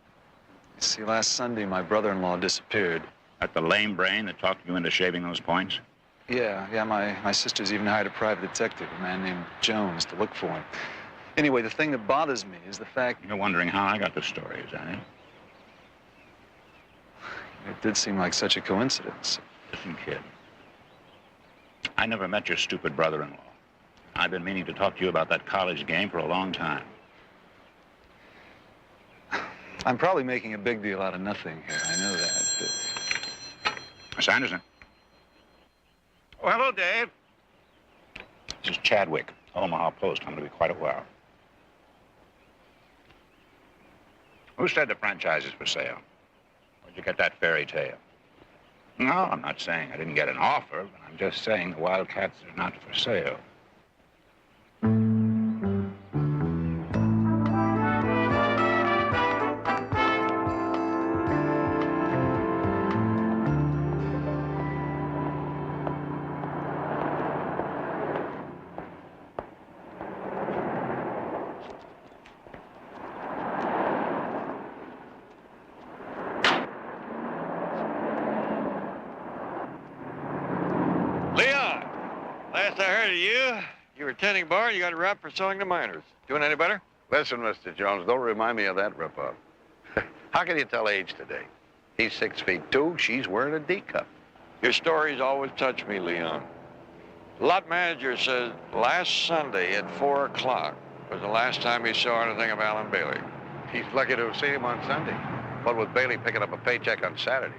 see, last Sunday, my brother-in-law disappeared. That the lame brain that talked you into shaving those points? Yeah, my sister's even hired a private detective, a man named Jones, to look for him. Anyway, the thing that bothers me is the fact... You're wondering how I got the story, is that it? It did seem like such a coincidence. Listen, kid. I never met your stupid brother-in-law. I've been meaning to talk to you about that college game for a long time. I'm probably making a big deal out of nothing here. I know that, but... Miss Anderson. Oh, hello, Dave. This is Chadwick, Omaha Post. I'm going to be quite a while. Who said the franchise is for sale? Where'd you get that fairy tale? No, I'm not saying I didn't get an offer, but I'm just saying the Wildcats are not for sale. Last I heard of you, you were tending bar and you got a rap for selling to minors. Doing any better? Listen, Mr. Jones, don't remind me of that ripoff. How can you tell age today? He's 6'2", she's wearing a D cup. Your stories always touch me, Leon. The lot manager says last Sunday at 4 o'clock was the last time he saw anything of Alan Bailey. He's lucky to have seen him on Sunday. But with Bailey picking up a paycheck on Saturday.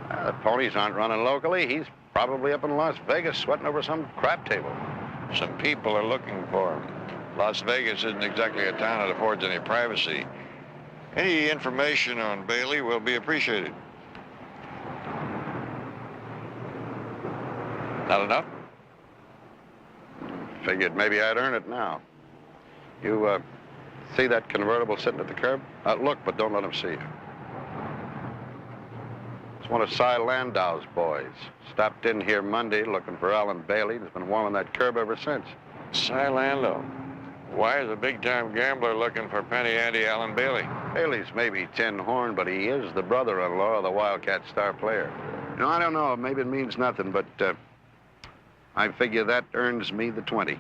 The ponies aren't running locally. He's probably up in Las Vegas sweating over some crap table. Some people are looking for him. Las Vegas isn't exactly a town that affords any privacy. Any information on Bailey will be appreciated. Not enough? Figured maybe I'd earn it now. You, see that convertible sitting at the curb? Look, but don't let him see you. It's one of Cy Landau's boys. Stopped in here Monday looking for Alan Bailey and has been warming that curb ever since. Cy Landau? Why is a big-time gambler looking for Penny Ante Alan Bailey? Bailey's maybe tin horn, but he is the brother-in-law of the Wildcat star player. You know, I don't know, maybe it means nothing, but I figure that earns me the 20.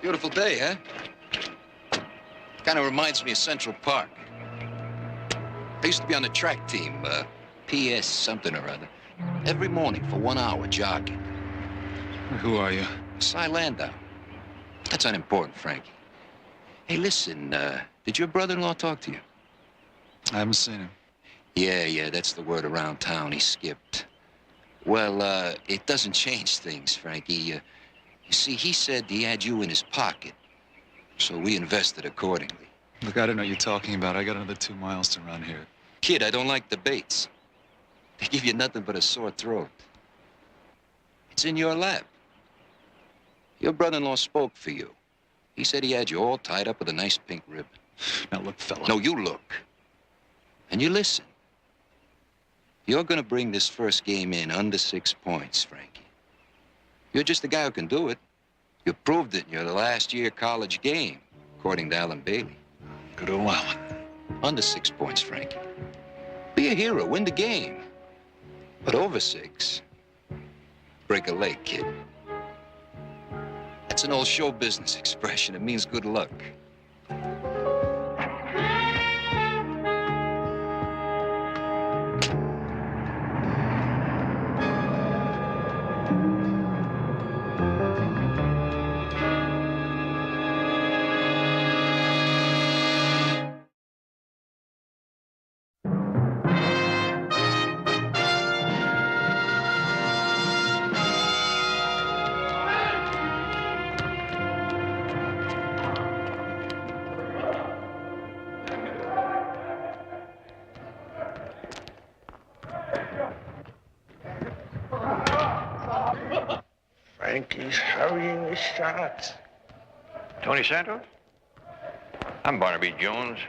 Beautiful day, huh? Kind of reminds me of Central Park. I used to be on the track team, PS something or other. Every morning for 1 hour jogging. Who are you? Cy Landau. That's unimportant, Frankie. Hey, listen, did your brother-in-law talk to you? I haven't seen him. Yeah, that's the word around town. He skipped. Well, it doesn't change things, Frankie. You see, he said he had you in his pocket, so we invested accordingly. Look, I don't know what you're talking about. I got another 2 miles to run here. Kid, I don't like debates. They give you nothing but a sore throat. It's in your lap. Your brother-in-law spoke for you. He said he had you all tied up with a nice pink ribbon. Now, look, fella. No, you look. And you listen. You're gonna bring this first game in under 6 points, Frankie. You're just the guy who can do it. You proved it in your last year college game, according to Alan Bailey. Good old Alan. Under 6 points, Frankie. Be a hero, win the game. But over 6, break a leg, kid. That's an old show business expression. It means good luck. Frankie's hurrying his shots. Tony Santos? I'm Barnaby Jones.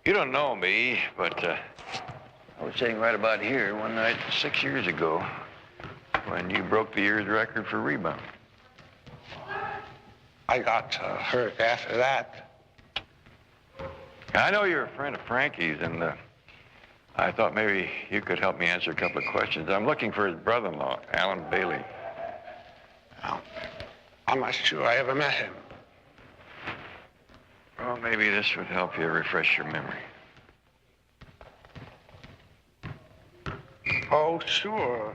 You don't know me, but I was sitting right about here one night 6 years ago when you broke the year's record for rebound. I got hurt after that. I know you're a friend of Frankie's, and I thought maybe you could help me answer a couple of questions. I'm looking for his brother-in-law, Alan Bailey. I'm not sure I ever met him. Well, maybe this would help you refresh your memory. Oh, sure.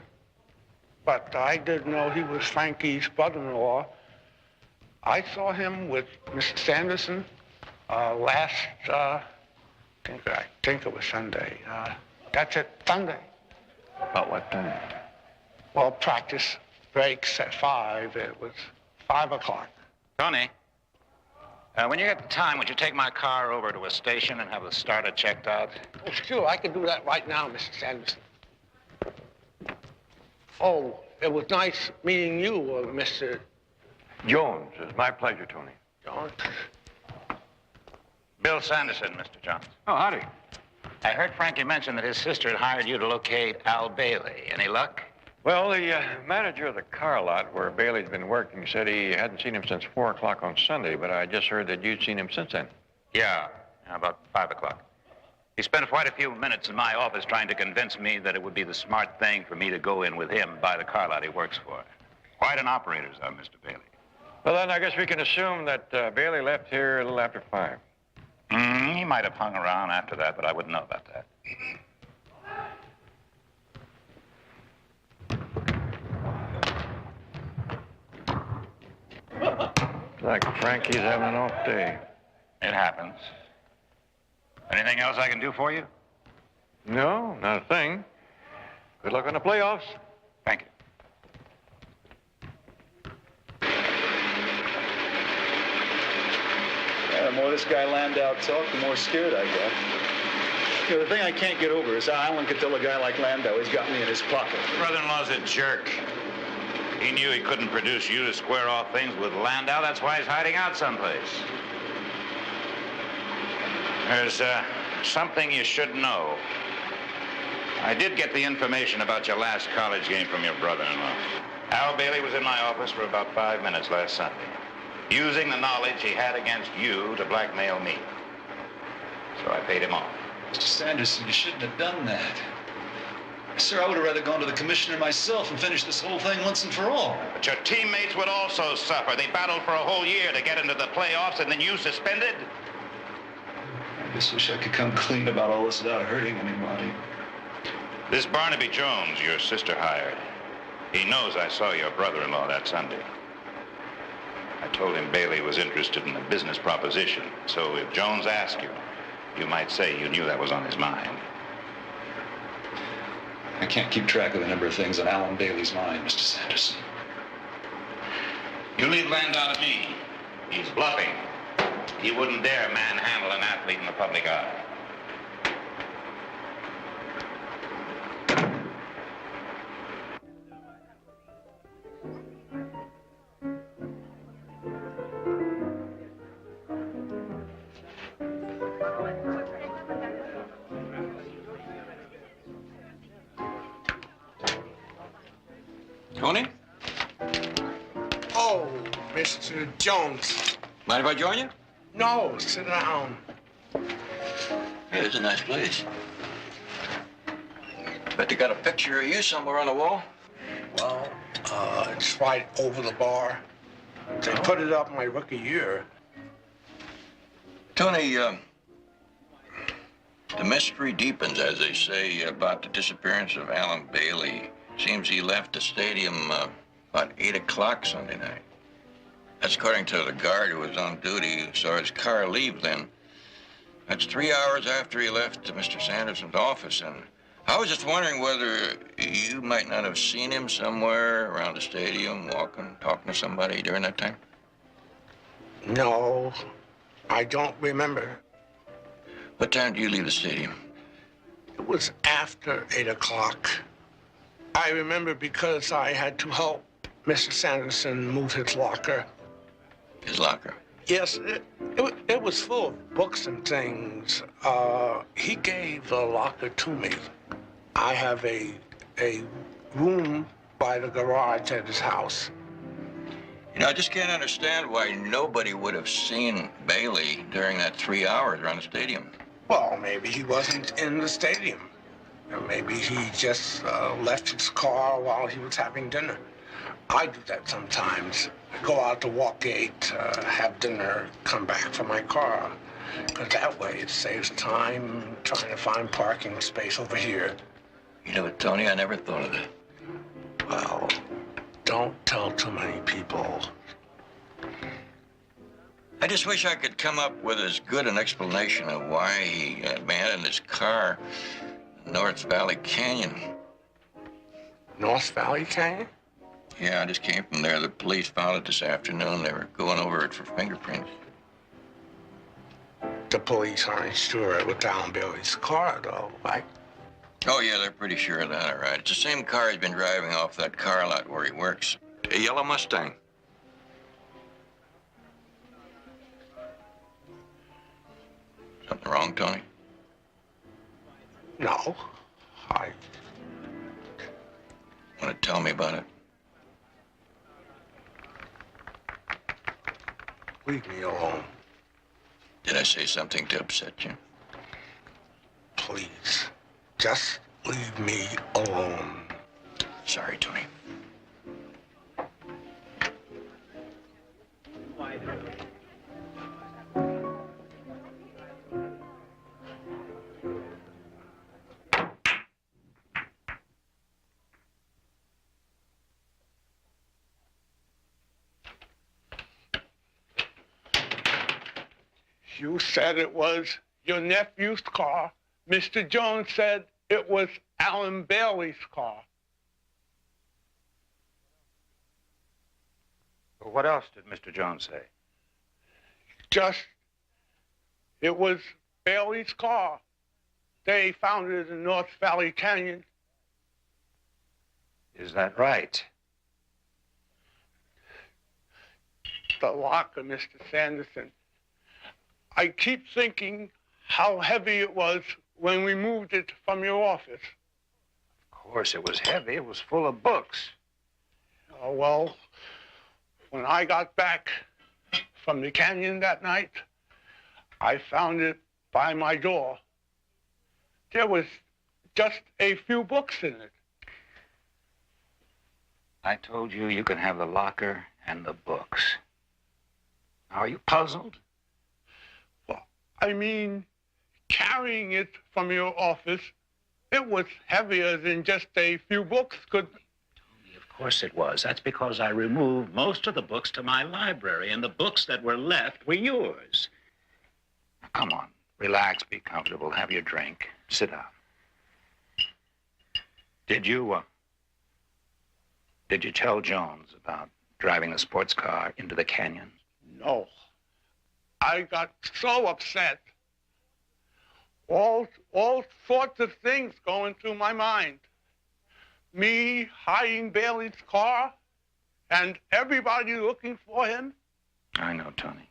But I didn't know he was Frankie's brother-in-law. I saw him with Mr. Sanderson last, I think it was Sunday. That's it, Sunday. About what time? Well, practice breaks at 5. It was 5 o'clock. Tony, when you get the time, would you take my car over to a station and have the starter checked out? Oh, sure, I can do that right now, Mr. Sanderson. Oh, it was nice meeting you, Mr. Jones. It's my pleasure, Tony. Jones. Bill Sanderson, Mr. Jones. Oh, howdy. I heard Frankie mention that his sister had hired you to locate Al Bailey. Any luck? Well, the manager of the car lot where Bailey's been working said he hadn't seen him since 4 o'clock on Sunday, but I just heard that you'd seen him since then. Yeah, about 5 o'clock. He spent quite a few minutes in my office trying to convince me that it would be the smart thing for me to go in with him by the car lot he works for. Quite an operator, Mr. Bailey. Well, then I guess we can assume that Bailey left here a little after 5. He might have hung around after that, but I wouldn't know about that. Like Frankie's having an off day. It happens. Anything else I can do for you? No, not a thing. Good luck on the playoffs. Thank you. The more this guy Landau talked, the more scared I got. You know, the thing I can't get over is how Alan could tell a guy like Landau he's got me in his pocket. Brother-in-law's a jerk. He knew he couldn't produce you to square off things with Landau. That's why he's hiding out someplace. There's something you should know. I did get the information about your last college game from your brother-in-law. Al Bailey was in my office for about 5 minutes last Sunday, using the knowledge he had against you to blackmail me. So I paid him off. Mr. Sanderson, you shouldn't have done that. Sir, I would have rather gone to the commissioner myself and finished this whole thing once and for all. But your teammates would also suffer. They battled for a whole year to get into the playoffs, and then you suspended? I just wish I could come clean about all this without hurting anybody. This Barnaby Jones, your sister hired, he knows I saw your brother-in-law that Sunday. I told him Bailey was interested in a business proposition, so if Jones asked you, you might say you knew that was on his mind. I can't keep track of the number of things on Alan Bailey's mind, Mr. Sanderson. You leave Landau to me. He's bluffing. He wouldn't dare manhandle an athlete in the public eye. Tony? Oh, Mr. Jones. Mind if I join you? No, sit down. Hey, it's a nice place. Bet they got a picture of you somewhere on the wall. Well, it's right over the bar. They put it up my rookie year. Tony, the mystery deepens, as they say, about the disappearance of Alan Bailey. Seems he left the stadium about 8 o'clock Sunday night. That's according to the guard who was on duty who saw his car leave then. That's 3 hours after he left Mr. Sanderson's office, and I was just wondering whether you might not have seen him somewhere around the stadium, walking, talking to somebody during that time. No, I don't remember. What time do you leave the stadium? It was after 8 o'clock. I remember because I had to help Mr. Sanderson move his locker. His locker? Yes, it was full of books and things. He gave the locker to me. I have a room by the garage at his house. You know, I just can't understand why nobody would have seen Bailey during that 3 hours around the stadium. Well, maybe he wasn't in the stadium. Or maybe he just left his car while he was having dinner. I do that sometimes. I go out to Walkgate, have dinner, come back for my car. Because that way it saves time trying to find parking space over here. You know what, Tony? I never thought of that. Well, don't tell too many people. I just wish I could come up with as good an explanation of why he abandoned his car in North Valley Canyon. North Valley Canyon? Yeah, I just came from there. The police found it this afternoon. They were going over it for fingerprints. The police aren't sure it was Alan Bailey's car, though, right? Oh, yeah, they're pretty sure of that, all right. It's the same car he's been driving off that car lot where he works. A yellow Mustang. Something wrong, Tony? No. Want to tell me about it? Leave me alone. Did I say something to upset you? Please, just leave me alone. Sorry, Tony. You said it was your nephew's car. Mr. Jones said it was Alan Bailey's car. Well, what else did Mr. Jones say? Just, it was Bailey's car. They found it in North Valley Canyon. Is that right? The locker, Mr. Sanderson. I keep thinking how heavy it was when we moved it from your office. Of course, it was heavy. It was full of books. Oh, well, when I got back from the canyon that night, I found it by my door. There was just a few books in it. I told you you can have the locker and the books. Are you puzzled? I mean, carrying it from your office, it was heavier than just a few books could. Of course it was. That's because I removed most of the books to my library, and the books that were left were yours. Now, come on, relax, be comfortable, have your drink, sit down. Did you tell Jones about driving the sports car into the canyon? No. I got so upset. All sorts of things going through my mind. Me hiding Bailey's car and everybody looking for him. I know, Tony.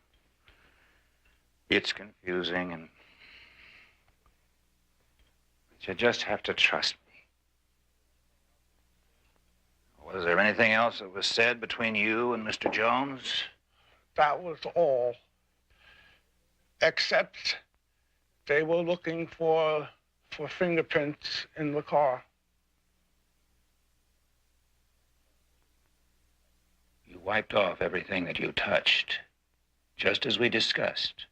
It's confusing, but you just have to trust me. Was there anything else that was said between you and Mr. Jones? That was all. Except they were looking for fingerprints in the car. You wiped off everything that you touched, just as we discussed.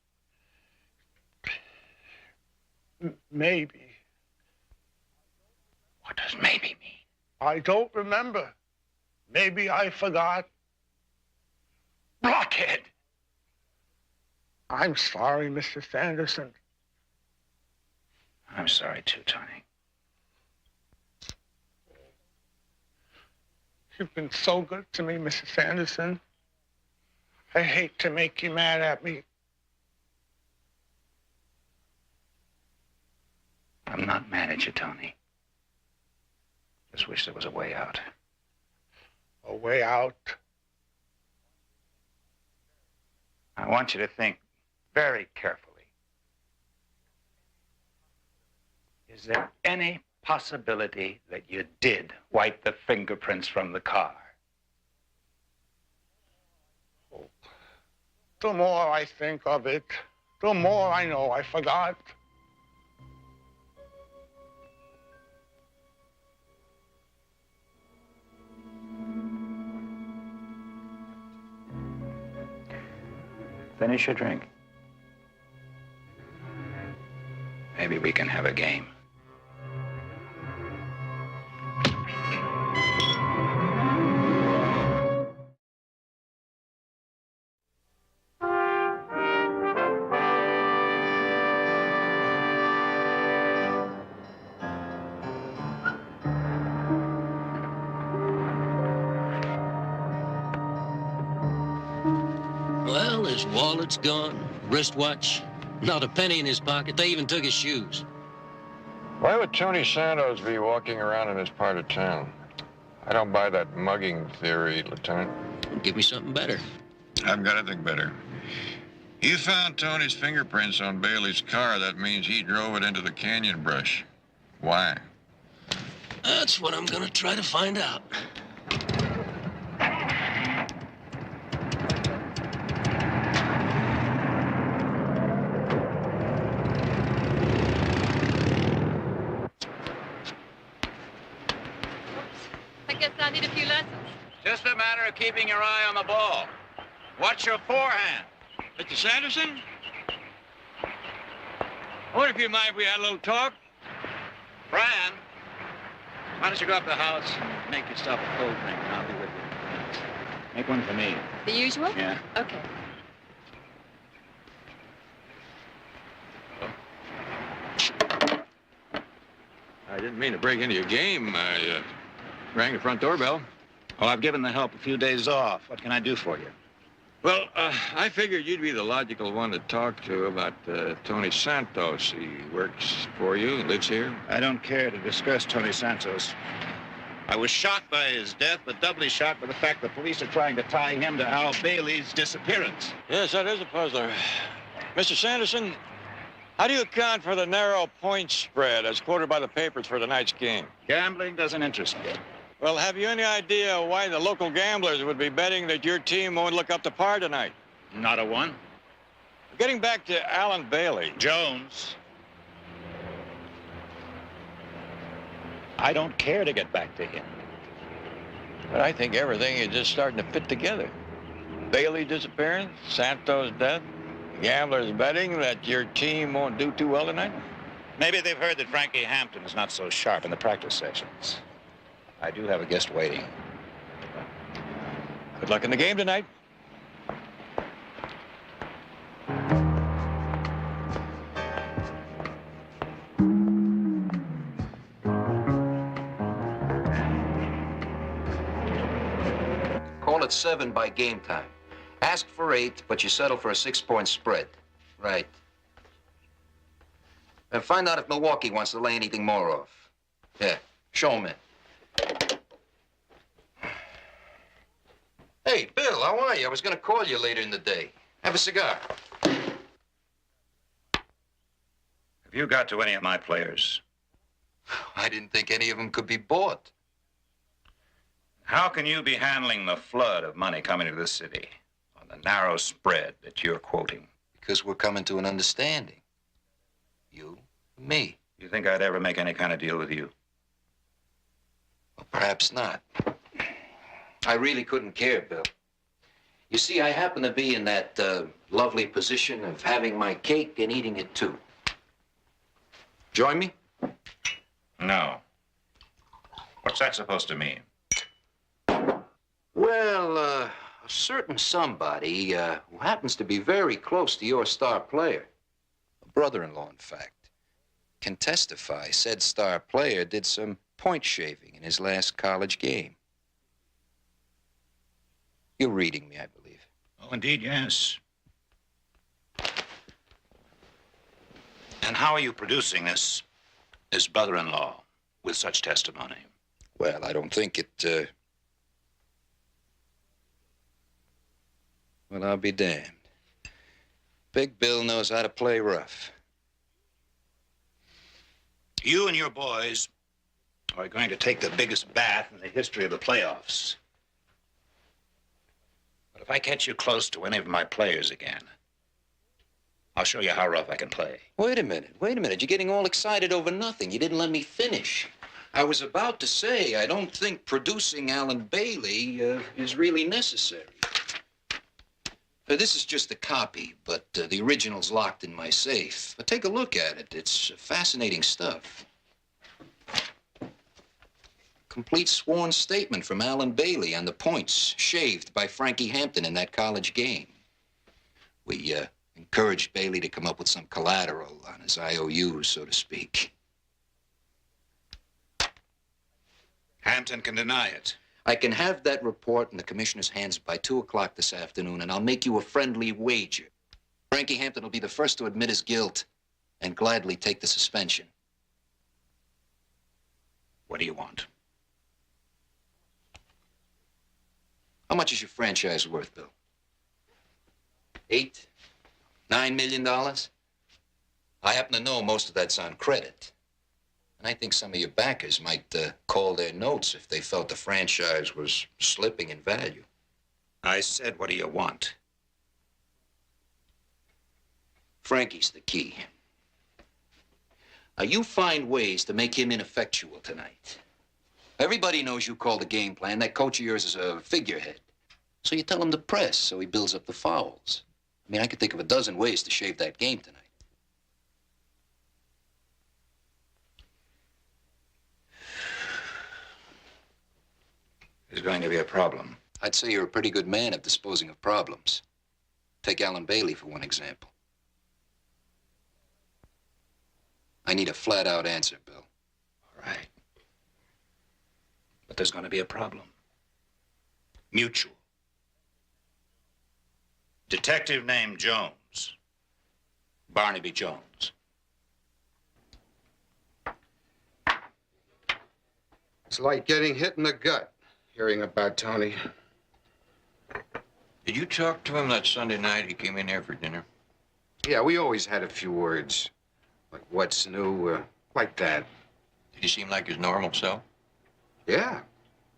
Maybe. What does maybe mean? I don't remember. Maybe I forgot. Blockhead! I'm sorry, Mr. Sanderson. I'm sorry too, Tony. You've been so good to me, Mr. Sanderson. I hate to make you mad at me. I'm not mad at you, Tony. Just wish there was a way out. A way out? I want you to think very carefully. Is there any possibility that you did wipe the fingerprints from the car? Oh. The more I think of it, the more I know I forgot. Finish your drink. Maybe we can have a game. Well, his wallet's gone, wristwatch, not a penny in his pocket. They even took his shoes. Why would Tony Santos be walking around in this part of town? I don't buy that mugging theory, Lieutenant. Give me something better. I've got anything better. You found Tony's fingerprints on Bailey's car. That means he drove it into the canyon brush. Why? That's what I'm gonna try to find out. I guess I need a few lessons. Just a matter of keeping your eye on the ball. Watch your forehand. Mr. Sanderson? I wonder if you mind if we had a little talk? Fran, why don't you go up to the house and make yourself a cold drink, and I'll be with you. Make one for me. The usual? Yeah. Okay. I didn't mean to break into your game. I rang the front doorbell. Well, I've given the help a few days off. What can I do for you? Well, I figured you'd be the logical one to talk to about Tony Santos. He works for you, lives here. I don't care to discuss Tony Santos. I was shocked by his death, but doubly shocked by the fact the police are trying to tie him to Al Bailey's disappearance. Yes, that is a puzzler. Mr. Sanderson, how do you account for the narrow point spread as quoted by the papers for tonight's game? Gambling doesn't interest me. Well, have you any idea why the local gamblers would be betting that your team won't look up to par tonight? Not a one. Getting back to Alan Bailey. Jones. I don't care to get back to him. But I think everything is just starting to fit together. Bailey disappearance, Santos' death, gamblers betting that your team won't do too well tonight. Maybe they've heard that Frankie Hampton is not so sharp in the practice sessions. I do have a guest waiting. Good luck in the game tonight. Call it 7 by game time. Ask for 8, but you settle for a 6-point spread. Right. And find out if Milwaukee wants to lay anything more off. Yeah, show 'em in. Hey, Bill, how are you? I was going to call you later in the day. Have a cigar. Have you got to any of my players? I didn't think any of them could be bought. How can you be handling the flood of money coming to this city on the narrow spread that you're quoting? Because we're coming to an understanding. You, me. You think I'd ever make any kind of deal with you? Well, perhaps not. I really couldn't care, Bill. You see, I happen to be in that lovely position of having my cake and eating it too. Join me? No. What's that supposed to mean? Well, a certain somebody who happens to be very close to your star player, a brother-in-law, in fact, can testify said star player did some point shaving in his last college game. You're reading me, I believe. Oh, indeed, yes. And how are you producing this brother-in-law with such testimony? Well, I don't think it, Well, I'll be damned. Big Bill knows how to play rough. You and your boys are going to take the biggest bath in the history of the playoffs. But if I catch you close to any of my players again, I'll show you how rough I can play. Wait a minute. You're getting all excited over nothing. You didn't let me finish. I was about to say, I don't think producing Alan Bailey is really necessary. This is just a copy, but the original's locked in my safe. But take a look at it. It's fascinating stuff. Complete sworn statement from Alan Bailey on the points shaved by Frankie Hampton in that college game. We encouraged Bailey to come up with some collateral on his IOUs, so to speak. Hampton can deny it. I can have that report in the commissioner's hands by 2 o'clock this afternoon, and I'll make you a friendly wager. Frankie Hampton will be the first to admit his guilt and gladly take the suspension. What do you want? How much is your franchise worth, Bill? $8, $9 million? I happen to know most of that's on credit. And I think some of your backers might call their notes if they felt the franchise was slipping in value. I said, what do you want? Frankie's the key. Now, you find ways to make him ineffectual tonight. Everybody knows you call the game plan. That coach of yours is a figurehead. So you tell him to press so he builds up the fouls. I mean, I could think of a dozen ways to shave that game tonight. There's going to be a problem. I'd say you're a pretty good man at disposing of problems. Take Alan Bailey for one example. I need a flat-out answer, Bill. All right. But there's going to be a problem. Mutual. Detective named Jones. Barnaby Jones. It's like getting hit in the gut, hearing about Tony. Did you talk to him that Sunday night he came in here for dinner? Yeah, we always had a few words. Like, what's new, like that. Did he seem like his normal self? Yeah,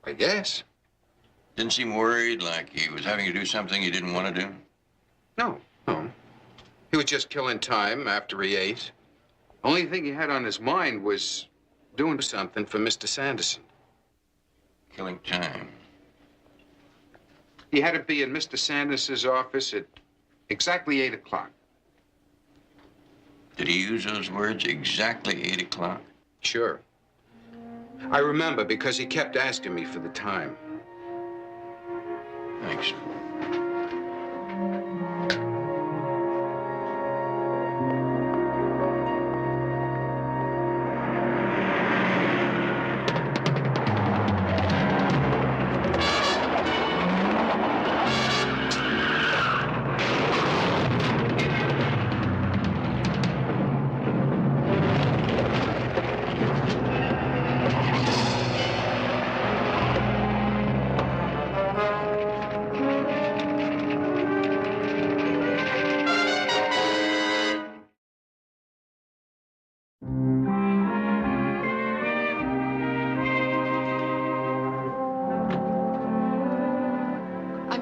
I guess. Didn't seem worried, like he was having to do something he didn't want to do? No. He was just killing time after he ate. Only thing he had on his mind was doing something for Mr. Sanderson. Killing time. He had to be in Mr. Sanderson's office at exactly 8 o'clock. Did he use those words, exactly 8 o'clock? Sure. I remember because he kept asking me for the time. Thanks.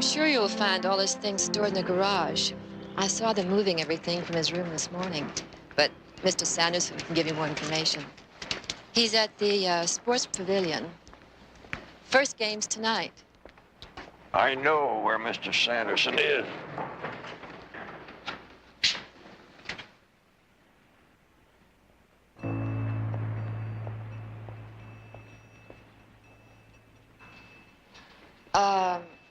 sure you'll find all his things stored in the garage. I saw them moving everything from his room this morning. But Mr. Sanderson can give you more information. He's at the sports pavilion. First game's tonight. I know where Mr. Sanderson is.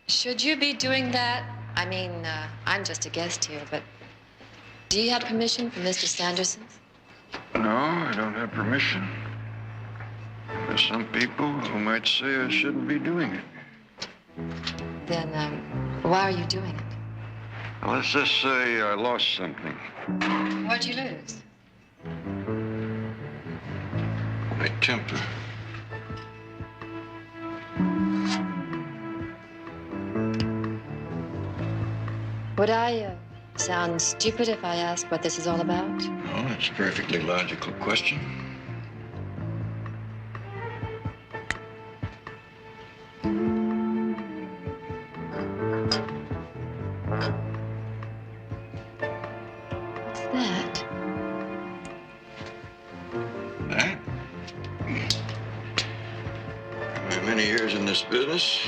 Should you be doing that? I mean, I'm just a guest here, but do you have permission from Mr. Sanderson? No, I don't have permission. There's some people who might say I shouldn't be doing it. Then, why are you doing it? Well, let's just say I lost something. What'd you lose? My temper. Would I sound stupid if I asked what this is all about? No, it's a perfectly logical question. What's that? That? My many years in this business,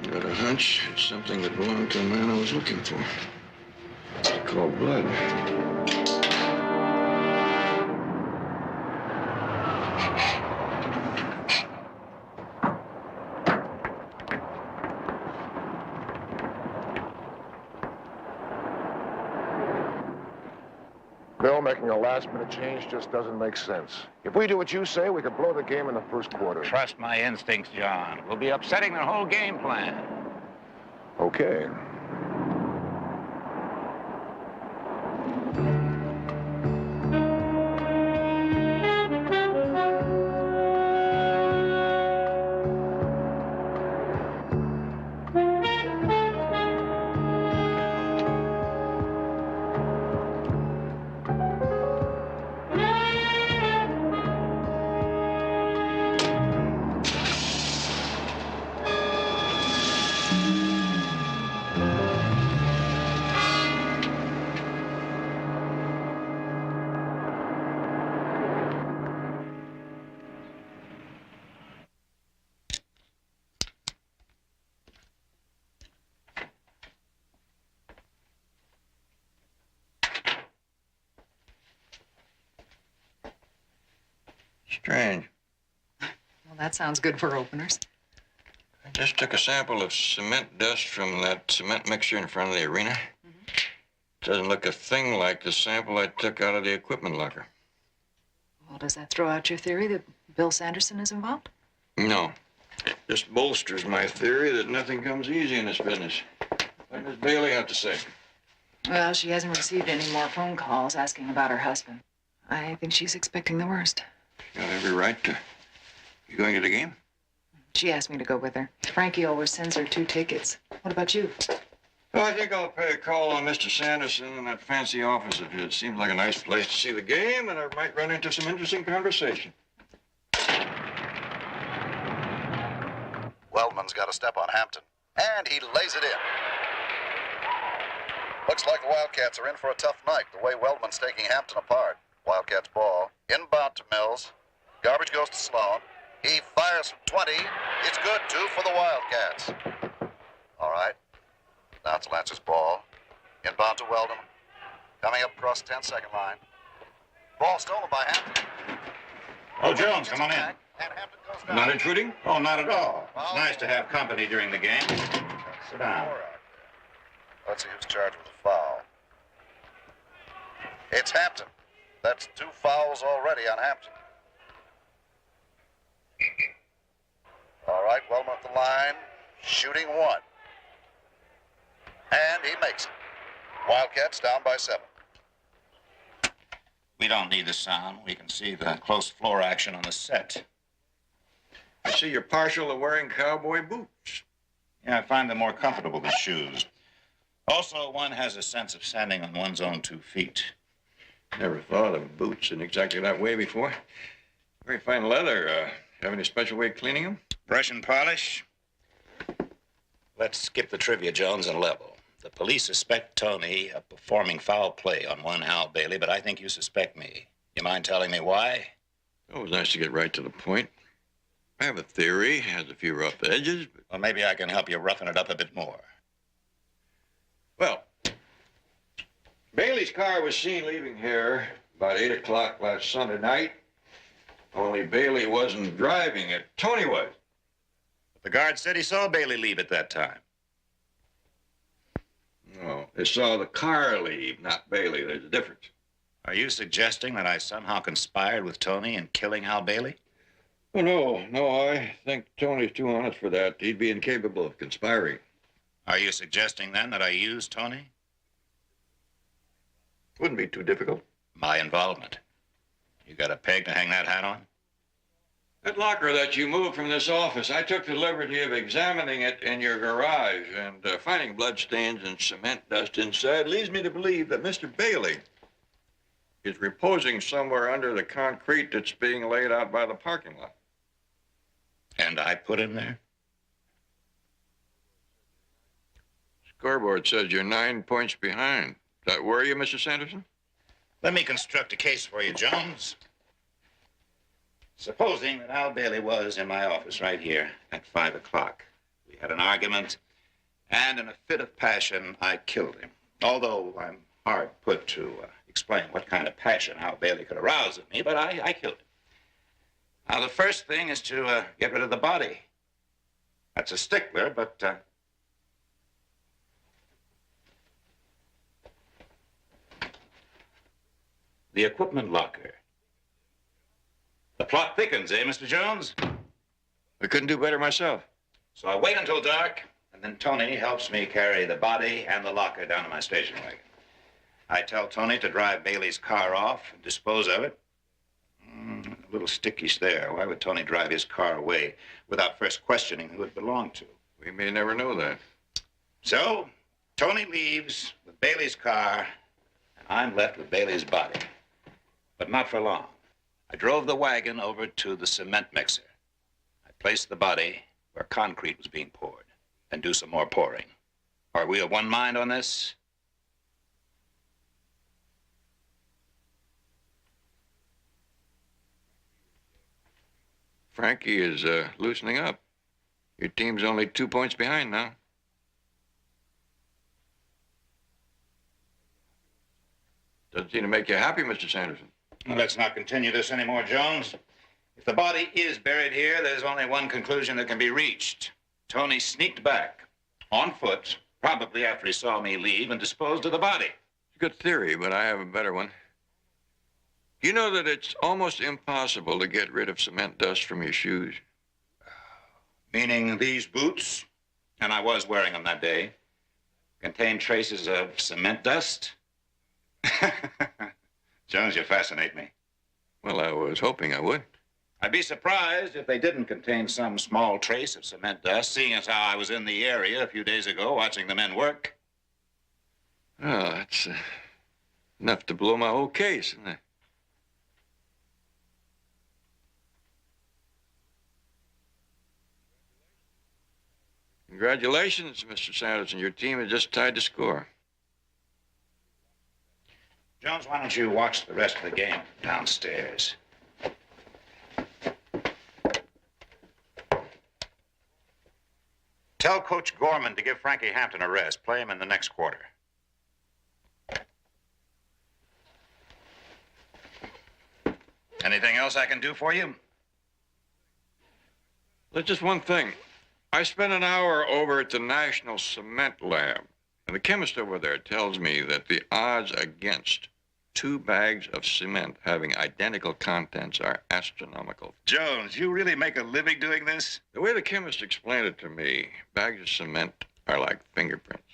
I got a hunch it's something that belonged to a man I was looking for. It's called blood. Bill, making a last-minute change just doesn't make sense. If we do what you say, we could blow the game in the first quarter. Trust my instincts, John. We'll be upsetting the whole game plan. Okay. Strange. Well, that sounds good for openers. I just took a sample of cement dust from that cement mixer in front of the arena. Doesn't look a thing like the sample I took out of the equipment locker. Well, does that throw out your theory that Bill Sanderson is involved? No. This bolsters my theory that nothing comes easy in this business. What does Bailey have to say? Well, she hasn't received any more phone calls asking about her husband. I think she's expecting the worst. Got every right to. You going to the game? She asked me to go with her. Frankie always sends her 2 tickets. What about you? Well, I think I'll pay a call on Mr. Sanderson in that fancy office of his. Seems like a nice place to see the game, and I might run into some interesting conversation. Weldman's got a step on Hampton, and he lays it in. Looks like the Wildcats are in for a tough night, the way Weldman's taking Hampton apart. Wildcats ball, inbound to Mills. Garbage goes to Sloan. He fires from 20. It's good, 2 for the Wildcats. All right. Now it's Lancer's ball. Inbound to Weldon. Coming up across the 10-second line. Ball stolen by Hampton. Oh, Jones, come on in. Not intruding? Oh, not at all. It's nice to have company during the game. Sit down. Let's see who's charged with a foul. It's Hampton. That's 2 fouls already on Hampton. All right, Wellman at the line, shooting 1. And he makes it. Wildcats down by 7. We don't need the sound. We can see the close floor action on the set. I see you're partial to wearing cowboy boots. Yeah, I find them more comfortable than shoes. Also, one has a sense of standing on one's own 2 feet. Never thought of boots in exactly that way before. Very fine leather. Have any special way of cleaning them? Brush and polish. Let's skip the trivia, Jones, and level. The police suspect Tony of performing foul play on one Hal Bailey, but I think you suspect me. You mind telling me why? It was nice to get right to the point. I have a theory, has a few rough edges, but... Well, maybe I can help you roughen it up a bit more. Well, Bailey's car was seen leaving here about 8 o'clock last Sunday night. Only Bailey wasn't driving it. Tony was. But the guard said he saw Bailey leave at that time. No, they saw the car leave, not Bailey. There's a difference. Are you suggesting that I somehow conspired with Tony in killing Hal Bailey? Oh, no, I think Tony's too honest for that. He'd be incapable of conspiring. Are you suggesting, then, that I used Tony? Wouldn't be too difficult. My involvement. You got a peg to hang that hat on? That locker that you moved from this office, I took the liberty of examining it in your garage, and finding bloodstains and cement dust inside leads me to believe that Mr. Bailey is reposing somewhere under the concrete that's being laid out by the parking lot. And I put him there? Scoreboard says you're 9 points behind. Does that worry you, Mr. Sanderson? Let me construct a case for you, Jones. Supposing that Hal Bailey was in my office right here at 5 o'clock. We had an argument, and in a fit of passion, I killed him. Although I'm hard put to explain what kind of passion Hal Bailey could arouse in me, but I killed him. Now, the first thing is to get rid of the body. That's a stickler, but... the equipment locker. The plot thickens, eh, Mr. Jones? I couldn't do better myself. So I wait until dark, and then Tony helps me carry the body and the locker down to my station wagon. I tell Tony to drive Bailey's car off and dispose of it. A little stickish there. Why would Tony drive his car away without first questioning who it belonged to? We may never know that. So, Tony leaves with Bailey's car, and I'm left with Bailey's body. But not for long. I drove the wagon over to the cement mixer. I placed the body where concrete was being poured, and do some more pouring. Are we of one mind on this? Frankie is loosening up. Your team's only 2 points behind now. Doesn't seem to make you happy, Mr. Sanderson. Well, let's not continue this anymore, Jones. If the body is buried here, there's only one conclusion that can be reached. Tony sneaked back, on foot, probably after he saw me leave, and disposed of the body. It's a good theory, but I have a better one. You know that it's almost impossible to get rid of cement dust from your shoes? Meaning these boots, and I was wearing them that day, contain traces of cement dust? Jones, you fascinate me. Well, I was hoping I would. I'd be surprised if they didn't contain some small trace of cement dust, seeing as how I was in the area a few days ago watching the men work. Oh, that's enough to blow my whole case, isn't it? Congratulations, Mr. Sanderson. Your team has just tied the score. Jones, why don't you watch the rest of the game downstairs? Tell Coach Gorman to give Frankie Hampton a rest. Play him in the next quarter. Anything else I can do for you? There's just one thing. I spent an hour over at the National Cement Lab, and the chemist over there tells me that the odds against 2 bags of cement having identical contents are astronomical. Jones, you really make a living doing this? The way the chemist explained it to me, bags of cement are like fingerprints.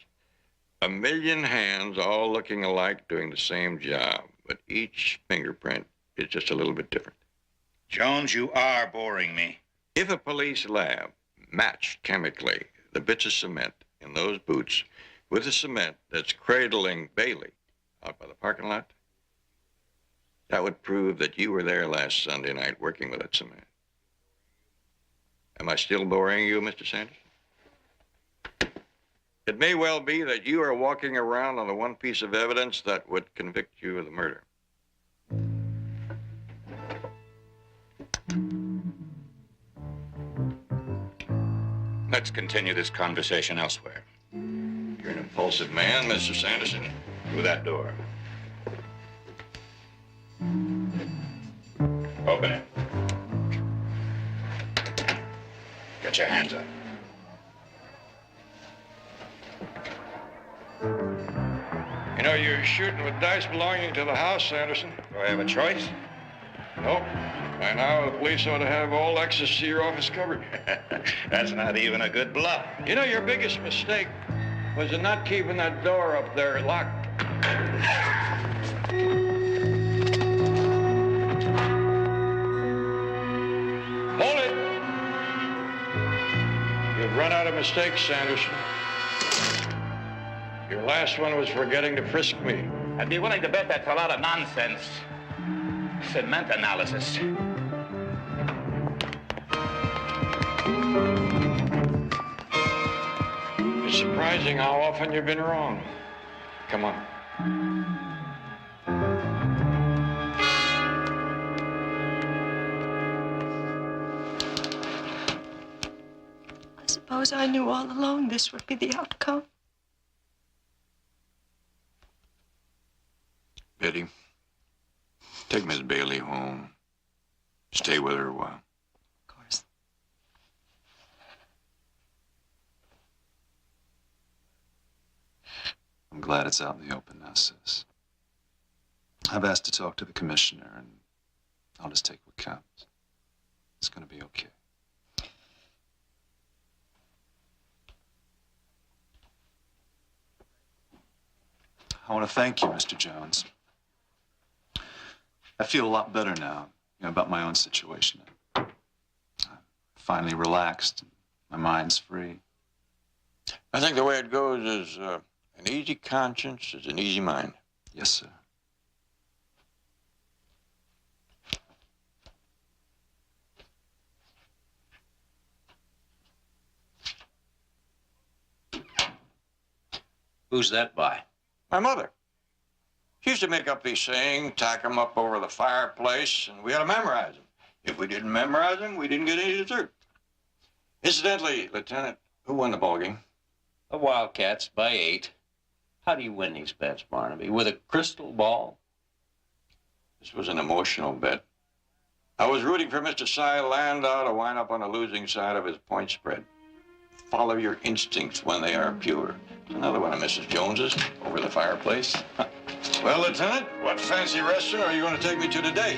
1 million hands all looking alike doing the same job, but each fingerprint is just a little bit different. Jones, you are boring me. If a police lab matched chemically the bits of cement in those boots with the cement that's cradling Bailey out by the parking lot, that would prove that you were there last Sunday night working with that cement. Am I still boring you, Mr. Sanders? It may well be that you are walking around on the one piece of evidence that would convict you of the murder. Let's continue this conversation elsewhere. You're an impulsive man, Mr. Sanderson. Through that door. Open it. Get your hands up. You know, you're shooting with dice belonging to the house, Sanderson. Do I have a choice? Nope. By now, the police ought to have all access to your office covered. That's not even a good bluff. You know, your biggest mistake was in not keeping that door up there locked. Hold it! You've run out of mistakes, Sanderson. Your last one was forgetting to frisk me. I'd be willing to bet that's a lot of nonsense. Cement analysis. It's surprising how often you've been wrong. Come on. I suppose I knew all along this would be the outcome. Betty, take Miss Bailey home. Stay with her a while. Of course. I'm glad it's out in the open now, sis. I've asked to talk to the commissioner, and I'll just take what counts. It's gonna be okay. I want to thank you, Mr. Jones. I feel a lot better now, about my own situation. I'm finally relaxed. My mind's free. I think the way it goes is an easy conscience is an easy mind. Yes, sir. Who's that by? My mother. She used to make up these sayings, tack them up over the fireplace, and we had to memorize them. If we didn't memorize them, we didn't get any dessert. Incidentally, Lieutenant, who won the ballgame? The Wildcats by 8. How do you win these bets, Barnaby? With a crystal ball? This was an emotional bet. I was rooting for Mr. Cy Landau to wind up on the losing side of his point spread. Follow your instincts when they are pure. Another one of Mrs. Jones's over the fireplace. Well, Lieutenant, what fancy restaurant are you going to take me to today?